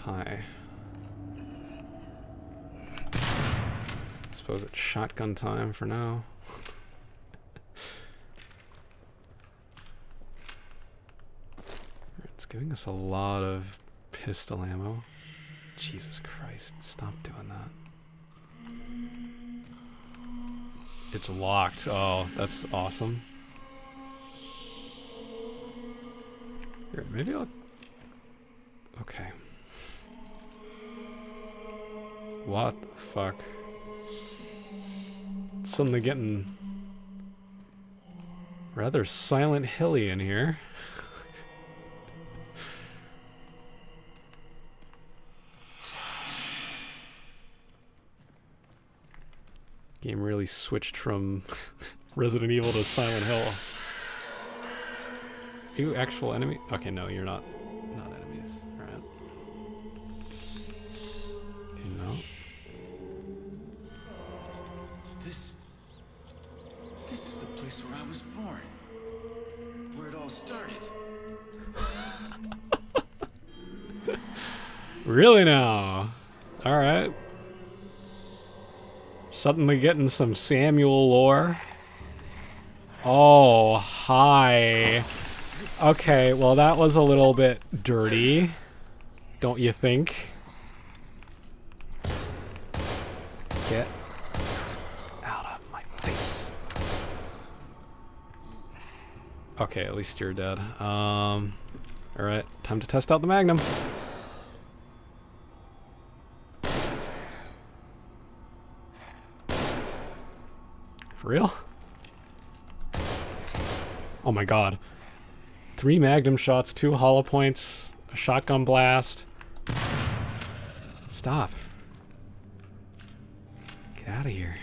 Hi. Suppose it's shotgun time for now. It's giving us a lot of pistol ammo. Jesus Christ, stop doing that. It's locked. Oh, that's awesome. Here, maybe I'll... Okay. What the fuck? It's suddenly getting rather Silent Hilly in here. Game really switched from Resident Evil to Silent Hill. Are you actual enemy? Okay, no, you're not. Not enemies. Alright. Okay, no. This is the place where I was born. Where it all started. Really now? Alright. Suddenly getting some Samuel lore. Oh, hi. Okay, well that was a little bit dirty. Don't you think? Get out of my face. Okay, at least you're dead. Alright, time to test out the Magnum. For real? Oh my god. 3 Magnum shots, 2 hollow points, a shotgun blast. Stop. Get out of here.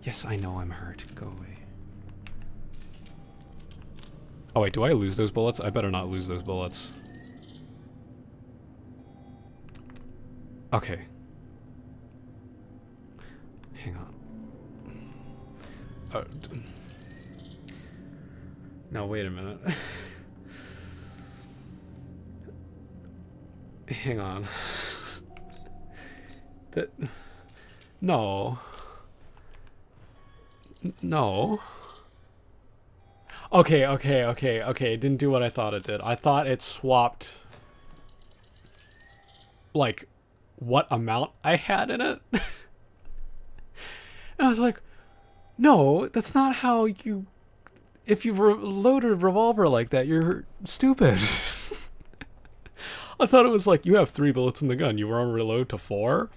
Yes, I know I'm hurt. Go away. Oh wait, do I lose those bullets? I better not lose those bullets. Okay. Hang on. No, wait a minute. Hang on. No. No. Okay. It didn't do what I thought it did. I thought it swapped, like, what amount I had in it. And I was like, no, that's not how you... If you load a revolver like that, you're stupid. I thought it was like, you have 3 bullets in the gun. You were on reload to 4.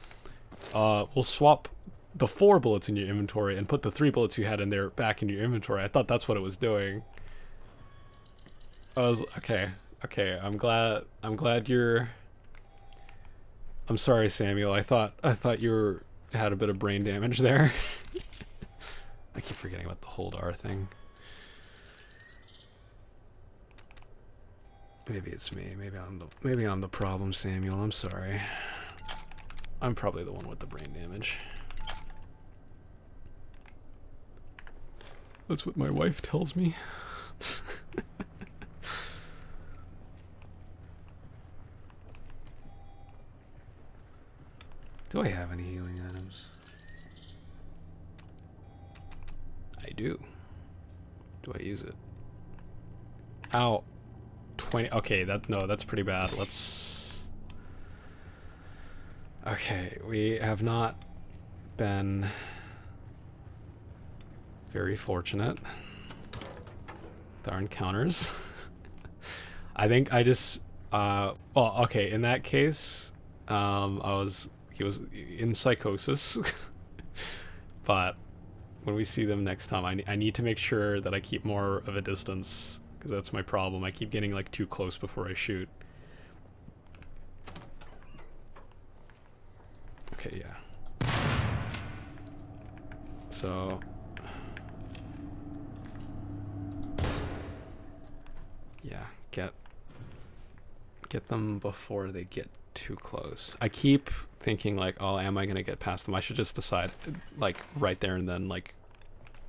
We'll swap the 4 bullets in your inventory and put the 3 bullets you had in there back in your inventory. I thought that's what it was doing. I was, okay. I'm glad you're... I'm sorry, Samuel. I thought you had a bit of brain damage there. I keep forgetting about the hold R thing. Maybe it's me. Maybe I'm the problem, Samuel. I'm sorry. I'm probably the one with the brain damage. That's what my wife tells me. Do I have any healing items? I do. Do I use it? Ow. 20. Okay, that's pretty bad. Let's... Okay, we have not been very fortunate with our encounters. I think I just... well, okay, in that case, he was in psychosis. But when we see them next time, I need to make sure that I keep more of a distance, because that's my problem. I keep getting like too close before I shoot. Okay, yeah. So... yeah, get them before they get too close. I keep thinking like, oh, am I gonna get past them? I should just decide like right there and then, like,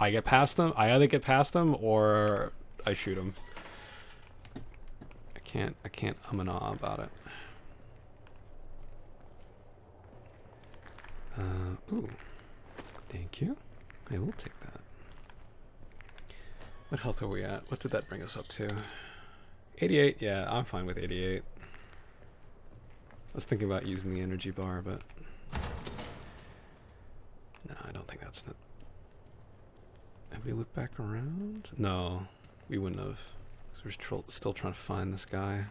I get past them. I either get past them or I shoot them. I can't and ah about it. Ooh. Thank you. I will take that. What health are we at? What did that bring us up to? 88? Yeah, I'm fine with 88. I was thinking about using the energy bar, but... No, I don't think that's not... Have we looked back around? No, we wouldn't have. 'Cause we're still trying to find this guy.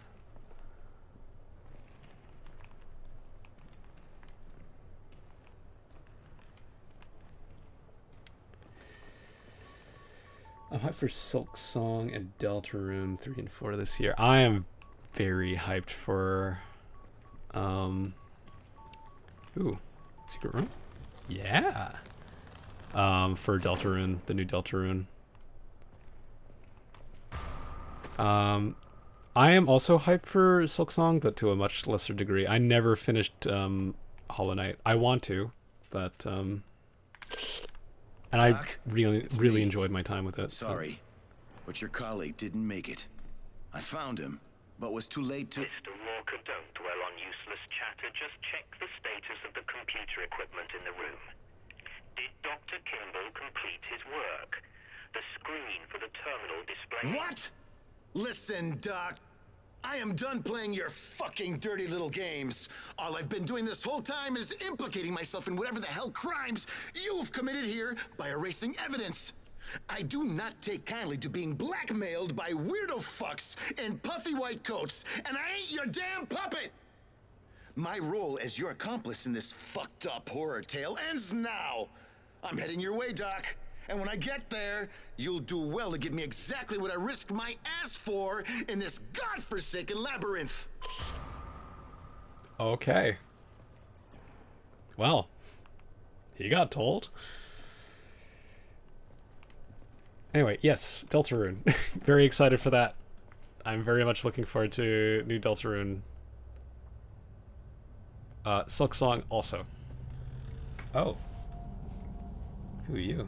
I'm hyped for Silk Song and Deltarune 3 and 4 this year. I am very hyped for ooh, secret room? Yeah. For Deltarune, the new Deltarune. I am also hyped for Silk Song, but to a much lesser degree. I never finished Hollow Knight. I want to, but and I really enjoyed my time with it. Sorry, but your colleague didn't make it. I found him, but was too late to... Mr. Walker, don't dwell on useless chatter. Just check the status of the computer equipment in the room. Did Dr. Kimball complete his work? The screen for the terminal display... What? Listen, Doc. I am done playing your fucking dirty little games. All I've been doing this whole time is implicating myself in whatever the hell crimes you've committed here by erasing evidence. I do not take kindly to being blackmailed by weirdo fucks in puffy white coats, and I ain't your damn puppet! My role as your accomplice in this fucked up horror tale ends now. I'm heading your way, Doc. And when I get there, you'll do well to give me exactly what I risked my ass for in this godforsaken labyrinth. Okay. Well, he got told. Anyway, yes, Deltarune. Very excited for that. I'm very much looking forward to new Deltarune. Silk Song also. Oh. Who are you?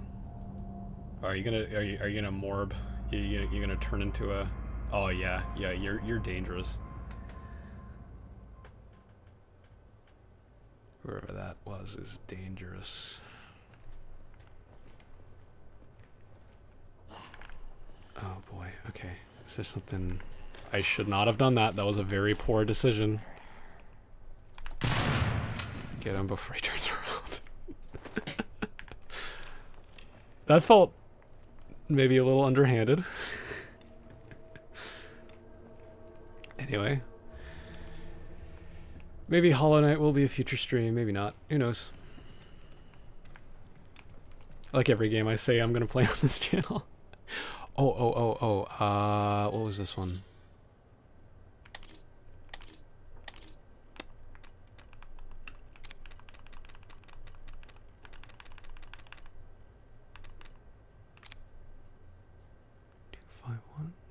Are you gonna morb? You gonna turn into a... Oh yeah, you're dangerous. Whoever that was is dangerous. Oh boy, okay. Is there something... I should not have done that. That was a very poor decision. Get him before he turns around. That felt maybe a little underhanded. Anyway. Maybe Hollow Knight will be a future stream, maybe not. Who knows? Like every game I say I'm gonna play on this channel. What was this one?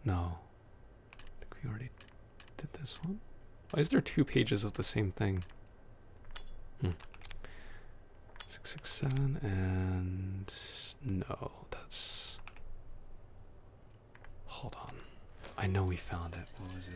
No. I think we already did this one. Why is there 2 pages of the same thing? 667 and... No, that's... Hold on. I know we found it. What was it?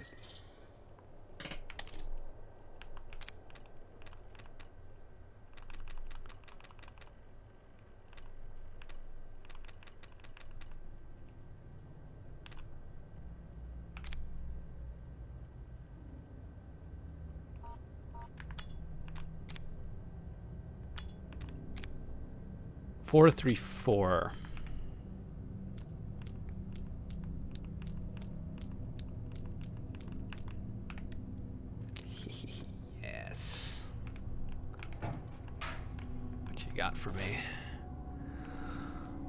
Four, 3, 4. Yes. What you got for me?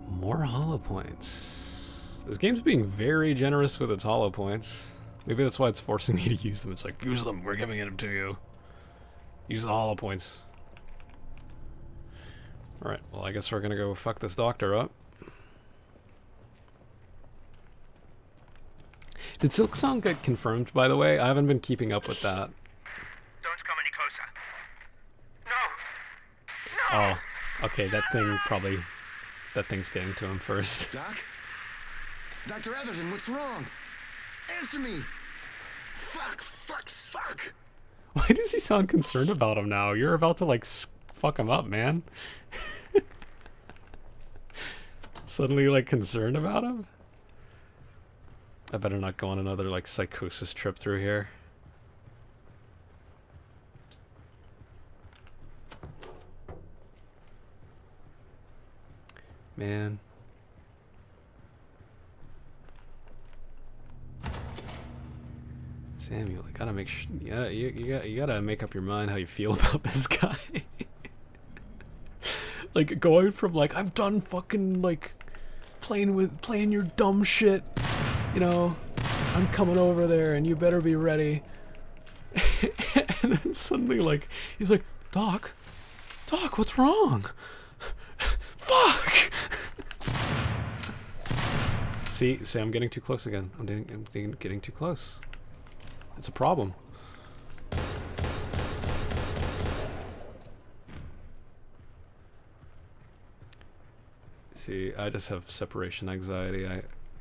More hollow points. This game's being very generous with its hollow points. Maybe that's why it's forcing me to use them. It's like, use them. We're giving them to you. Use the hollow points. Alright, well I guess we're gonna go fuck this doctor up. Did Silk Song get confirmed, by the way? I haven't been keeping up with that. Don't come any closer. No! No! Oh, okay, that thing's getting to him first. Doc? Dr. Atherton, what's wrong? Answer me! Fuck! Why does he sound concerned about him now? You're about to, like, Fuck him up, man. Suddenly, like, concerned about him? I better not go on another, like, psychosis trip through here. Man. Samuel, I gotta make sure you gotta make up your mind how you feel about this guy. Like going from like I'm done fucking like playing your dumb shit, you know, I'm coming over there and you better be ready. And then suddenly like he's like, Doc, what's wrong? Fuck. See, I'm getting too close again. I'm getting too close. It's a problem. See, I just have separation anxiety.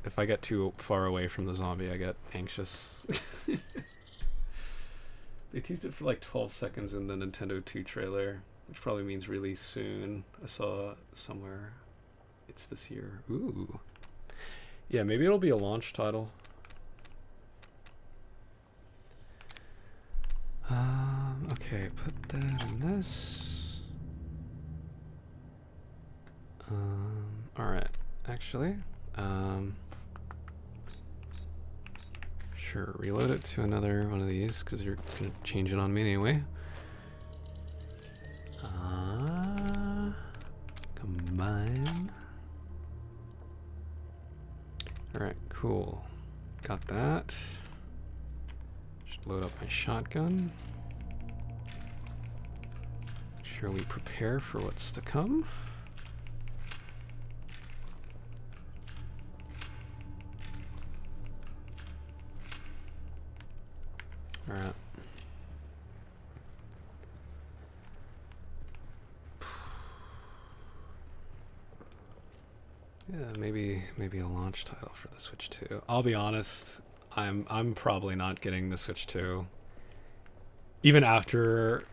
If I get too far away from the zombie, I get anxious. They teased it for like 12 seconds in the Nintendo 2 trailer, which probably means release soon. I saw somewhere it's this year. Ooh. Yeah, maybe it'll be a launch title. Okay, put that in this. Alright, actually, sure, reload it to another one of these, because you're gonna change it on me anyway. Combine. Alright, cool. Got that. Should load up my shotgun. Make sure we prepare for what's to come. Alright. Yeah, maybe a launch title for the Switch 2. I'll be honest, I'm probably not getting the Switch 2. Even after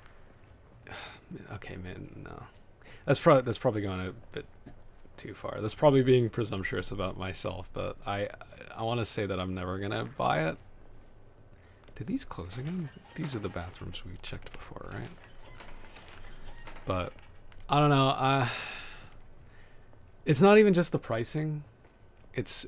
okay, man, no. That's probably going a bit too far. That's probably being presumptuous about myself, but I want to say that I'm never going to buy it. Did these close again? These are the bathrooms we checked before, right? But I don't know. It's not even just the pricing. It's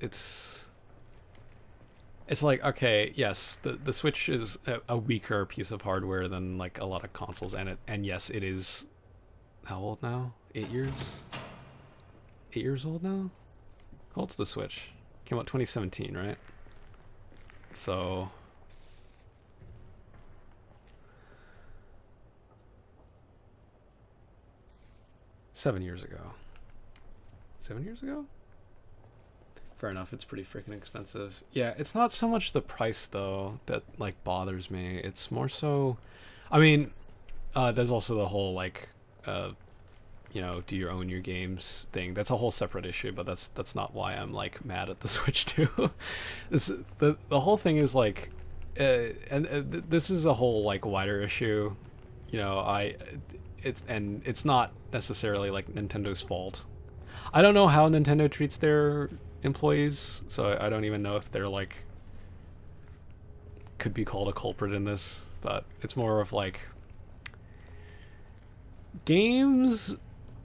like, okay, yes, the Switch is a weaker piece of hardware than like a lot of consoles, and yes, it is how old now? 8 years? 8 years old now? How old's the Switch? Came out 2017, right? So 7 years ago. 7 years ago? Fair enough, it's pretty freaking expensive. Yeah, it's not so much the price though that like bothers me. It's more so, I mean, there's also the whole like, you know, do you own your games thing. That's a whole separate issue, but that's not why I'm like mad at the Switch 2. The whole thing is like, this is a whole like wider issue. You know, it's not necessarily like Nintendo's fault. I don't know how Nintendo treats their employees, so I don't even know if they're like could be called a culprit in this, but it's more of like games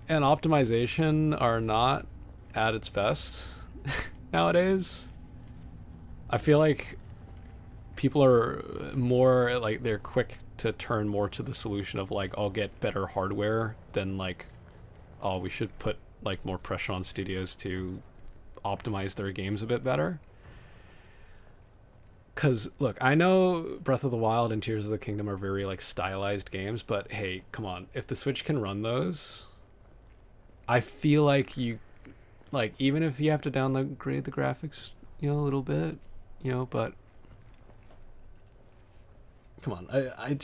and optimization are not at its best nowadays. I feel like people are more like they're quick to turn more to the solution of like I'll get better hardware than like, oh, we should put like more pressure on studios to optimize their games a bit better. Cause look, I know Breath of the Wild and Tears of the Kingdom are very like stylized games, but hey, come on, if the Switch can run those, I feel like you, like even if you have to downgrade the graphics, you know, a little bit, you know, but come on, I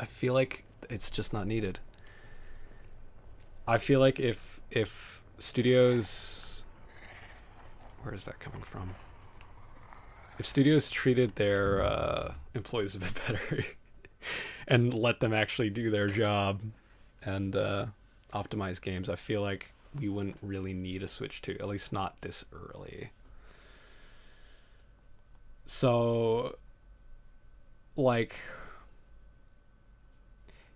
feel like it's just not needed. I feel like if studios, where is that coming from? If studios treated their employees a bit better and let them actually do their job, and optimized games, I feel like we wouldn't really need a Switch 2, at least not this early. So, like,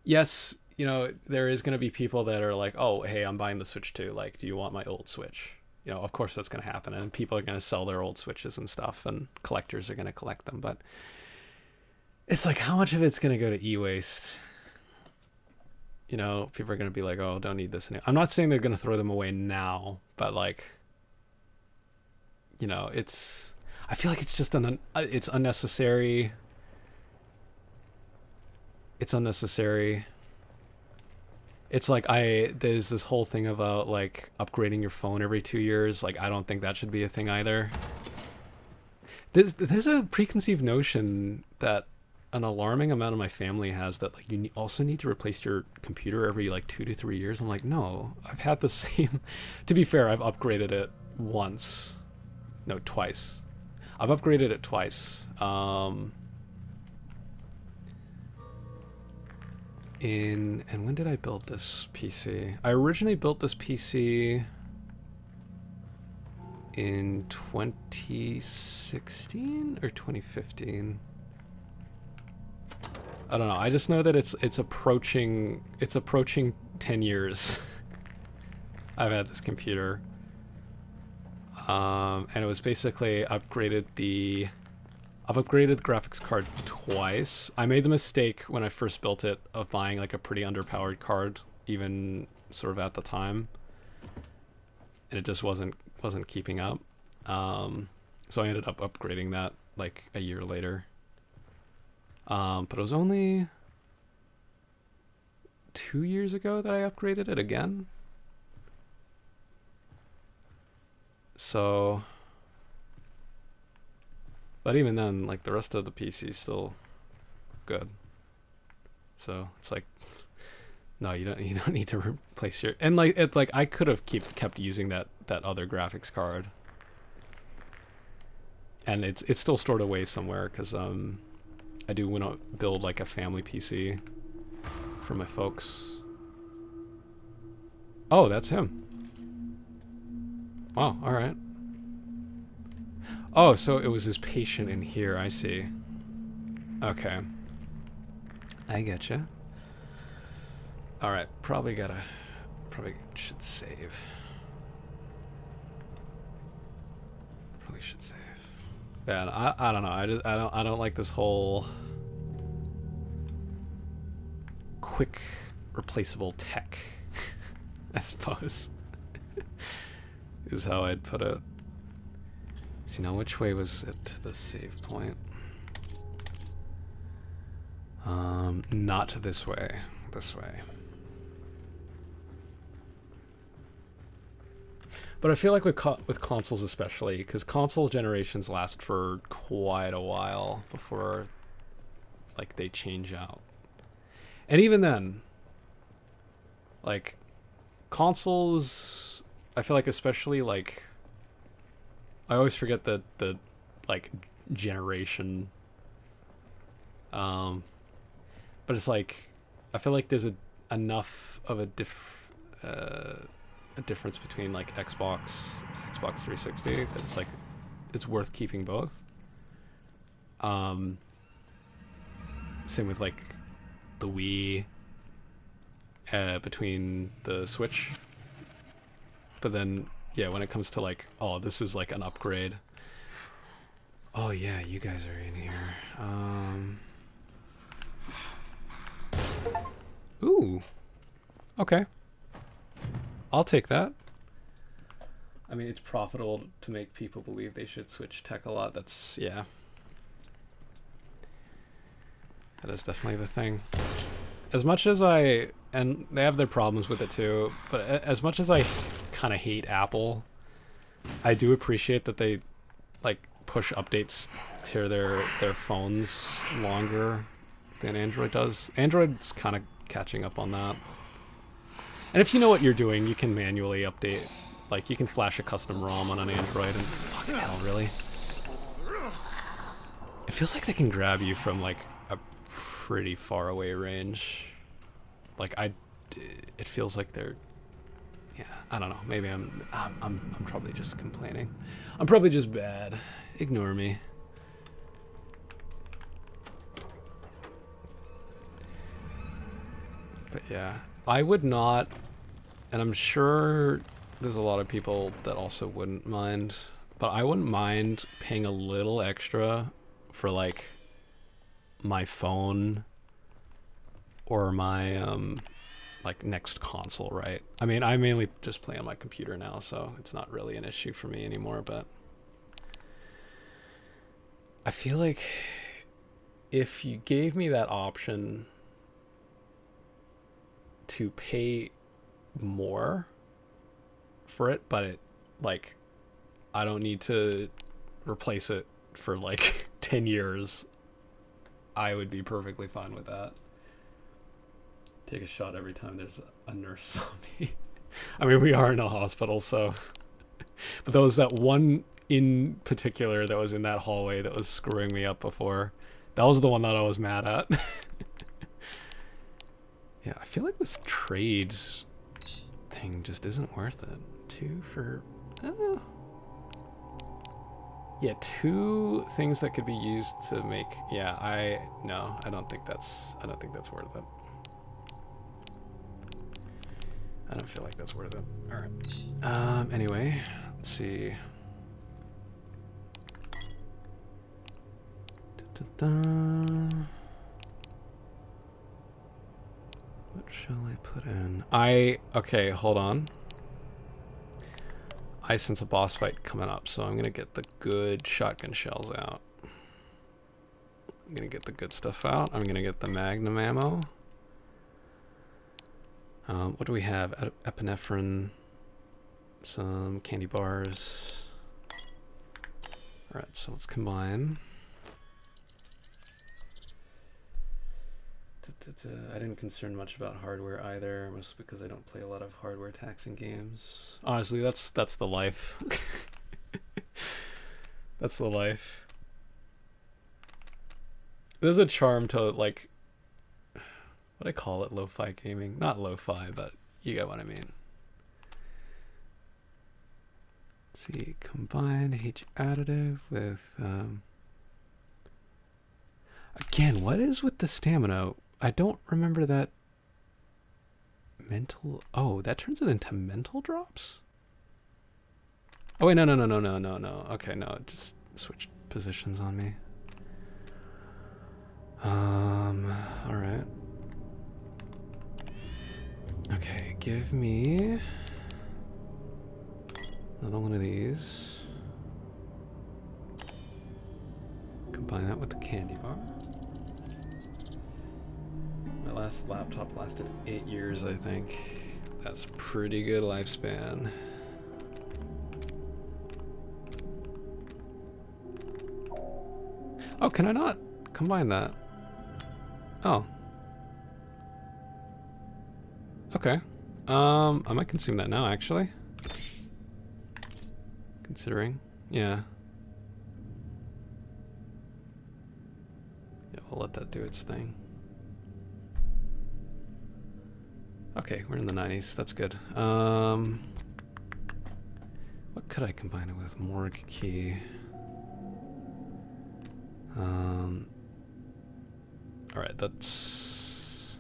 yes, you know, there is going to be people that are like, oh, hey, I'm buying the Switch 2. Like, do you want my old Switch? You know, of course that's going to happen. And people are going to sell their old Switches and stuff, and collectors are going to collect them. But it's like, how much of it's going to go to e-waste? You know, people are going to be like, oh, don't need this anymore. I'm not saying they're going to throw them away now, but like, you know, it's, I feel like it's just it's unnecessary. It's unnecessary. It's like, there's this whole thing about like upgrading your phone every 2 years. Like, I don't think that should be a thing either. There's a preconceived notion that an alarming amount of my family has, that like you also need to replace your computer every like 2 to 3 years. I'm like, no, I've had the same. To be fair, I've upgraded it twice. I've upgraded it twice. And when did I build this PC? I originally built this PC in 2016 or 2015. I don't know. I just know that it's approaching 10 years. I've had this computer. And it was basically I've upgraded the graphics card twice. I made the mistake when I first built it of buying like a pretty underpowered card, even sort of at the time, and it just wasn't keeping up. So I ended up upgrading that like a year later. But it was only 2 years ago that I upgraded it again. So, but even then, like, the rest of the PC is still good. So it's like, no, you don't need to replace your, and like it's like I could have kept using that other graphics card, and it's still stored away somewhere because I do want to build like a family PC for my folks. Oh, that's him. Wow, all right. Oh, so it was his patient in here, I see. Okay. I getcha. All right, probably should save. Probably should save. Man, I don't know. I don't like this whole quick replaceable tech. I suppose is how I'd put it. See, now which way was it to the save point? Not this way. This way. But I feel like with consoles especially, because console generations last for quite a while before, like, they change out. And even then, like, consoles, I feel like especially, like, I always forget the like, generation. But it's like, I feel like there's enough of a difference between like Xbox and Xbox 360 that it's like it's worth keeping both. Same with like the Wii, between the Switch. But then yeah, when it comes to like, oh, this is like an upgrade. Oh yeah, you guys are in here. Ooh. Okay. I'll take that. I mean, it's profitable to make people believe they should switch tech a lot. That's, yeah. That is definitely the thing. As much as and they have their problems with it too, but as much as I kind of hate Apple, I do appreciate that they, like, push updates to their phones longer than Android does. Android's kind of catching up on that. And if you know what you're doing, you can manually update. Like, you can flash a custom ROM on an Android and... Fucking hell, really? It feels like they can grab you from, like, a pretty far away range. Like, it feels like they're, yeah, I don't know. Maybe I'm probably just complaining. I'm probably just bad. Ignore me. But yeah, I would not, and I'm sure there's a lot of people that also wouldn't mind, but I wouldn't mind paying a little extra for like my phone or my like next console, right? I mean, I mainly just play on my computer now, so it's not really an issue for me anymore, but I feel like if you gave me that option to pay more for it, but it, like, I don't need to replace it for like 10 years, I would be perfectly fine with that. Take a shot every time there's a nurse zombie. I mean, we are in a hospital, so. But there was that one in particular that was in that hallway that was screwing me up before. That was the one that I was mad at. Yeah, I feel like this trade thing just isn't worth it. 2 for... yeah, 2 things that could be used to make... Yeah, I don't think that's worth it. I don't feel like that's worth it. Alright. Anyway, let's see. What shall I put in? Okay, hold on. I sense a boss fight coming up, so I'm gonna get the good shotgun shells out. I'm gonna get the good stuff out. I'm gonna get the magnum ammo. What do we have? Epinephrine, some candy bars. Alright, so let's combine. I didn't concern much about hardware either, mostly because I don't play a lot of hardware taxing games. Honestly, that's the life. That's the life. There's a charm to, like, what do I call it, lo-fi gaming? Not lo-fi, but you get what I mean. Let's see, combine H additive with again, what is with the stamina? I don't remember that. Mental. Oh, that turns it into mental drops? Oh, wait, no. Okay, no, it just switched positions on me. Alright. Okay, give me another one of these. Combine that with the candy bar. My last laptop lasted 8 years, I think. That's pretty good lifespan. Oh, can I not combine that? Oh. Okay. I might consume that now, actually. Considering. Yeah. Yeah, we'll let that do its thing. Okay, we're in the 90s. That's good. What could I combine it with? Morgue key. Alright, that's...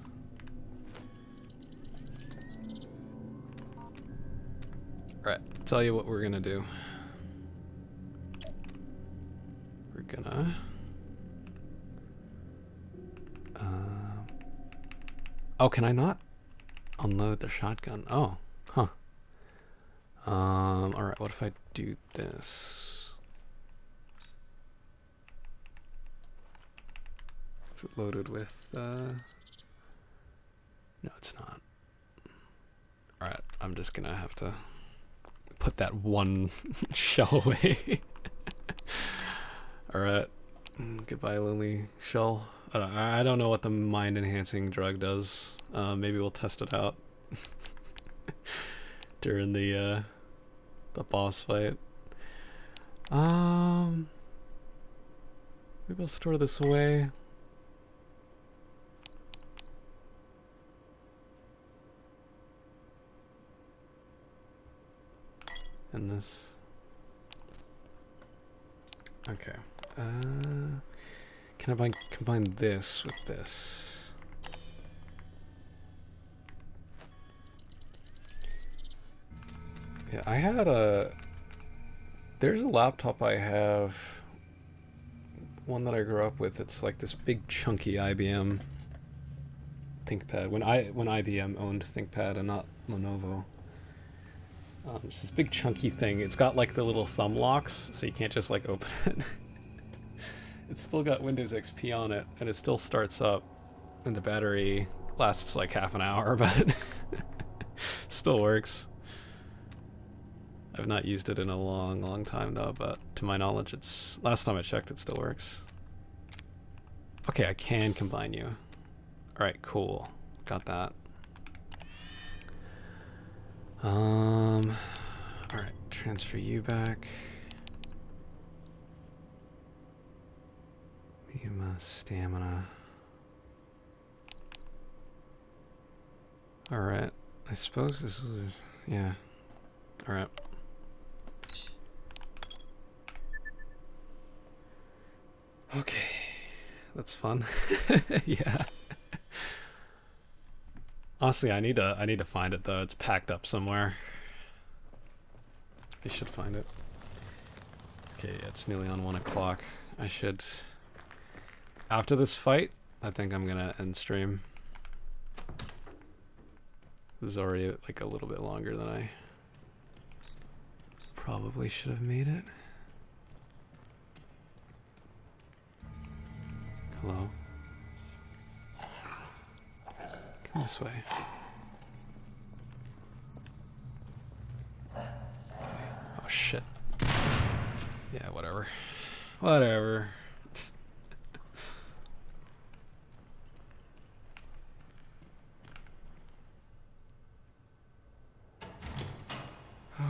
Alright, tell you what we're gonna do. We're gonna... oh, can I not unload the shotgun? Oh, huh. Alright, what if I do this? Is it loaded with, no, it's not. Alright, I'm just gonna have to put that one shell away. Alright, goodbye, Lily shell. I don't know what the mind-enhancing drug does. Maybe we'll test it out during the boss fight. Maybe I'll store this away. in this. Okay. Can I combine this with this? Yeah, I had there's a laptop I have, one that I grew up with. It's like this big chunky IBM ThinkPad. When IBM owned ThinkPad and not Lenovo. It's this big chunky thing. It's got like the little thumb locks, so you can't just like open it. It's still got Windows XP on it, and it still starts up, and the battery lasts like half an hour, but still works. I've not used it in a long time though, but to my knowledge, last time I checked, it still works. Okay, I can combine you. Alright, cool. Got that. Alright, transfer you back. Yuma, stamina. Alright, I suppose this was, yeah. Alright. Okay, that's fun. Yeah. Honestly, I need to find it though. It's packed up somewhere. I should find it. Okay, yeah, it's nearly on 1 o'clock. I should. After this fight, I think I'm gonna end stream. This is already like a little bit longer than I probably should have made it. Hello? Come this way. Oh shit. Yeah, whatever. Whatever.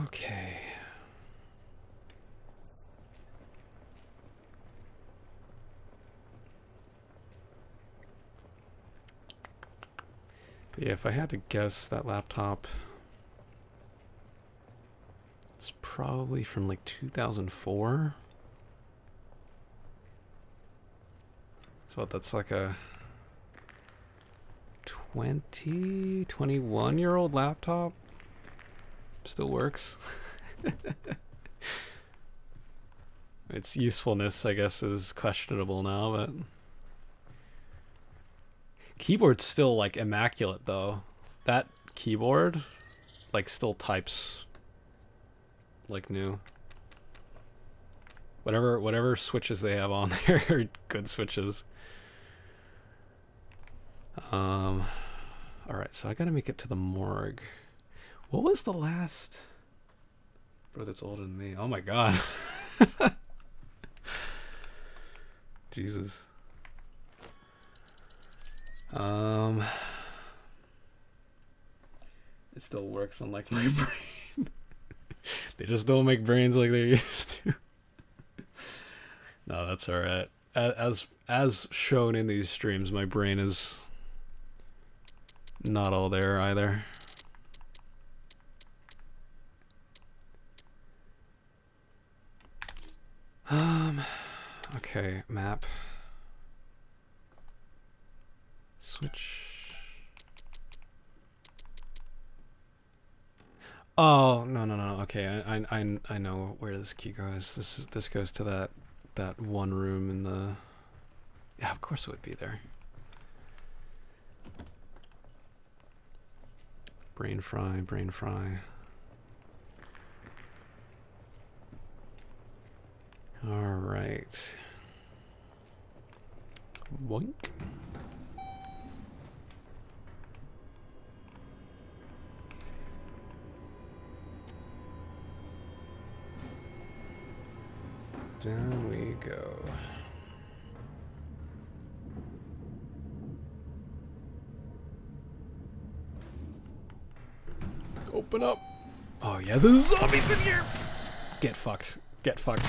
Okay. But yeah, if I had to guess, that laptop, it's probably from like 2004. So what, that's like a 21-year-old laptop? Still works. Its usefulness, I guess, is questionable now, but keyboard's still like immaculate though. That keyboard like still types like new. Whatever switches they have on there are good switches. Alright, so I gotta make it to the morgue. What was the last bro that's older than me? Oh my god. Jesus. It still works unlike my brain. They just don't make brains like they used to. No, that's alright. As shown in these streams, my brain is not all there either. Okay, map. Switch. Oh, no. Okay, I know where this key goes. This goes to that one room in the. Yeah, of course it would be there. Brain fry. All right. Boink. Down we go. Open up. Oh yeah, there's zombies in here. Get fucked. Get fucked.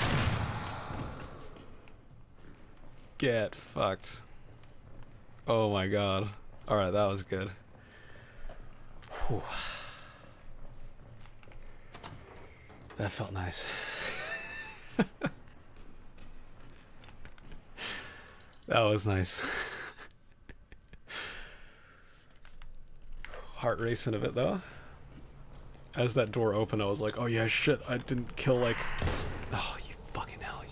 Get fucked. Oh my god. Alright, that was good. Whew. That felt nice. That was nice. Heart racing a bit though. As that door opened, I was like, oh yeah, shit, I didn't kill like... Oh, you fucking hell.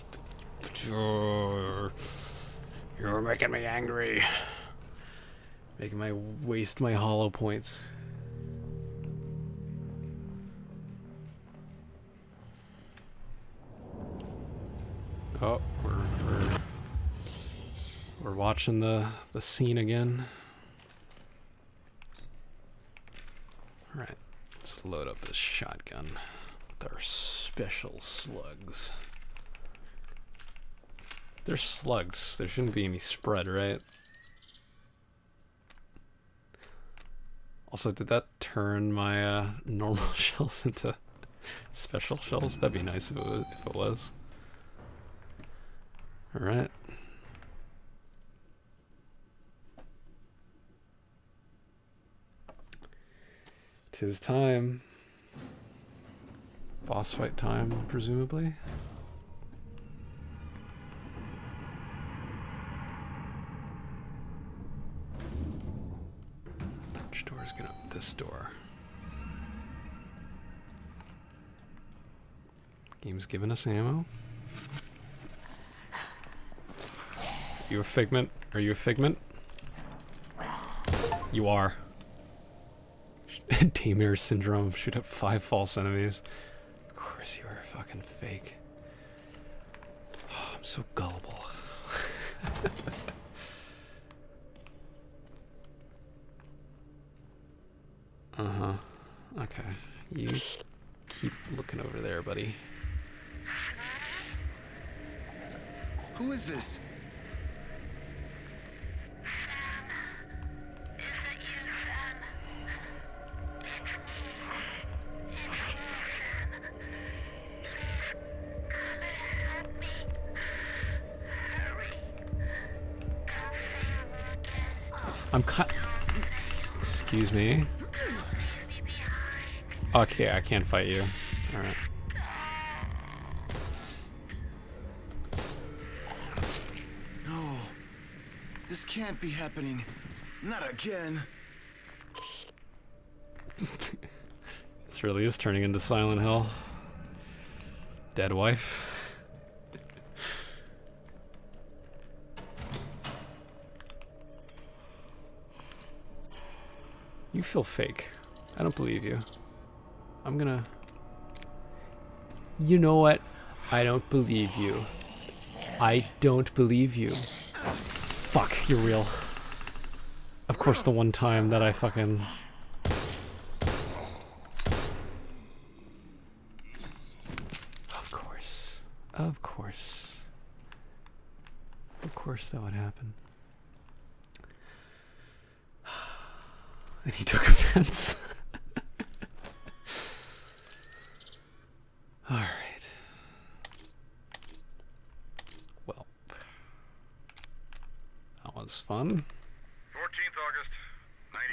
You're making me angry. Making my waste my hollow points. Oh, we're watching the scene again. All right, let's load up this shotgun with our special slugs. They're slugs. There shouldn't be any spread, right? Also, did that turn my normal shells into special shells? That'd be nice if it was. All right. Tis time. Boss fight time, presumably. Which door is gonna... This door. Game's giving us ammo. You a figment? Are you a figment? You are. DAYMARE syndrome. Shoot up 5 false enemies. Of course you are fucking fake. Oh, I'm so gullible. Uh-huh. Okay. You keep looking over there, buddy. Who is this? Excuse me. Okay, I can't fight you. Alright. No. This can't be happening. Not again. This really is turning into Silent Hill. Dead wife. You feel fake. I don't believe you. I'm gonna... You know what? I don't believe you. I don't believe you. Fuck, you're real. Of course, the one time that I fucking... Of course. Of course. Of course that would happen. And he took offense. Alright. Well. That was fun. 14th August, 98.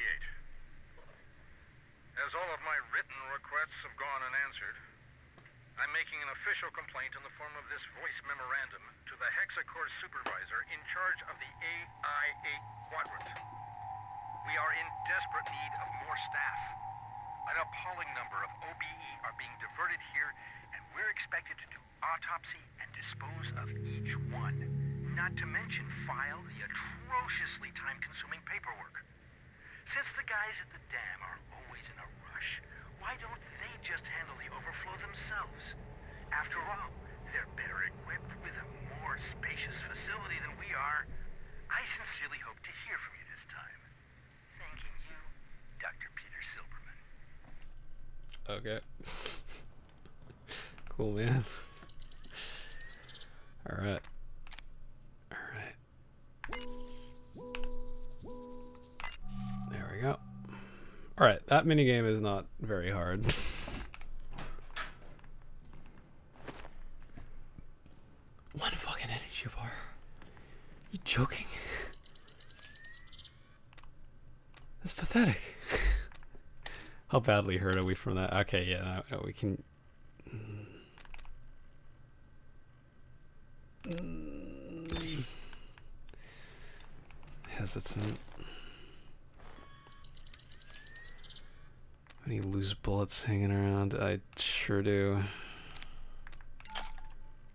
As all of my written requests have gone unanswered, I'm making an official complaint in the form of this voice memorandum to the Hexacore supervisor in charge of the AI-8 quadrant. We are in desperate need of more staff. An appalling number of OBE are being diverted here, and we're expected to do autopsy and dispose of each one. Not to mention file the atrociously time-consuming paperwork. Since the guys at the dam are always in a rush, why don't they just handle the overflow themselves? After all, they're better equipped with a more spacious facility than we are. I sincerely hope to hear from you this time. Thanking you, Dr. Peter Silberman. Okay. Cool, man. Alright. Alright. There we go. Alright, that minigame is not very hard. One fucking energy bar. You joking? That's pathetic. How badly hurt are we from that? Okay, yeah, no, we can... guess that's not... Any loose bullets hanging around? I sure do.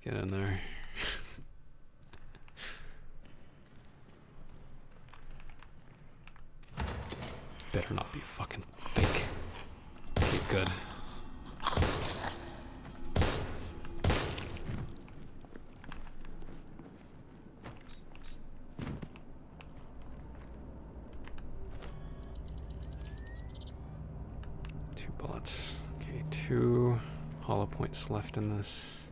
Get in there. Better not be fucking fake. Okay, good. Two bullets. Okay, 2 hollow points left in this.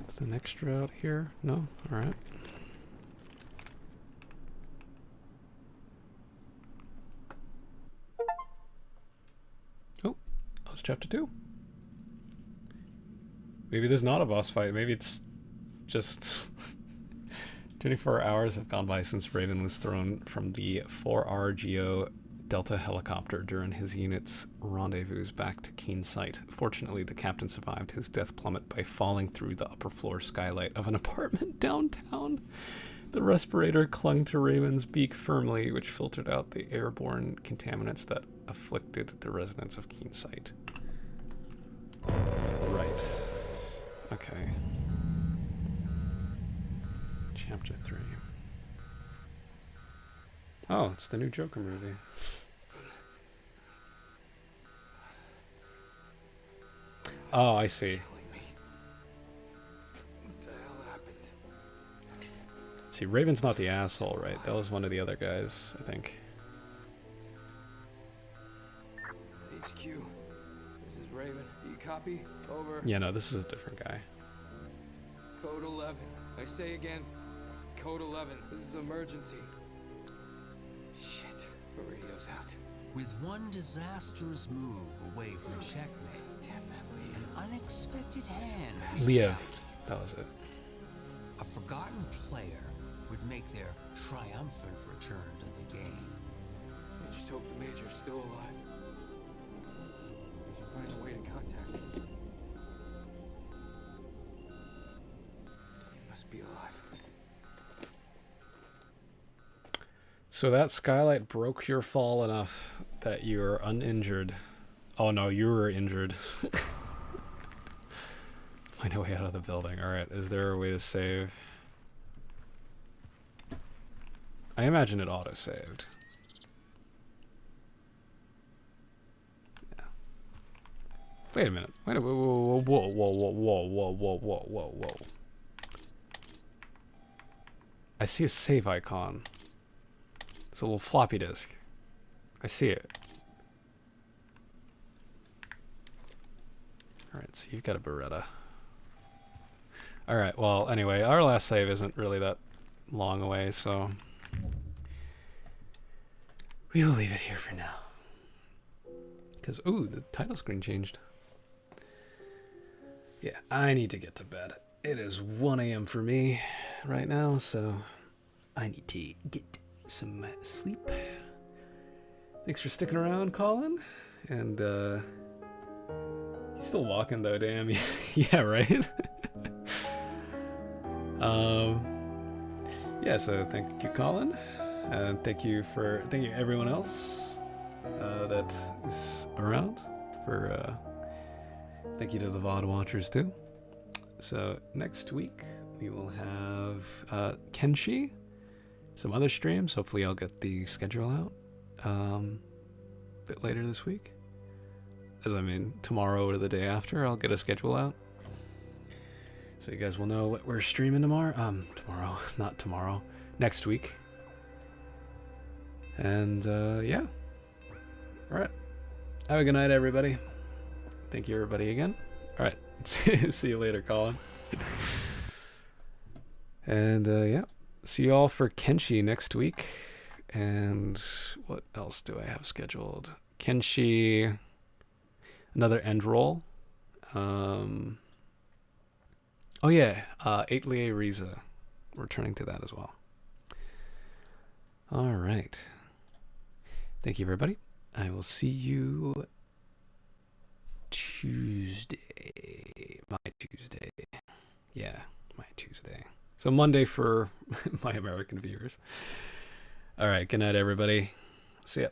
Is the next route here? No? Alright. Oh, that was chapter 2. Maybe there's not a boss fight. Maybe it's just 24 hours have gone by since Raven was thrown from the 4RGO Delta helicopter during his unit's rendezvous back to Keen Sight. Fortunately, the captain survived his death plummet by falling through the upper floor skylight of an apartment downtown. The respirator clung to Raven's beak firmly, which filtered out the airborne contaminants that afflicted the residents of Keen Sight. Right. Okay. Chapter 3. Oh, it's the new Joker movie. Oh, I see. What the hell happened? See, Raven's not the asshole, right? That was one of the other guys, I think. HQ. This is Raven. Do you copy? Over. Yeah, no, this is a different guy. Code 11. I say again. Code 11. This is emergency. Shit. The radio's out. With one disastrous move away from checkmate, an unexpected hand reached Liev. out. That was it. A forgotten player would make their triumphant return to the game. I just hope the Major's still alive. We should find a way to contact him. He must be alive. So that skylight broke your fall enough that you're uninjured. Oh no, you were injured. Find a way out of the building. Alright, is there a way to save? I imagine it auto-saved. Yeah. Wait a minute. Wait a minute. Whoa, whoa, whoa, whoa, whoa, whoa, whoa, whoa, whoa, whoa. I see a save icon. It's a little floppy disk. I see it. Alright, so you've got a Beretta. Alright, well, anyway, our last save isn't really that long away, so we will leave it here for now. Because, ooh, the title screen changed. Yeah, I need to get to bed. It is 1 a.m. for me right now, so I need to get some sleep. Thanks for sticking around, Colin. And, he's still walking though, damn. Yeah, right? Yeah, so thank you, Colin. And thank you everyone else that is around. Thank you to the VOD watchers too. So next week we will have Kenshi, some other streams. Hopefully I'll get the schedule out a bit later this week. As I mean, tomorrow or the day after, I'll get a schedule out. So you guys will know what we're streaming tomorrow. Not tomorrow. Next week. And, yeah. Alright. Have a good night, everybody. Thank you, everybody, again. Alright. See you later, Colin. And, yeah. See you all for Kenshi next week. And what else do I have scheduled? Kenshi... Another end roll. Oh yeah, 8lie Riza. Returning to that as well. Alright. Thank you, everybody. I will see you Tuesday. My Tuesday. Yeah, my Tuesday. So Monday for my American viewers. All right, good night, everybody. See ya.